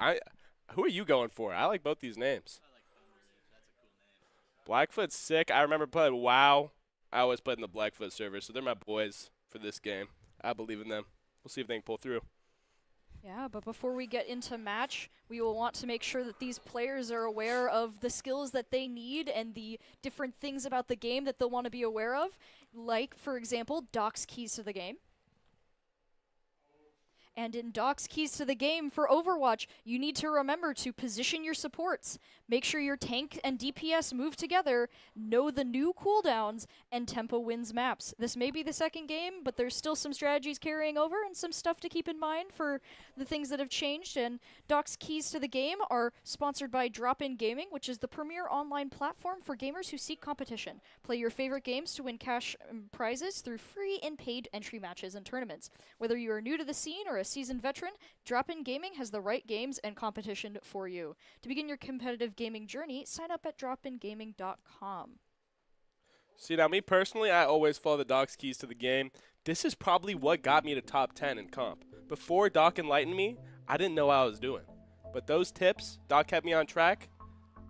Who are you going for? I like both these names. I like Thunder Ridge. That's a cool name. Blackfoot's sick. I remember playing WoW. I always played in the Blackfoot server, so they're my boys for this game. I believe in them. We'll see if they can pull through. Yeah, but before we get into match, we will want to make sure that these players are aware of the skills that they need and the different things about the game that they'll want to be aware of, like, for example, Doc's keys to the game. And in Doc's keys to the game for Overwatch, you need to remember to position your supports, make sure your tank and DPS move together, know the new cooldowns, and tempo wins maps. This may be the second game, but there's still some strategies carrying over and some stuff to keep in mind for the things that have changed. And Doc's keys to the game are sponsored by Drop-In Gaming, which is the premier online platform for gamers who seek competition. Play your favorite games to win cash prizes through free and paid entry matches and tournaments. Whether you are new to the scene or a seasoned veteran, Drop-In Gaming has the right games and competition for you. To begin your competitive gaming journey, sign up at dropingaming.com. See, now me personally, I always follow the Doc's keys to the game. This is probably what got me to top 10 in comp. Before Doc enlightened me, I didn't know what I was doing. But those tips, Doc kept me on track.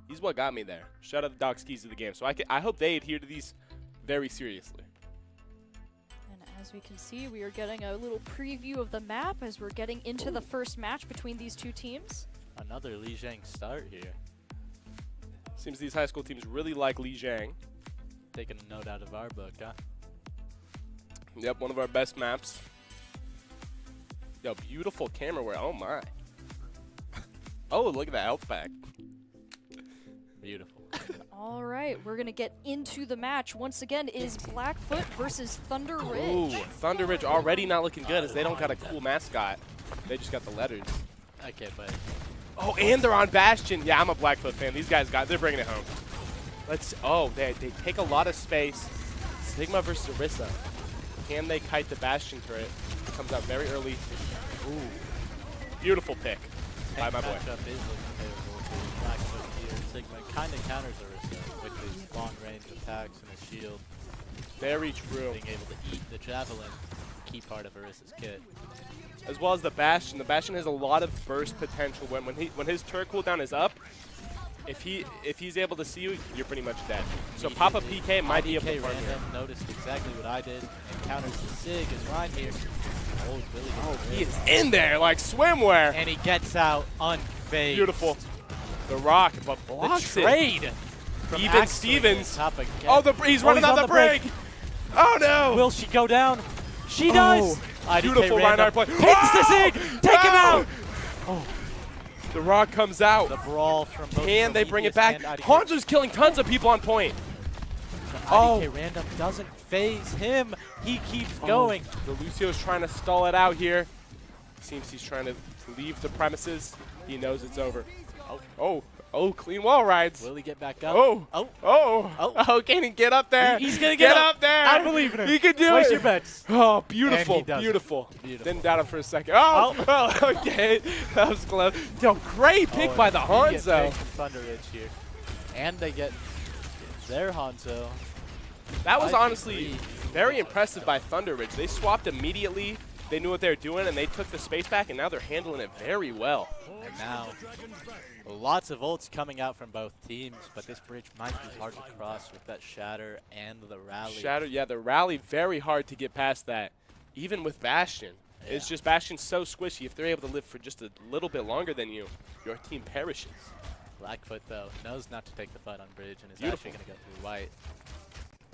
He's what got me there. Shout out the Doc's keys to the game. So I hope they adhere to these very seriously. As we can see, we are getting a little preview of the map as we're getting into the first match between these two teams. Another Li Zhang start here. Seems these high school teams really like Li Zhang. Taking a note out of our book, huh? Yep, one of our best maps. Yo, beautiful camera wear. Oh, my. Oh, look at that health pack. Beautiful. All right, we're going to get into the match. Once again, is Blackfoot versus Thunder Ridge. Ooh, Thunder Ridge already not looking good as they don't got a cool mascot. They just got the letters. Okay, but... Oh, and they're on Bastion. Yeah, I'm a Blackfoot fan. These guys they're bringing it home. They take a lot of space. Sigma versus Orisa. Can they kite the Bastion turret? It comes out very early. Ooh, beautiful pick by my boy. Matchup is looking favorable to Blackfoot here. Sigma kind of counters Orisa with his long-range attacks and his shield. Very true. Being able to eat the javelin, key part of Orisa's kit. As well as the Bastion. The Bastion has a lot of burst potential. When his turret cooldown is up, if he's able to see you, you're pretty much dead. So pop a PK might be able to farm here. Noticed exactly what I did and counters the Sig as Ryan here Oh, he is in there like swimwear. And he gets out unfazed. Beautiful. The Rock, but blocks the it. trade. from Even Axe Stevens. top again. Oh, he's running on the break. Oh, no. Will she go down? She does. Beautiful Reinhardt play. Takes the Zig. Take him out. Oh. The Rock comes out. The brawl from both Can they bring it back? IDK. Hanzo's killing tons of people on point. IDK Random doesn't phase him. He keeps going. The Lucio's trying to stall it out here. Seems he's trying to leave the premises. He knows it's over. Oh, clean wall rides. Will he get back up? Oh, can he get up there? He's going to get up there. I believe in him. He can do Place it. your bets. Oh, beautiful, beautiful. Didn't doubt him for a second. Oh, okay. That was close. Yo, great pick by the Hanzo. Thunder Ridge here. And they get their Hanzo. That was honestly very impressive by Thunder Ridge. They swapped immediately. They knew what they were doing, and they took the space back, and now they're handling it very well. And now, lots of ults coming out from both teams, but this bridge might be hard to cross with that Shatter and the Rally. Shatter, yeah, the Rally, very hard to get past that, even with Bastion. Yeah. It's just Bastion's so squishy. If they're able to live for just a little bit longer than you, your team perishes. Blackfoot, though, knows not to take the fight on bridge and is actually going to go through white.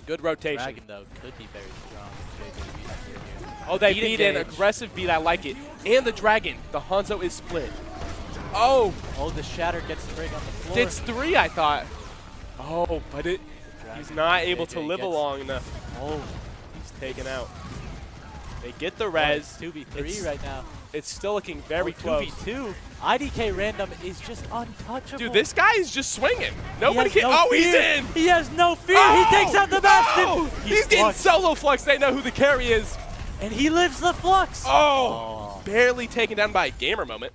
Good rotation. Dragon, though, could be very strong. Oh, they beat in. Aggressive beat. I like it. And the Dragon. The Hanzo is split. Oh, the Shatter gets the break on the floor. It's 3, I thought. Oh, but he's not able to live long enough. Oh, he's taken out. They get the res. 2v3 right now. It's still looking very close. 2v2. IDK Random is just untouchable. Dude, this guy is just swinging. Nobody can. No he's in. He has no fear. He takes out the Bastion. Oh, he's getting solo flux. They know who the carry is. And he lives the flux. Oh, barely taken down by a gamer moment.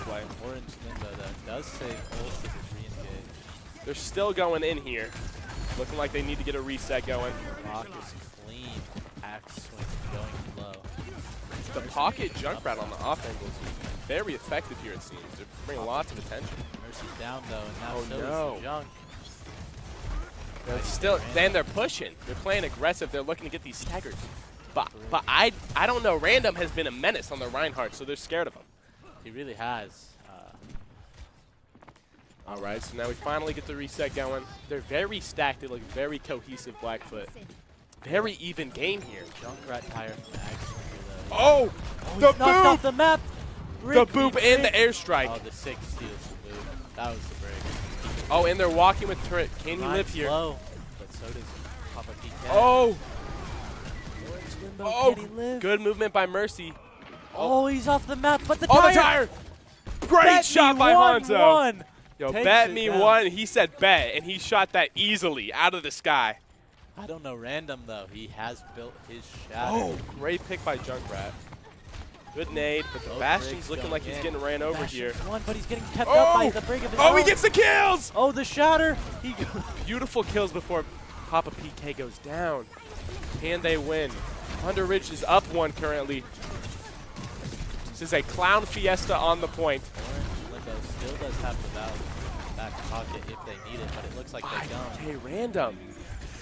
Play. Orange Limbo, though, does say ult is re-engaged. They're still going in here. Looking like they need to get a reset going. Rock is clean. Axe swing going low. The pocket Junkrat on the off angle is very effective here, it seems. They're bringing lots of attention. Mercy's down, though, and now so is the Junk. Then they're pushing. They're playing aggressive. They're looking to get these staggers. But I don't know. Random has been a menace on the Reinhardt, so they're scared of him. He really has. All right, so now we finally get the reset going. They're very stacked. They look very cohesive, Blackfoot. Very even game here. Junkrat tire from Axe. Oh, the boop! Off the map. The boop and the airstrike. Oh, the 6 steals the boop. That was the break. Oh, and they're walking with turret. Can he live here? Low, but so does Papa PK. Oh. Limbo, can he live? Good movement by Mercy. Oh, he's off the map, but the tire. Great shot by Hanzo. Yo, bet me one. He said bet, and he shot that easily out of the sky. I don't know Random, though. He has built his Shatter. Oh, great pick by Junkrat. Good nade, but the Bastion's looking like he's getting ran over here. Won, but he's getting kept up by the break of his own. He gets the kills! Oh, the Shatter. Beautiful kills before Papa PK goes down. Can they win? Thunder Ridge is up 1 currently. This is a clown fiesta on the point. Orange Limbo still does have the back pocket if they need it, but it looks like they don't. Okay, Random.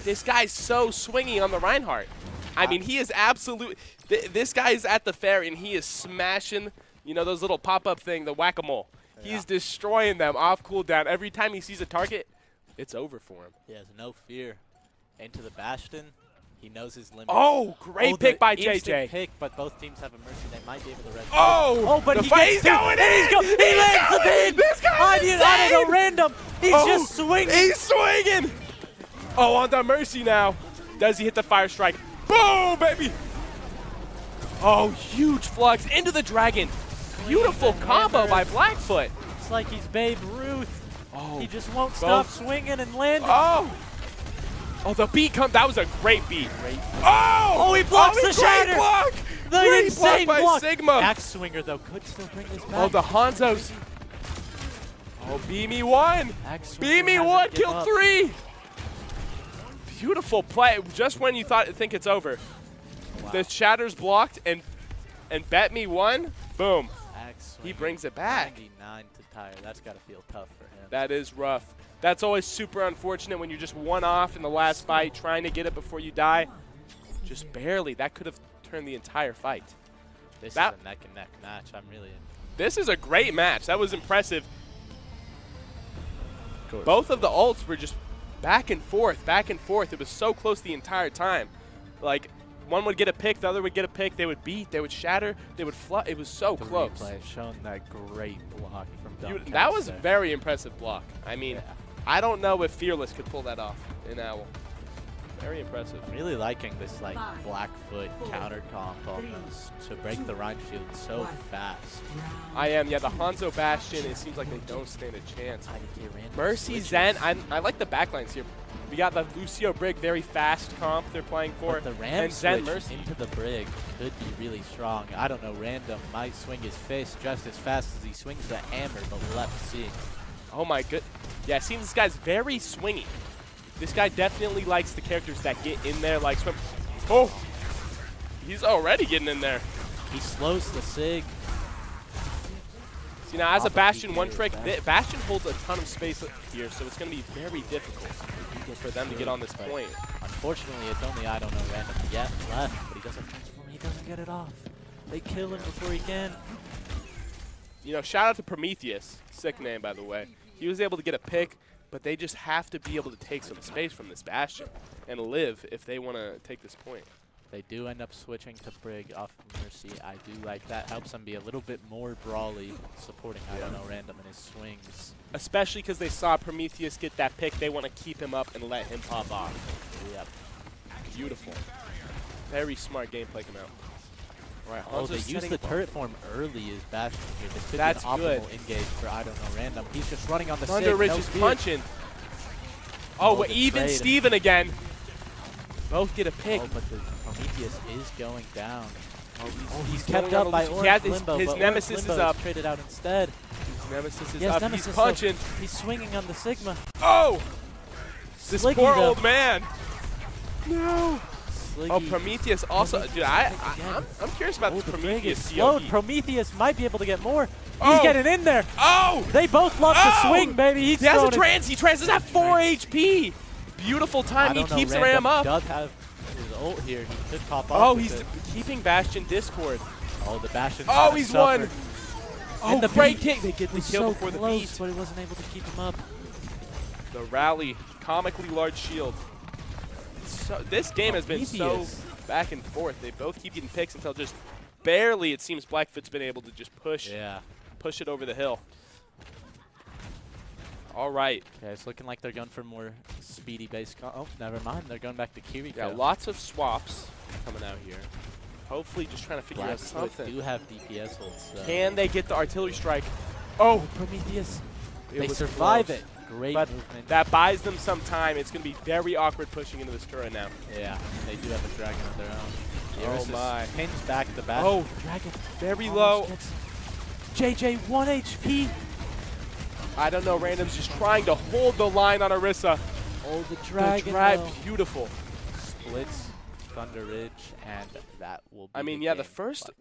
This guy's so swingy on the Reinhardt. I mean, he is absolute. This guy is at the fair, and he is smashing, you know, those little pop-up thing, the whack-a-mole. Yeah. He's destroying them off cooldown. Every time he sees a target, it's over for him. He has no fear. Into the Bastion. He knows his limits. Oh, great pick by JJ. Pick, but both teams have a Mercy. They might be able to res. Oh, but he's going in. He lands the pin. This guy is I don't know, Random. He's just swinging. He's swinging. Oh, on the Mercy now. Does he hit the fire strike? Boom, baby. Oh, huge flux into the Dragon. Beautiful combo by Blackfoot. It's like he's Babe Ruth. Oh, he just won't stop swinging and landing. Oh, the beat come. That was a great beat. Oh, he blocks the Shatter. Block. The insane block by Sigma. Axe Swinger, though, could still bring this back. Oh, the Hanzos. Oh, beam 1. Beam 1, kill 3. Beautiful play. Just when you think it's over. Wow. The Shatter's blocked, and bet me 1. Boom. He brings it back. 99 to tire. That's got to feel tough for him. That is rough. That's always super unfortunate when you're just one off in the last fight, trying to get it before you die. Just barely. That could have turn the entire fight. This is a neck and neck match. This is a great match. That was impressive. Both of the ults were just back and forth, back and forth. It was so close the entire time. Like, one would get a pick, the other would get a pick. They would beat, they would shatter, they would flood. It was so close. Replay shown that great block from Dumbcats. That was a very impressive block. I mean, I don't know if Fearless could pull that off in Owl. Very impressive. I'm really liking this like Blackfoot counter comp almost to break the Rhyme shield so fast. I am, yeah, the Hanzo Bastion, it seems like they don't stand a chance. Mercy, Zen, I like the backlines here. We got the Lucio Brig, very fast comp they're playing for. But the Ram and Zen switch Mercy. into the Brig could be really strong. I don't know, Random might swing his fist just as fast as he swings the hammer, but we'll have to see. Oh my good. Yeah, it seems this guy's very swingy. This guy definitely likes the characters that get in there like swim. Oh! He's already getting in there. He slows the Sig. See, now as a Bastion one trick, Bastion holds a ton of space here, so it's going to be very difficult for them to get on this point. Unfortunately, it's only I don't know Random yet left, but he doesn't transform. He doesn't get it off. They kill him before he can. You know, shout out to Prometheus. Sick name, by the way. He was able to get a pick, but they just have to be able to take some space from this Bastion and live if they want to take this point. They do end up switching to Brig off of Mercy. I do like that. Helps them be a little bit more brawly, supporting I don't know Random in his swings. Especially because they saw Prometheus get that pick. They want to keep him up and let him pop off. Yep. Beautiful. Very smart gameplay come out. Right, oh, they use the turret form early as Bastion here. This could That's be an good. optimal engage for I don't know Random. He's just running on the Thunder Sig, Ridge no is fear. punching. Oh, the even trade. Steven again. Both get a pick. Oh, but the Prometheus is going down. Oh, he's going kept on up by the- Orange he has Limbo, his but Nemesis Orange is Limbo up. traded out instead. His Nemesis is He has up. Nemesis, He's so punching. he's swinging on the Sigma. Oh! This Sliggy, poor though. old man. No. Sliggy. Oh, Prometheus also. Dude, I'm curious about this The Brig Prometheus is slowed. COD. Prometheus might be able to get more. Oh. He's getting in there. Oh! They both love to swing, baby. He has a trance. He trances at 4 HP. Beautiful time. He keeps the Ram up. Does have his ult here. He could pop off. Oh, with he's it. keeping Bastion Discord. Oh, the Bastion. Oh, he's won. Oh, And the great beat kick. They get the was kill so before the close, beat. but he wasn't able to keep him up. The rally, comically large shield. So, this game has been so Prometheus. back and forth. They both keep getting picks until just barely it seems Blackfoot's been able to just push it over the hill. All right. Okay, it's looking like they're going for more speedy base. Oh, never mind. They're going back to Kiriko. Yeah, lots of swaps coming out here. Hopefully just trying to figure out Blackfoot something. do have DPS holds. So. Can they get the artillery strike? Oh, Prometheus. It They was survive close. it. Great But movement. that buys them some time. It's going to be very awkward pushing into this turret now. Yeah, they do have a dragon of their own. Oh Iris my. pins back the back. Oh, Dragon. very almost low. gets JJ 1 HP. I don't know. Random's just trying to hold the line on Orisa. Oh, the dragon. The drag, though. beautiful. Splits Thunder Ridge, and that will be I mean, the yeah, game.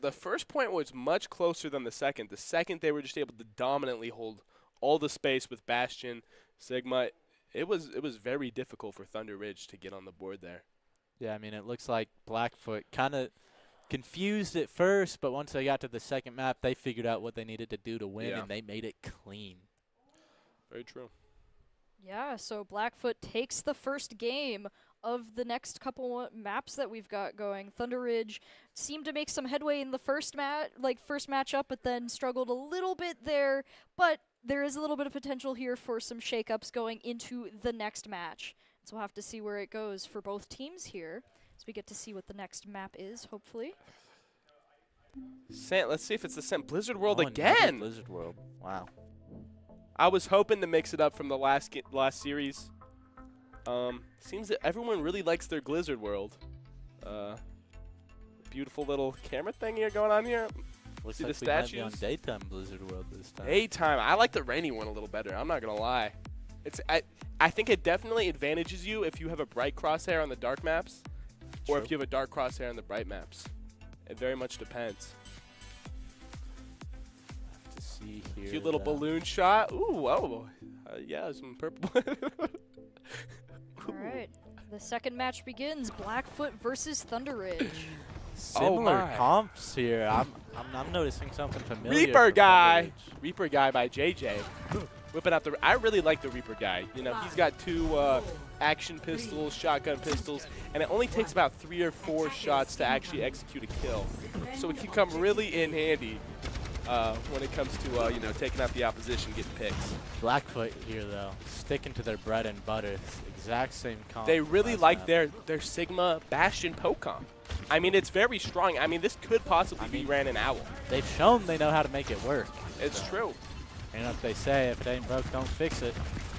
the first point was much closer than the second. The second, they were just able to dominantly hold all the space with Bastion, Sigma. It was very difficult for Thunder Ridge to get on the board there. Yeah, I mean, it looks like Blackfoot kind of confused at first, but once they got to the second map, they figured out what they needed to do to win, Yeah. and they made it clean. Very true. Yeah, so Blackfoot takes the first game of the next couple maps that we've got going. Thunder Ridge seemed to make some headway in the first matchup, but then struggled a little bit there. But there is a little bit of potential here for some shakeups going into the next match. So we'll have to see where it goes for both teams here, as we get to see what the next map is, hopefully. Let's see if it's the same Blizzard World Oh, another again. Blizzard World. Wow. I was hoping to mix it up from the last series. Seems that everyone really likes their Blizzard World. Beautiful little camera thing here going on here. Looks See like the we might be statues? on daytime Blizzard World this time. Daytime. I like the rainy one a little better. I'm not gonna lie. I think it definitely advantages you if you have a bright crosshair on the dark maps, or if you have a dark crosshair on the bright maps. It very much depends. Have to see here. Cute little balloon shot. Ooh, whoa. Yeah, some purple. All right. The second match begins. Blackfoot versus Thunder Ridge. Similar comps here. I'm noticing something familiar. Reaper from guy. Thunder Ridge. Reaper guy by JJ. Whipping out the. I really like the Reaper guy. You know, he's got 2 action pistols, shotgun pistols, and it only takes about 3 or 4 shots to actually execute a kill. So it can come really in handy when it comes to you know, taking out the opposition, getting picks. Blackfoot here though, sticking to their bread and butter. It's the exact same comp. They really last like map. their Sigma Bastion poke comp. I mean, it's very strong. I mean, this could possibly be ran an owl. They've shown they know how to make it work. It's true. You know what they say, if it ain't broke, don't fix it.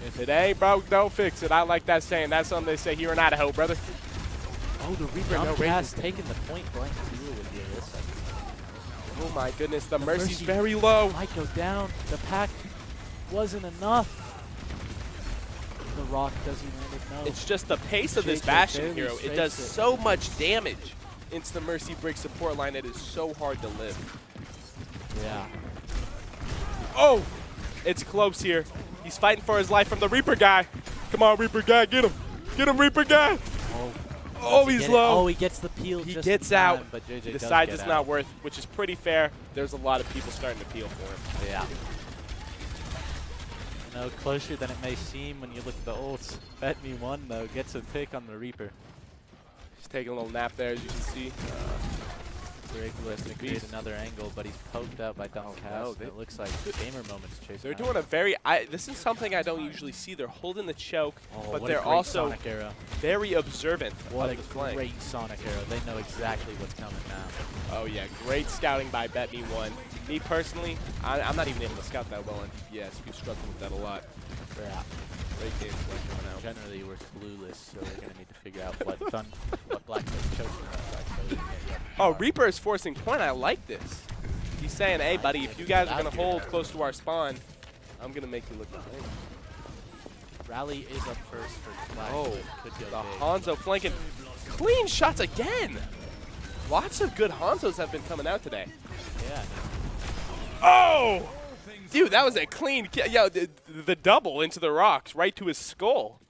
If it ain't broke, don't fix it. I like that saying. That's something they say here in Idaho, brother. Oh, the Reaper no has range. taken the point blank duel with the Arissa. Oh my goodness, the Mercy's very low. Might go down. The pack wasn't enough. The rock doesn't land it, no. It's just the pace of this JJ Bastion barely hero. It strafes does so much damage into the Mercy Brick support line. It is so hard to live. Yeah. Oh, it's close here. He's fighting for his life from the Reaper guy. Come on, Reaper guy, get him. Get him, Reaper guy. Oh, he's low. Oh, he gets the peel. He just gets in time, out. but JJ He does decides get it's out. not worth, which is pretty fair. There's a lot of people starting to peel for him. Yeah. You know, closer than it may seem when you look at the ults. Bet me one though gets a pick on the Reaper. He's taking a little nap there, as you can see. Greg looks to create another angle, but he's poked out by Donald Cass. no, It looks like Gamer Moments chasing. They're out. doing a very. this is something I don't usually see. They're holding the choke, Oh, but what a they're great also Sonic arrow. very observant What of a the flank. great Sonic arrow. They know exactly what's coming now. Oh yeah, great scouting by Bet Me One. Me personally, I'm not even able to scout that well on DPS. We've struggled with that a lot. Yeah. Great game plan coming out. Generally, we're clueless, so we're going to need to figure out what Blackfoot's choking on. Oh, Reaper is forcing point. I like this. He's saying, hey, buddy, if you guys are going to hold close to our spawn, I'm going to make you look the same. Rally is up first for Blackfoot. Oh, Could go the big. Hanzo flanking. Clean shots again. Lots of good Hanzos have been coming out today. Yeah. Oh! Dude, that was a clean yo, the double into the rocks, right to his skull.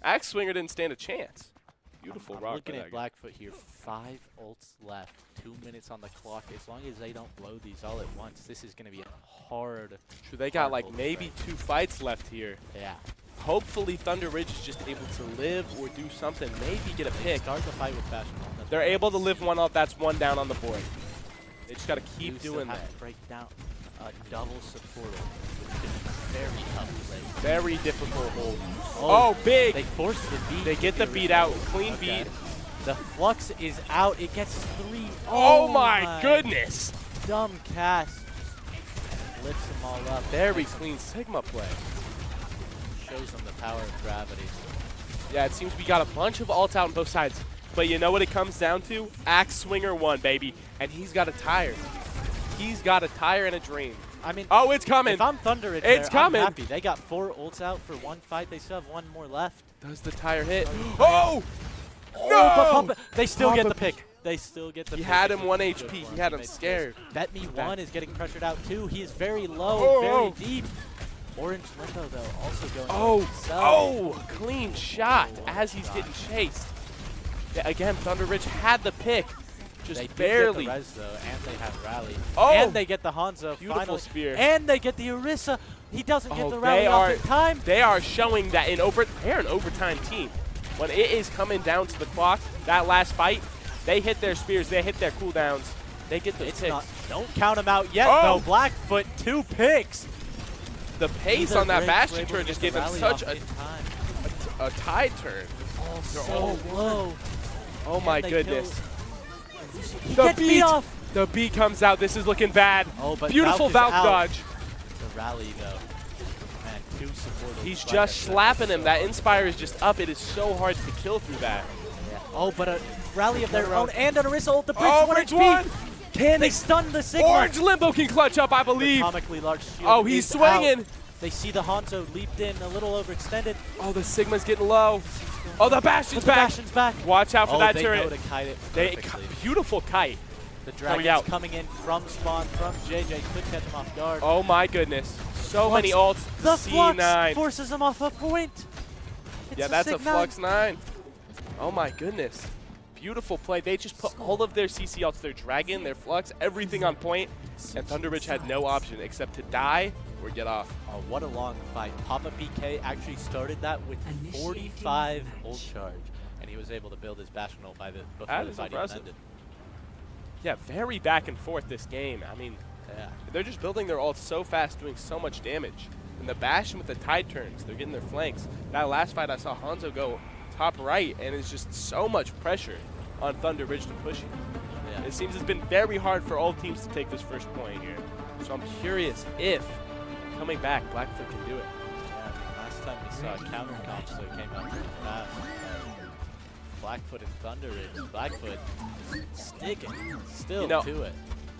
Axe Swinger didn't stand a chance. Beautiful I'm rock. looking by at that guy. Blackfoot here. 5 ults left. 2 minutes on the clock. As long as they don't blow these all at once, this is going to be a hard. So they got like maybe 2 fights left here. Yeah. Hopefully Thunder Ridge is just able to live or do something. Maybe get a pick. Start the fight with Bastion. They're able to live one off. That's 1 down on the board. They just got to keep doing that. Break down a double supporter, which is very tough to play. Very difficult hold. Oh, big. They force the beat. They get the beat out. Clean beat. The flux is out. It gets 3. Oh my goodness. Dumb cast. Lifts them all up. Very clean Sigma play. Shows them the power of gravity. Yeah, it seems we got a bunch of ults out on both sides. But you know what it comes down to? Axe Swinger won, baby. And he's got a tire. He's got a tire and a dream. I mean, oh, it's coming. If I'm Thunder, it's coming. I'm happy. They got 4 ults out for 1 fight. They still have 1 more left. Does the tire hit? Oh! No! No! They still get the pick. They still get the pick. He had him 1 HP. He had him scared. Bet Me One is getting pressured out too. He is very low, very deep. Orange Limbo though also going. Oh! Clean shot as he's getting chased. Yeah, again, Thunder Ridge had the pick. Just they barely. Get the res though, and they have Rally. Oh! And they get the Hanzo. Beautiful finally. spear. And they get the Orisa. He doesn't get the Rally they off are, in time. They are showing that they're an overtime team. When it is coming down to the clock, that last fight, they hit their spears, they hit their cooldowns, they get those picks. Don't count them out yet, though. Blackfoot, 2 picks. The pace on that Bastion turn just gave him such a tide turn. Oh, so low. Oh my goodness. He gets beat off. The beat comes out. This is looking bad. Oh, but beautiful Valk dodge. The Rally though. Man, 2 supporters. He's just slapping him. That Inspire is just up. It is so hard to kill through that. Yeah. Oh, but a Rally of their own and an Orisa ult. The bridge 1 bridge HP. 1. Can they stun the Sigma? Orange Limbo can clutch up, I believe. The comically large shield. Oh, he's swinging. Out. They see the Hanzo leaped in a little overextended. Oh, the Sigma's getting low. Oh, the Bastion's back. Bastion's back. Watch out for that they turret. Know to kite it perfectly. Beautiful kite. The Dragon's coming in from spawn, from JJ. Could catch him off guard. Oh my goodness. So many ults. The C9. Flux forces him off a point. Yeah, that's a Flux 9. Oh my goodness. Beautiful play. They just put all of their CC ults, their Dragon, their Flux, everything on point, and Thunder Ridge had no option except to die or get off. Oh, what a long fight. Papa PK actually started that with 45 ult charge, and he was able to build his Bastion ult before the fight even ended. Yeah, very back and forth this game. I mean, they're just building their ults so fast, doing so much damage. And the Bastion with the tide turns, they're getting their flanks. That last fight I saw Hanzo go top right, and it's just so much pressure on Thunder Ridge to push it. Yeah. It seems it's been very hard for all teams to take this first point here. So I'm curious if, coming back, Blackfoot can do it. Yeah, last time we saw a counter comp, so it came out pretty fast. Blackfoot and Thunder Ridge. Blackfoot sticking still to it.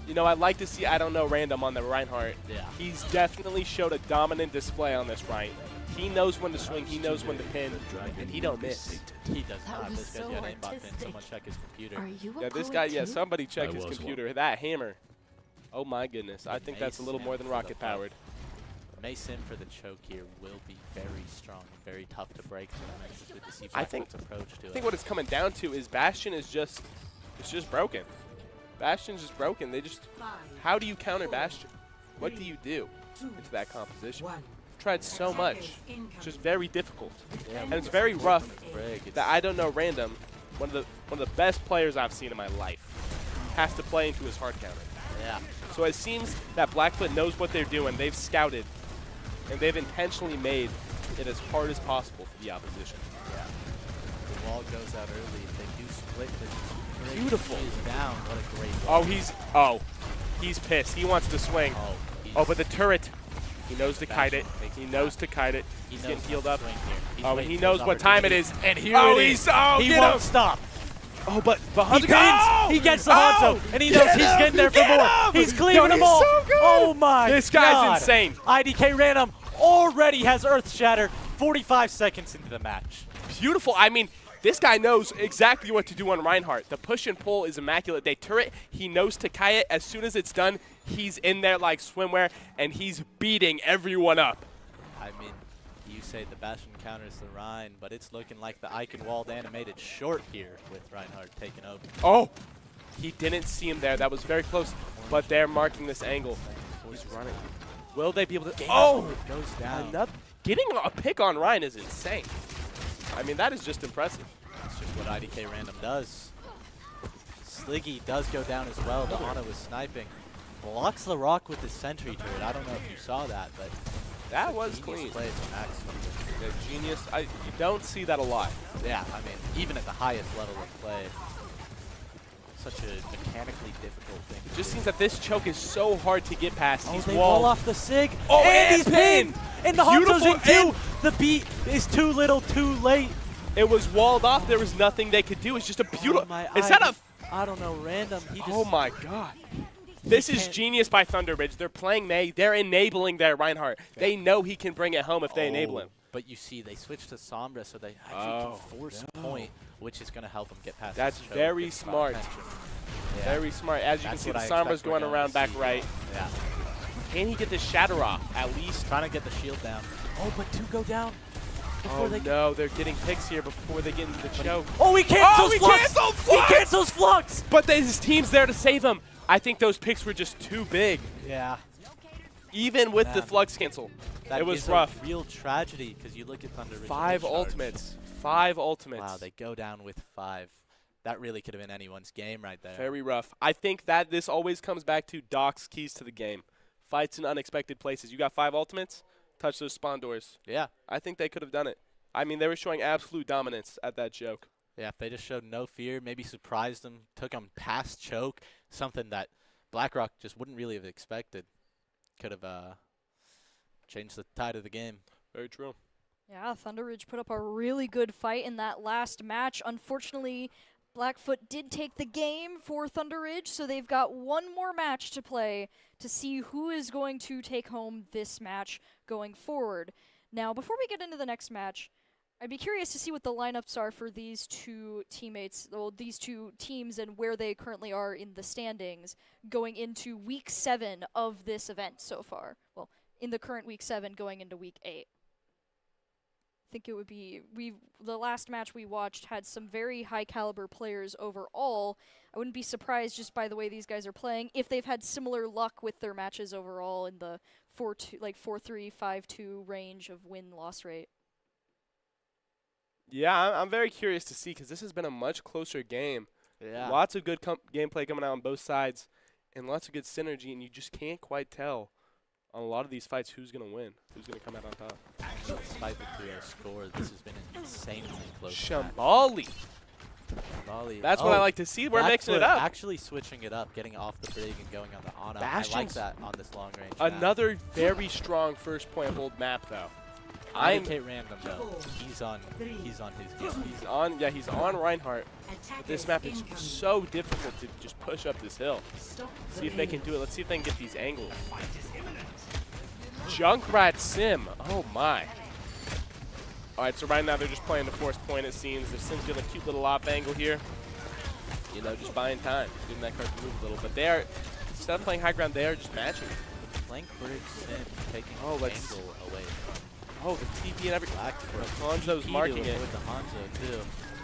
You know, I'd like to see, I don't know, Random on the Reinhardt. Yeah. He's definitely showed a dominant display on this right. He knows when to swing, he knows when to pin, and he don't miss. He does not. This guy's got aimbot pin. Someone check his computer. Yeah, this guy, somebody check his computer. That hammer. Oh my goodness. I think that's a little more than rocket powered. Mason for the choke here will be very strong, very tough to break. So good to see I think approach to it. what it's coming down to is Bastion is just broken. Bastion's just broken. How do you counter Bastion? What do you do into that composition? I've tried so much. It's just very difficult. Yeah, and it's very rough that I don't know Random, one of the best players I've seen in my life, has to play into his hard counter. Yeah. So it seems that Blackfoot knows what they're doing. They've scouted, and they've intentionally made it as hard as possible for the opposition. Yeah. The wall goes out early. They do split the beautiful down. What a great wall. He's pissed. He wants to swing. But the turret, he knows to kite it. He knows to kite it. He's getting healed up. And he knows what time it is. And here it is. He won't stop. Oh, but he pins. He gets the Hanzo, and he knows he's getting there for more. He's cleaving them all. So oh my This guy's insane. IDK Random already has Earth Shatter 45 seconds into the match. Beautiful. I mean, this guy knows exactly what to do on Reinhardt. The push and pull is immaculate. They turret, he knows to kite it. As soon as it's done, he's in there like swimwear, and he's beating everyone up. I mean, you say the Bastion counters the Rhine, but it's looking like the Icon walled animated short here with Reinhardt taking over. Oh, he didn't see him there. That was very close, but they're marking this angle. He's running. Will they be able to? Oh, it goes down. Getting a pick on Ryan is insane. I mean, that is just impressive. That's just what IDK Random does. Sliggy does go down as well. The Ana was sniping. Blocks the rock with the sentry turret. I don't know if you saw that, but that was clean. Play from Max. Yeah, genius. You don't see that a lot. Yeah, I mean, even at the highest level of play. Such a mechanically difficult thing. It just seems that this choke is so hard to get past. They wall off the Sig. Oh, and he's pinned! And the Hanzo's in two! The beat is too little, too late. It was walled off. There was nothing they could do. It's just a beautiful... I don't know, Random. Oh my god. This is genius by Thunder Ridge. They're playing May. They're enabling their Reinhardt. They know he can bring it home if they enable him. But you see, they switched to Sombra, so they actually can force point, which is going to help them get past That's very smart. Yeah. Very smart. As you can see, the Sombra's going around back right. Yeah. Can he get the Shatter off, at least? Trying to get the shield down. Oh, but two go down. No, they're getting picks here before they get into the choke. Oh, he cancels Flux! He cancels Flux! But his team's there to save him. I think those picks were just too big. Yeah. Even with the Flux cancel. That it was is rough. A real tragedy because you look at Thunder Ridge. 5 ultimates. 5 ultimates. Wow, they go down with 5. That really could have been anyone's game right there. Very rough. I think that this always comes back to Doc's keys to the game. Fights in unexpected places. You got 5 ultimates, touch those spawn doors. Yeah. I think they could have done it. I mean, they were showing absolute dominance at that choke. Yeah, if they just showed no fear, maybe surprised them, took them past choke, something that BlackRock just wouldn't really have expected. Could have changed the tide of the game. Very true. Yeah, Thunder Ridge put up a really good fight in that last match. Unfortunately, Blackfoot did take the game for Thunder Ridge, so they've got one more match to play to see who is going to take home this match going forward. Now, before we get into the next match, I'd be curious to see what the lineups are for these two teammates, well, these two teams, and where they currently are in the standings going into Week 7 of this event so far. Well, in the current Week 7 going into Week 8. think it would be the last match we watched had some very high caliber players overall. I wouldn't be surprised just by the way these guys are playing if they've had similar luck with their matches overall in the 4-2 like 4-3 5-2 range of win-loss rate. Yeah, I'm very curious to see because this has been a much closer game. Yeah. Lots of good gameplay coming out on both sides and lots of good synergy, and you just can't quite tell on a lot of these fights who's going to win, who's going to come out on top. Despite the 3-0 score, this has been an insanely close Shambali. Shambali. That's what I like to see. We're mixing it up. Actually switching it up, getting off the brig and going on the Ana. I like that on this long range Another very strong first point hold map, though. IDK Random, though. He's on his game. He's on Reinhardt. But this map is so difficult to just push up this hill. See if they can do it. Let's see if they can get these angles. Junkrat Sim. Oh, my. All right, so right now they're just playing the force point, it seems. Their Sim's doing a cute little op angle here. You know, just buying time, getting that card to move a little. But they are, instead of playing high ground, they are just matching. Flank bridge Sim taking the angle away. Oh, the TP and everything. Hanzo's marking it. With the Hanzo, too.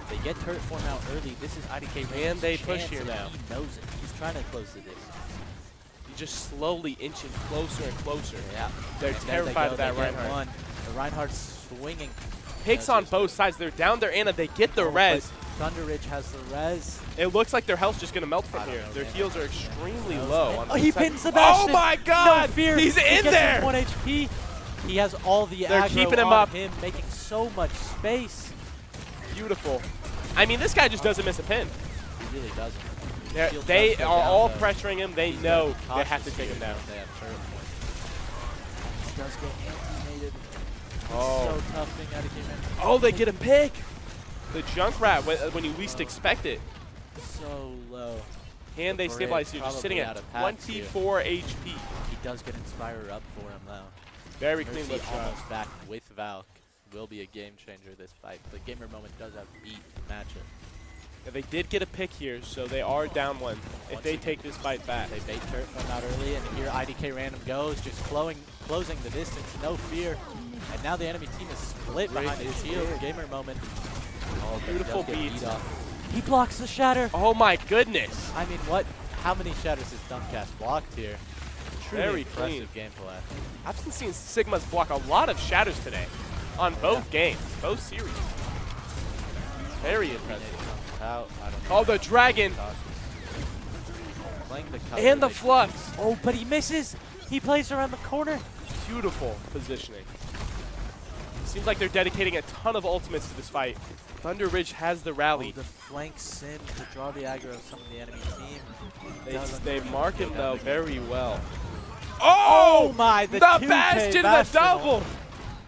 They get turret form out early. This is IDK and they push here now. He knows it. He's trying to close the distance. He's just slowly inching closer and closer. Yeah. They're terrified of that Reinhardt. The Reinhardt's swinging. Picks on both sides. They're down there, Anna. They get the res. Thunder Ridge has the res. It looks like their health's just going to melt from here. Their heals are extremely low. He pins Sebastian. Oh, my God. No fear. He's in there. 1 HP. He has all the They're aggro keeping him on up. him, making so much space. Beautiful. I mean, this guy just doesn't miss a pin. He really doesn't. They are all pressuring him. They know they have to take him down. They have turret points. He does get anti-mated. Oh. So tough being out of game. Oh, they get a pick. The Junkrat when you least expect it. So low. And they stabilize here, just sitting at 24 HP. He does get Inspirer up for him, though. Very clean Mercy look shot. almost back with Valk. Will be a game changer this fight. The gamer moment does have beat matchup. Yeah, they did get a pick here, so they are down one if they take this fight back. They bait turret from out early, and here IDK Random goes, just closing the distance, no fear. And now the enemy team is split behind his shield. Gamer moment. Oh, beautiful beat. He blocks the shatter. Oh my goodness. I mean, how many shatters has Dumbcast blocked here? Truly Very impressive gameplay. I've been seeing Sigmas block a lot of shatters today on both games, both series. Very impressive. Oh, the dragon. And the flux. Oh, but he misses. He plays around the corner. Beautiful positioning. Seems like they're dedicating a ton of ultimates to this fight. Thunder Ridge has the rally. Oh, the flank Sim to draw the aggro of some of the enemy team. They mark him, though, very well. Oh my, the Bastion, the double!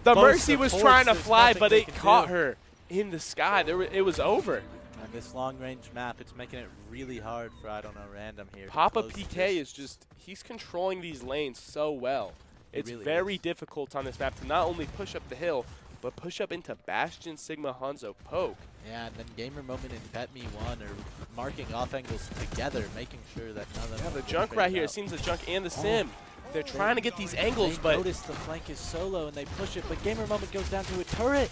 The Mercy was trying to fly, but it caught her in the sky. It was over. And this long-range map, it's making it really hard for, I don't know, Random here. Papa PK is just, he's controlling these lanes so well. It's really very difficult on this map to not only push up the hill, but push up into Bastion, Sigma, Hanzo, Poke. Yeah, and then Gamer Moment and Bet Me One are marking off angles together, making sure that none of them. Yeah, the Junk right here, it seems the Junk and the Sim. They're trying to get these angles, but notice the flank is solo and they push it, but Gamer Moment goes down to a turret.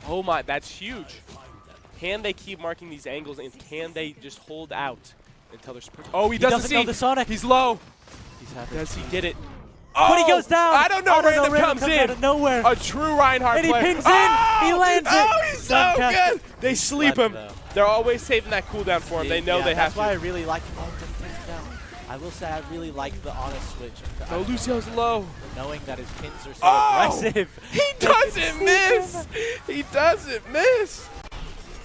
Oh my, that's huge. Can they keep marking these angles, and can they just hold out until there's... Oh, he doesn't see. Know the Sonic. He's low. Does he get it? Oh, but he goes down. I don't know. Random comes in. Out of nowhere. A true Reinhardt and he player. pings in. He lands it. Oh, he's so good. They sleep him. They're always saving that cooldown for him. They know they have to. That's why I really like him. I will say I really like the honor switch. Oh, Lucio's low. Knowing that his pins are so aggressive. He doesn't miss. He doesn't miss.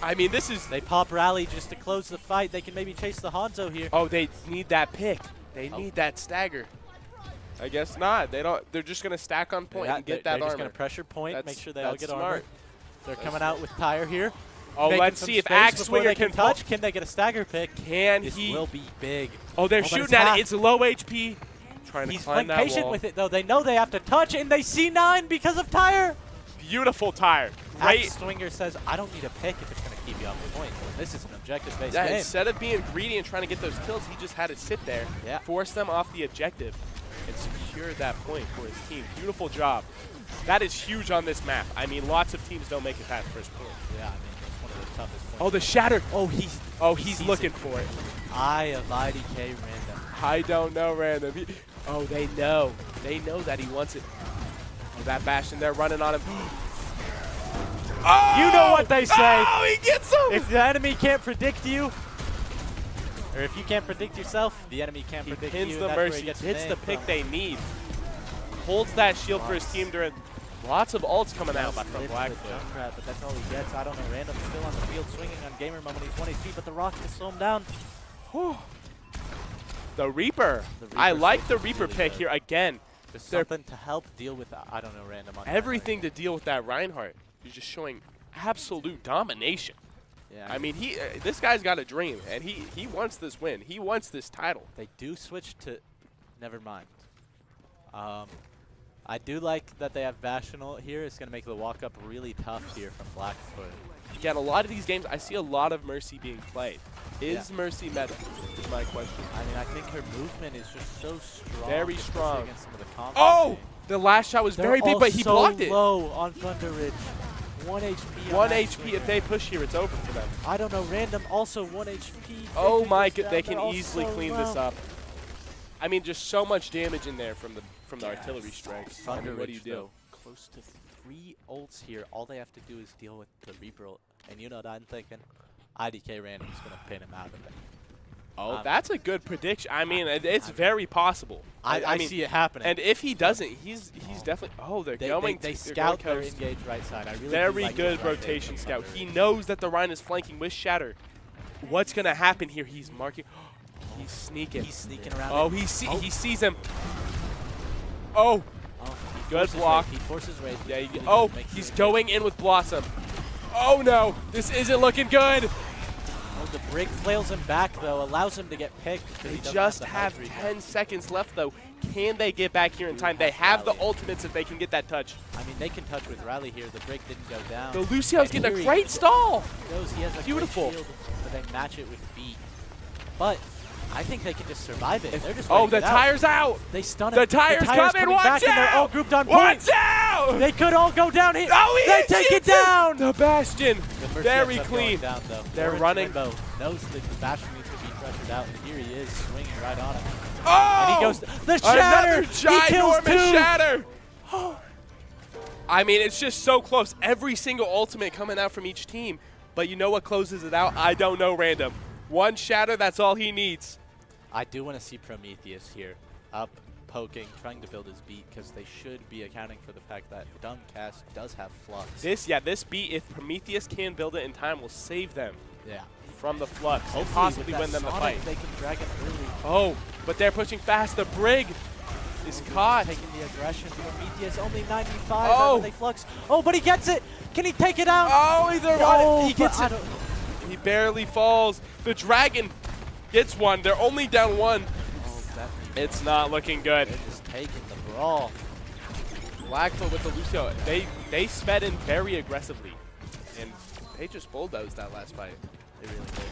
I mean, this is... They pop rally just to close the fight. They can maybe chase the Hanzo here. Oh, they need that pick. They need that stagger. I guess not. They don't. They're just gonna stack on point and get that armor. They're just gonna pressure point, make sure they all get smart. armor. They're coming out with Tyre here. Oh, let's see if Axe Swinger can touch. Can they get a stagger pick? This will be big. Oh, they're shooting at it. It's low HP. Trying to climb that wall. He's patient with it though. They know they have to touch, and they see 9 because of Tyre. Beautiful Tyre. Axe Swinger says, "I don't need a pick if it's gonna keep you off the point." This is an objective-based game. Instead of being greedy and trying to get those kills, he just had it sit there. Yeah. Force them off the objective. And secure secured that point for his team. Beautiful job. That is huge on this map. I mean, lots of teams don't make it past first point. Yeah, I mean, it's one of the toughest points. Oh, the shatter. Oh, he's looking for it. Eye of IDK random. I don't know, random. Oh, they know. They know that he wants it. Oh, that Bastion, they're running on him. Oh! You know what they say. Oh, he gets him. If the enemy can't predict you, or if you can't predict yourself, the enemy can't predict you. He pins the That's where mercy, he gets hits the named pick from. they need. Holds that shield for his team during lots of ults coming out from Lives Blackfoot. with Junkrat, but that's all he gets. I don't know. Random still on the field swinging on Gamer Moment. He's 1 HP, but the Rock can slow him down. The Reaper. The I Reaper's like the looking Reaper really pick good. here again. There's They're something to help deal with, I don't know, Random on everything to deal with that Reinhardt. He's just showing absolute domination. Yeah, I mean, this guy's got a dream, and he wants this win. He wants this title. They do switch to, never mind. I do like that they have Bastional here. It's going to make the walk up really tough here from Blackfoot. Again, a lot of these games, I see a lot of Mercy being played. Is Mercy meta? Is my question. I mean, I think her movement is just so strong. Very especially strong. Against some of the combos. Oh! The last shot was very big, but he blocked it. Low on Thunder Ridge. 1 HP. 1 HP. If they push here, it's over for them. I don't know. Random also 1 HP. Oh my goes god, they down. can They're easily all so clean this low. up. I mean, just so much damage in there from the artillery strikes. I Thunder mean, what do you Ridge, do? though, close to 3 ults here. All they have to do is deal with the Reaper ult. And you know what I'm thinking? IDK Random's going to pin him out of it. Oh, that's a good prediction. I mean, it's very possible. I mean, see it happening. And if he doesn't, he's definitely. Oh, they're going. They they're scout going their coast. engaged right side. I really Very like good this right rotation there. scout. He knows that the Rhine is flanking with Shatter. What's gonna happen here? He's marking. He's sneaking. He's sneaking around. Oh, he sees him. Oh, good block. He forces raid. Yeah. He's going in with Blossom. Oh no, this isn't looking good. Oh, the Brig flails him back though, allows him to get picked. They just have 10 seconds left though. Can they get back here in time? They have the ultimates if they can get that touch. I mean, they can touch with Rally here. The Brig didn't go down. The Lucio's And getting a here great stall. He has a Beautiful. great shield, but they match it with beat. But I think they can just survive it. They're just Oh, waiting the it out. tire's out. They stun The him. tire's coming. Watch back, and they're all out. grouped on Watch point. out. They could all go down here. Oh, they take it down. The Bastion. The Mercy Very ends up going clean. down, though. They're Orange running. Rainbow knows that the Bastion needs to be pressured out, and here he is swinging right on him. Oh! And he goes, the Shatter! Another He kills ginormous two! Shatter! I mean, it's just so close. Every single ultimate coming out from each team. But you know what closes it out? I don't know, Random. One Shatter, that's all he needs. I do want to see Prometheus here, up, poking, trying to build his beat, because they should be accounting for the fact that Dumbcast does have flux. This beat, if Prometheus can build it in time, will save them. Yeah. From the flux. And Hopefully possibly with that win them the Sonic, fight. they can drag him early. Oh, but they're pushing fast. The Brig is caught. Taking the aggression. Prometheus only 95. Oh. When they flux. Oh, but he gets it. Can he take it out? Oh, he gets but it. He barely falls. The Dragon gets one. They're only down one. Oh, It's not looking good. They're just taking the brawl. Blackfoot with the Lucio. They sped in very aggressively. And they just bulldozed that last fight. They really did.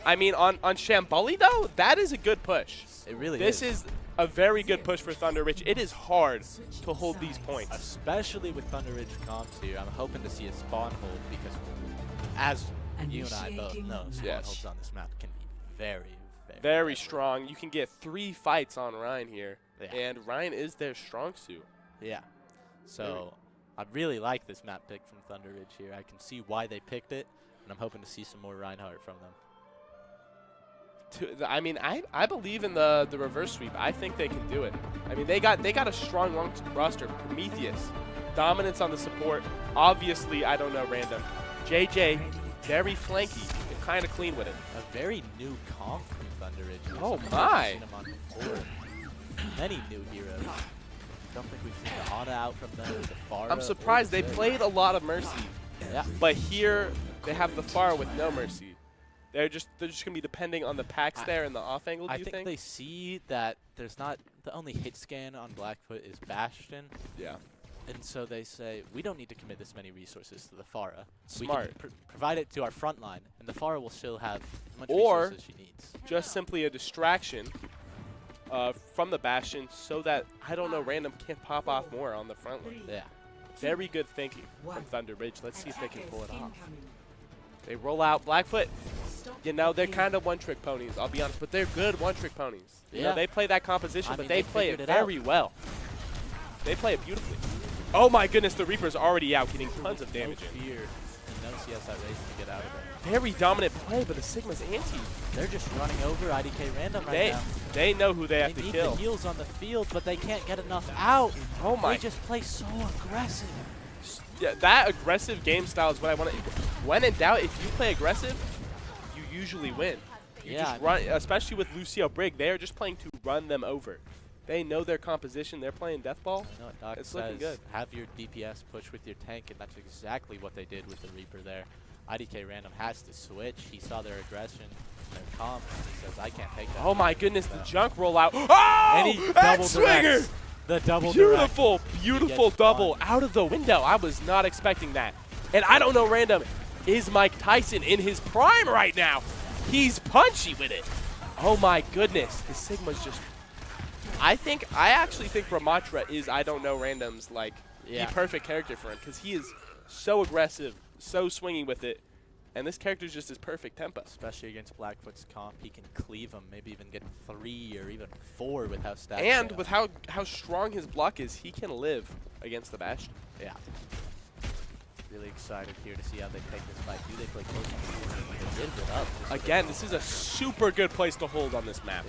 I mean, on Shamboli, though, that is a good push. It really This is a very good push for Thunder Ridge. It is hard to hold these points. Especially with Thunder Ridge comps here. I'm hoping to see a spawn hold because, as you and I both know, spawn holds on this map can be very strong. You can get 3 fights on Ryan here. Yeah. And Ryan is their strong suit. Yeah. So I really like this map pick from Thunder Ridge here. I can see why they picked it, and I'm hoping to see some more Reinhardt from them. I mean, I believe in the reverse sweep. I think they can do it. I mean, they got a strong roster. Prometheus, dominance on the support. Obviously, I don't know, Random. JJ, very flanky and kind of clean with it. A very new comp from Thunder Ridge. Oh Something my! We've seen them on before. Many new heroes. Don't think we've seen the Ana out from them. The Pharah I'm surprised they or the played a lot of Mercy. Yeah. But here they have the Pharah with no Mercy. They're just gonna be depending on the packs there and the off angle. Do you think? They see that there's not the only hit scan on Blackfoot is Bastion. Yeah. And so they say we don't need to commit this many resources to the Pharah. Smart. We can provide it to our front line, and the Pharah will still have as much Or resources she needs. just simply a distraction from the Bastion so that, I don't know, Random can pop off more on the front line. Yeah. Very good thinking from Thunder Ridge. Let's see if they can pull it off. They roll out Blackfoot. You know, they're kind of one-trick ponies, I'll be honest, but they're good one-trick ponies. You know, they play that composition, but they play it very well. They play it beautifully. Oh my goodness, the Reaper's already out, getting tons of damage in. Fear. He knows he has that race to get out of there. Very dominant play, but the Sigma's anti. They're just running over IDK Random right now. They know who they have to They kill. need the heals on the field, but they can't get enough out. Oh my. They just play so aggressive. Yeah, that aggressive game style is what I want to. When in doubt, if you play aggressive, you usually win. You just run, especially with Lucio Brig. They are just playing to run them over. They know their composition. They're playing death ball. It's looking good. Have your DPS push with your tank, and that's exactly what they did with the Reaper there. IDK Random has to switch. He saw their aggression, their comp, and he says, I can't take that. Oh my goodness, the junk rollout. Oh! And he double X-Swinger! The double Beautiful, beautiful double out of the window. I was not expecting that. And I don't know, Random, is Mike Tyson in his prime right now? He's punchy with it. Oh my goodness, the Sigma's just. I actually think Ramatra is, I don't know, Random's like the perfect character for him because he is so aggressive, so swinging with it. And this character is just his perfect tempo. Especially against Blackfoot's comp, he can cleave him, maybe even get 3 or even 4 with how stacked. And with how strong his block is, he can live against the Bastion. Yeah. Really excited here to see how they take this fight. Do they play close on the did it up. Again, this is a super good place to hold on this map.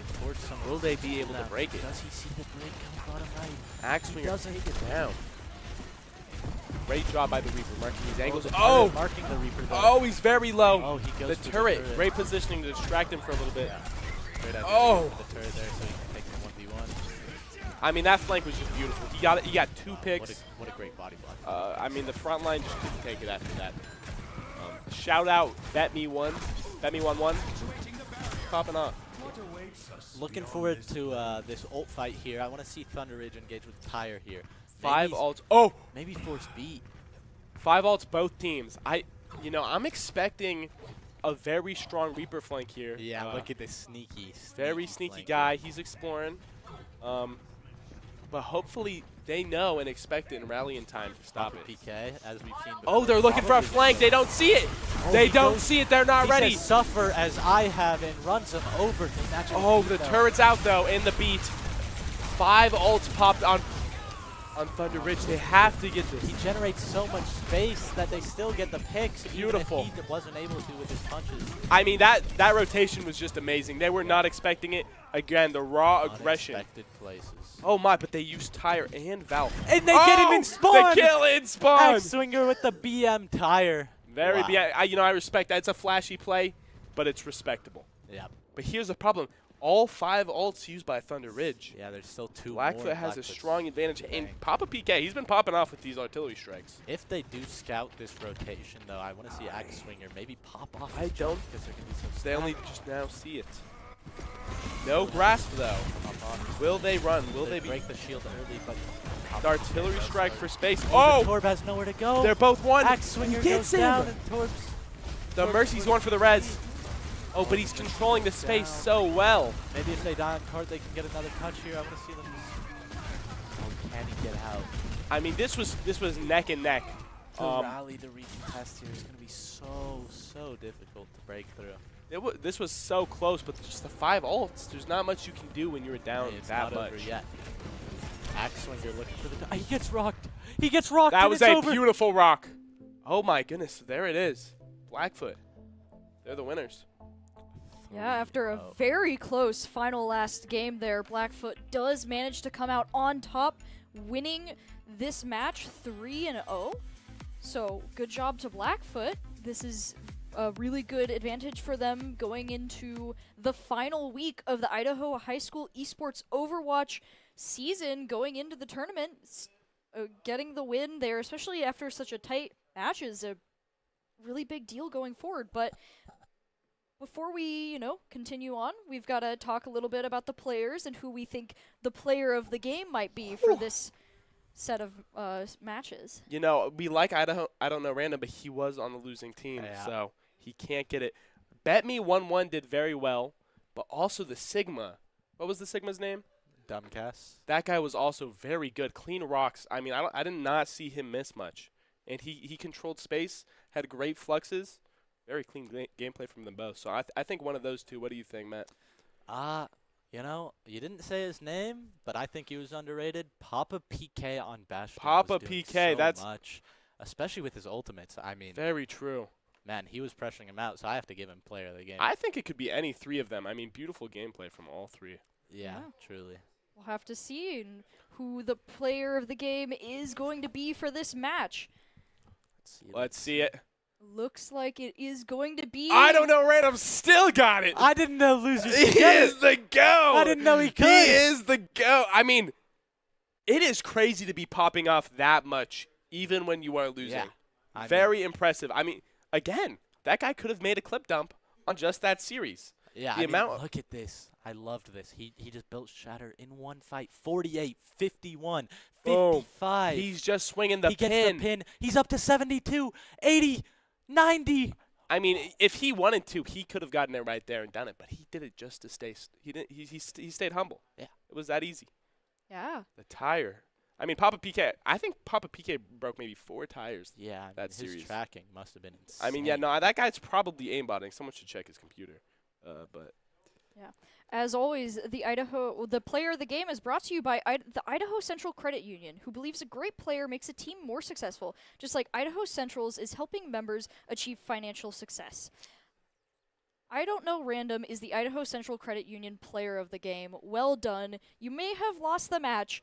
Will they be able to break it? Does he see the break come bottom right? Axe Swinger doesn't take it down. Great job by the Reaper, marking these angles. Oh, marking the Reaper. Oh, he's very low. Oh, he goes the turret. Great positioning to distract him for a little bit. Yeah. Oh, the turret there, so he can take the 1v1. I mean, that flank was just beautiful. He got it. He got 2 picks. What a great body block. I mean, the front line just couldn't take it after that. Shout out, Bet Me 1 1. Popping off. Looking forward to this ult fight here. I want to see Thunder Ridge engage with Tyre here. 5 ults. Oh! Maybe force beat. 5 ults both teams. I'm expecting a very strong Reaper flank here. Yeah, look at this sneaky very sneaky guy. He's exploring. But hopefully they know and expect it in rallying time to stop it. PK, as we've seen before. Oh, they're looking for a flank. They don't see it. They don't see it. They're not ready. Says, suffer as I have, and runs him over. Oh, the turret's out, though, in the beat. 5 ults popped on Thunder Ridge. They have to get this. He generates so much space that they still get the picks. Beautiful. Even if he wasn't able to with his punches. I mean, that rotation was just amazing. They were not expecting it. Again, the raw aggression. Unexpected places. Oh my, but they used Tyre and Valve. And they get him in spawn! The kill in spawn! Axe-Swinger with the BM Tyre. Very BM. I respect that. It's a flashy play, but it's respectable. Yeah. But here's the problem. All 5 ults used by Thunder Ridge. Yeah, there's still 2 Blackfoot more. has a strong advantage. And Papa PK, he's been popping off with these artillery strikes. If they do scout this rotation, though, I want to see Axe-Swinger maybe pop off. I don't, because they're going to be so they only just now see it. No grasp, though. Will they run? Will they break the shield early? But the artillery strike for space. Oh! Torb has nowhere to go. They're both one. Axe-Swinger goes down, and Torb's... The Mercy's going for the res. Oh, but he's controlling the space so well. Maybe if they die on card, they can get another touch here. I want to see them. Oh, can he get out? I mean, this was neck and neck. To rally the region test here is going to be so difficult to break through. This was so close, but just the 5 ults. There's not much you can do when you're down that much. Over yet. Axe-Swinger looking for the. He gets rocked. He gets rocked. That was a beautiful rock. Oh my goodness, there it is. Blackfoot. They're the winners. Yeah, after a very close final last game there, Blackfoot does manage to come out on top, winning this match 3-0. So good job to Blackfoot. This is a really good advantage for them going into the final week of the Idaho High School Esports Overwatch season, going into the tournament. Getting the win there, especially after such a tight match, is a really big deal going forward. But before we, continue on, we've got to talk a little bit about the players and who we think the player of the game might be for this set of matches. We like Idaho. I don't know Random, but he was on the losing team, so he can't get it. Bet Me 1-1 did very well, but also the Sigma What was the Sigma's name? Dumbcast. That guy was also very good. Clean rocks. I mean, I did not see him miss much. And he controlled space, had great fluxes. Very clean gameplay from them both. So I think one of those two. What do you think, Matt? You know, you didn't say his name, but I think he was underrated. Papa PK on Bastion. Papa was doing PK, so that's much, especially with his ultimates. I mean, very true. Man, he was pressuring him out, so I have to give him player of the game. I think it could be any three of them. I mean, beautiful gameplay from all three. Yeah, truly. We'll have to see who the player of the game is going to be for this match. Let's see it. Looks like it is going to be. I don't know, Random still got it. I didn't know losers. He is the GOAT. I didn't know he could. He is the GOAT. I mean, it is crazy to be popping off that much, even when you are losing. Yeah. Very impressive. I mean, again, that guy could have made a clip dump on just that series. Yeah, the amount. Look at this. I loved this. He just built Shatter in one fight. 48, 51, 55. He's just swinging the He pin. gets the pin. He's up to 72, 80, 90. I mean, if he wanted to, he could have gotten it right there and done it. But he did it just to stay. He didn't. He stayed humble. Yeah, it was that easy. Yeah. The tire. I mean, Papa PK. I think Papa PK broke maybe 4 tires. Yeah, that his series. tracking must have been insane. I mean, yeah, no, that guy's probably aimbotting. Someone should check his computer. But. Yeah. As always, the player of the game is brought to you by the Idaho Central Credit Union, who believes a great player makes a team more successful, just like Idaho Central's is helping members achieve financial success. I don't know Random is the Idaho Central Credit Union player of the game. Well done. You may have lost the match,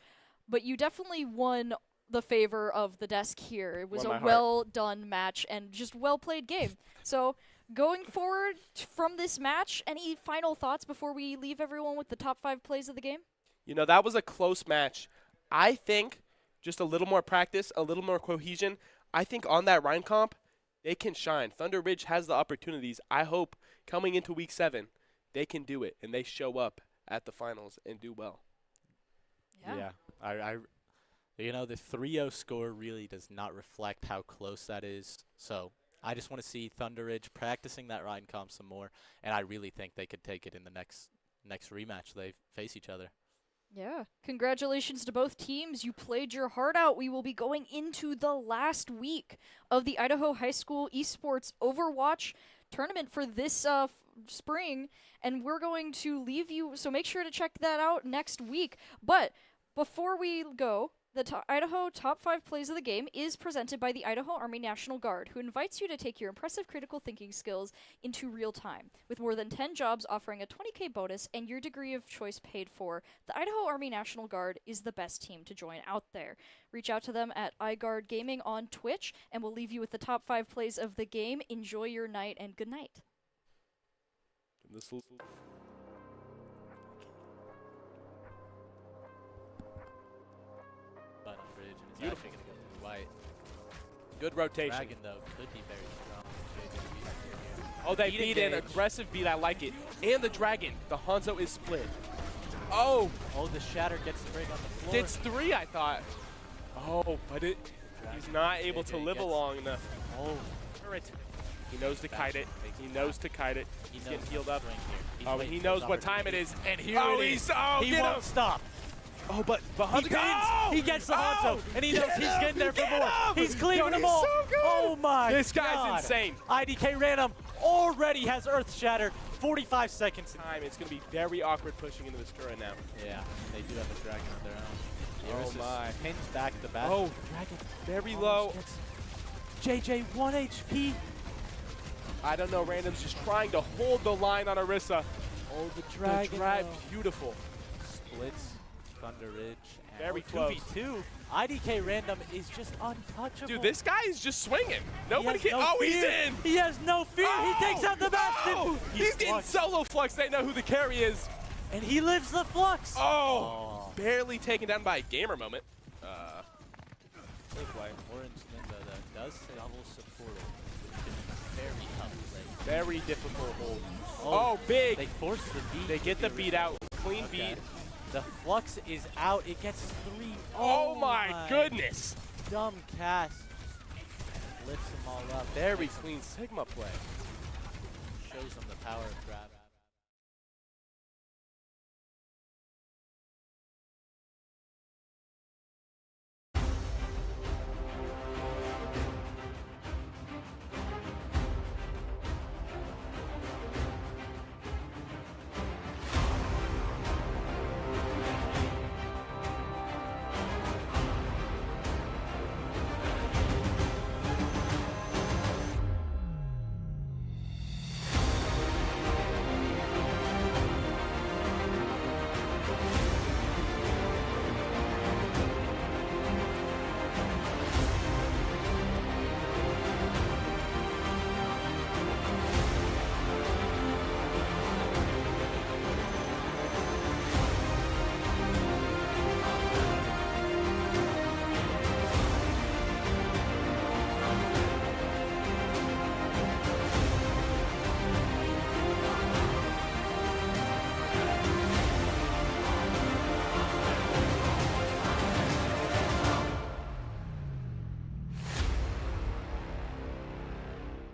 but you definitely won the favor of the desk here. It was a well done match and just well played game. So going forward from this match, any final thoughts before we leave everyone with the top 5 plays of the game? You know, that was a close match. I think just a little more practice, a little more cohesion. I think on that Rhine comp, they can shine. Thunder Ridge has the opportunities. I hope coming into week 7, they can do it and they show up at the finals and do well. Yeah. You know, the 3-0 score really does not reflect how close that is. So I just want to see Thunder Ridge practicing that Rhine comp some more, and I really think they could take it in the next rematch they face each other. Yeah. Congratulations to both teams. You played your heart out. We will be going into the last week of the Idaho High School Esports Overwatch tournament for this spring, and we're going to leave you, so make sure to check that out next week. But before we go, the Idaho Top 5 Plays of the Game is presented by the Idaho Army National Guard, who invites you to take your impressive critical thinking skills into real time. With more than 10 jobs offering a $20K bonus and your degree of choice paid for, the Idaho Army National Guard is the best team to join out there. Reach out to them at iGuard Gaming on Twitch, and we'll leave you with the top 5 plays of the game. Enjoy your night, and good night. Beautiful. Gonna go through white. Good rotation. Dragon, though, could be very strong. Oh, they beat in. Aggressive beat. I like it. And the Dragon. The Hanzo is split. Oh. Oh, the Shatter gets the break on the floor. Gets 3, I thought. Oh, but he's not able to live long enough. Oh. Turret. He knows to kite it. He knows to kite it. He's getting healed up. Oh, and he knows what time it is. And here it is. He won't stop. Oh, but he gets the Hanzo, and he knows he's getting there for more. He's cleaving them all. So good. Oh my This guy's God. insane. IDK Random already has Earth Shatter. 45 seconds. Time. It's going to be very awkward pushing into this turret now. Yeah, they do have a Dragon of their own. Oh my. Pins back the back. Oh, Dragon. Very low. JJ 1 HP. I don't know. Random's just trying to hold the line on Orisa. Oh, the Dragon. Beautiful. Splits. Thunder Ridge. Very close. 2v2. IDK Random is just untouchable. Dude, this guy is just swinging. Nobody can. No he's fear. in. He has no fear. Oh, he takes out the Bastion. No. He's getting solo flux. They know who the carry is. And he lives the flux. Oh. Barely taken down by a gamer moment. Orange Ninja though does double support, which is very tough. Very difficult hold. Oh, big. They force the beat. They get the beat out. Clean beat. The flux is out. It gets 3. Oh my goodness. Dumb cast. Lifts them all up. Very clean Sigma play. Shows them the power of grab.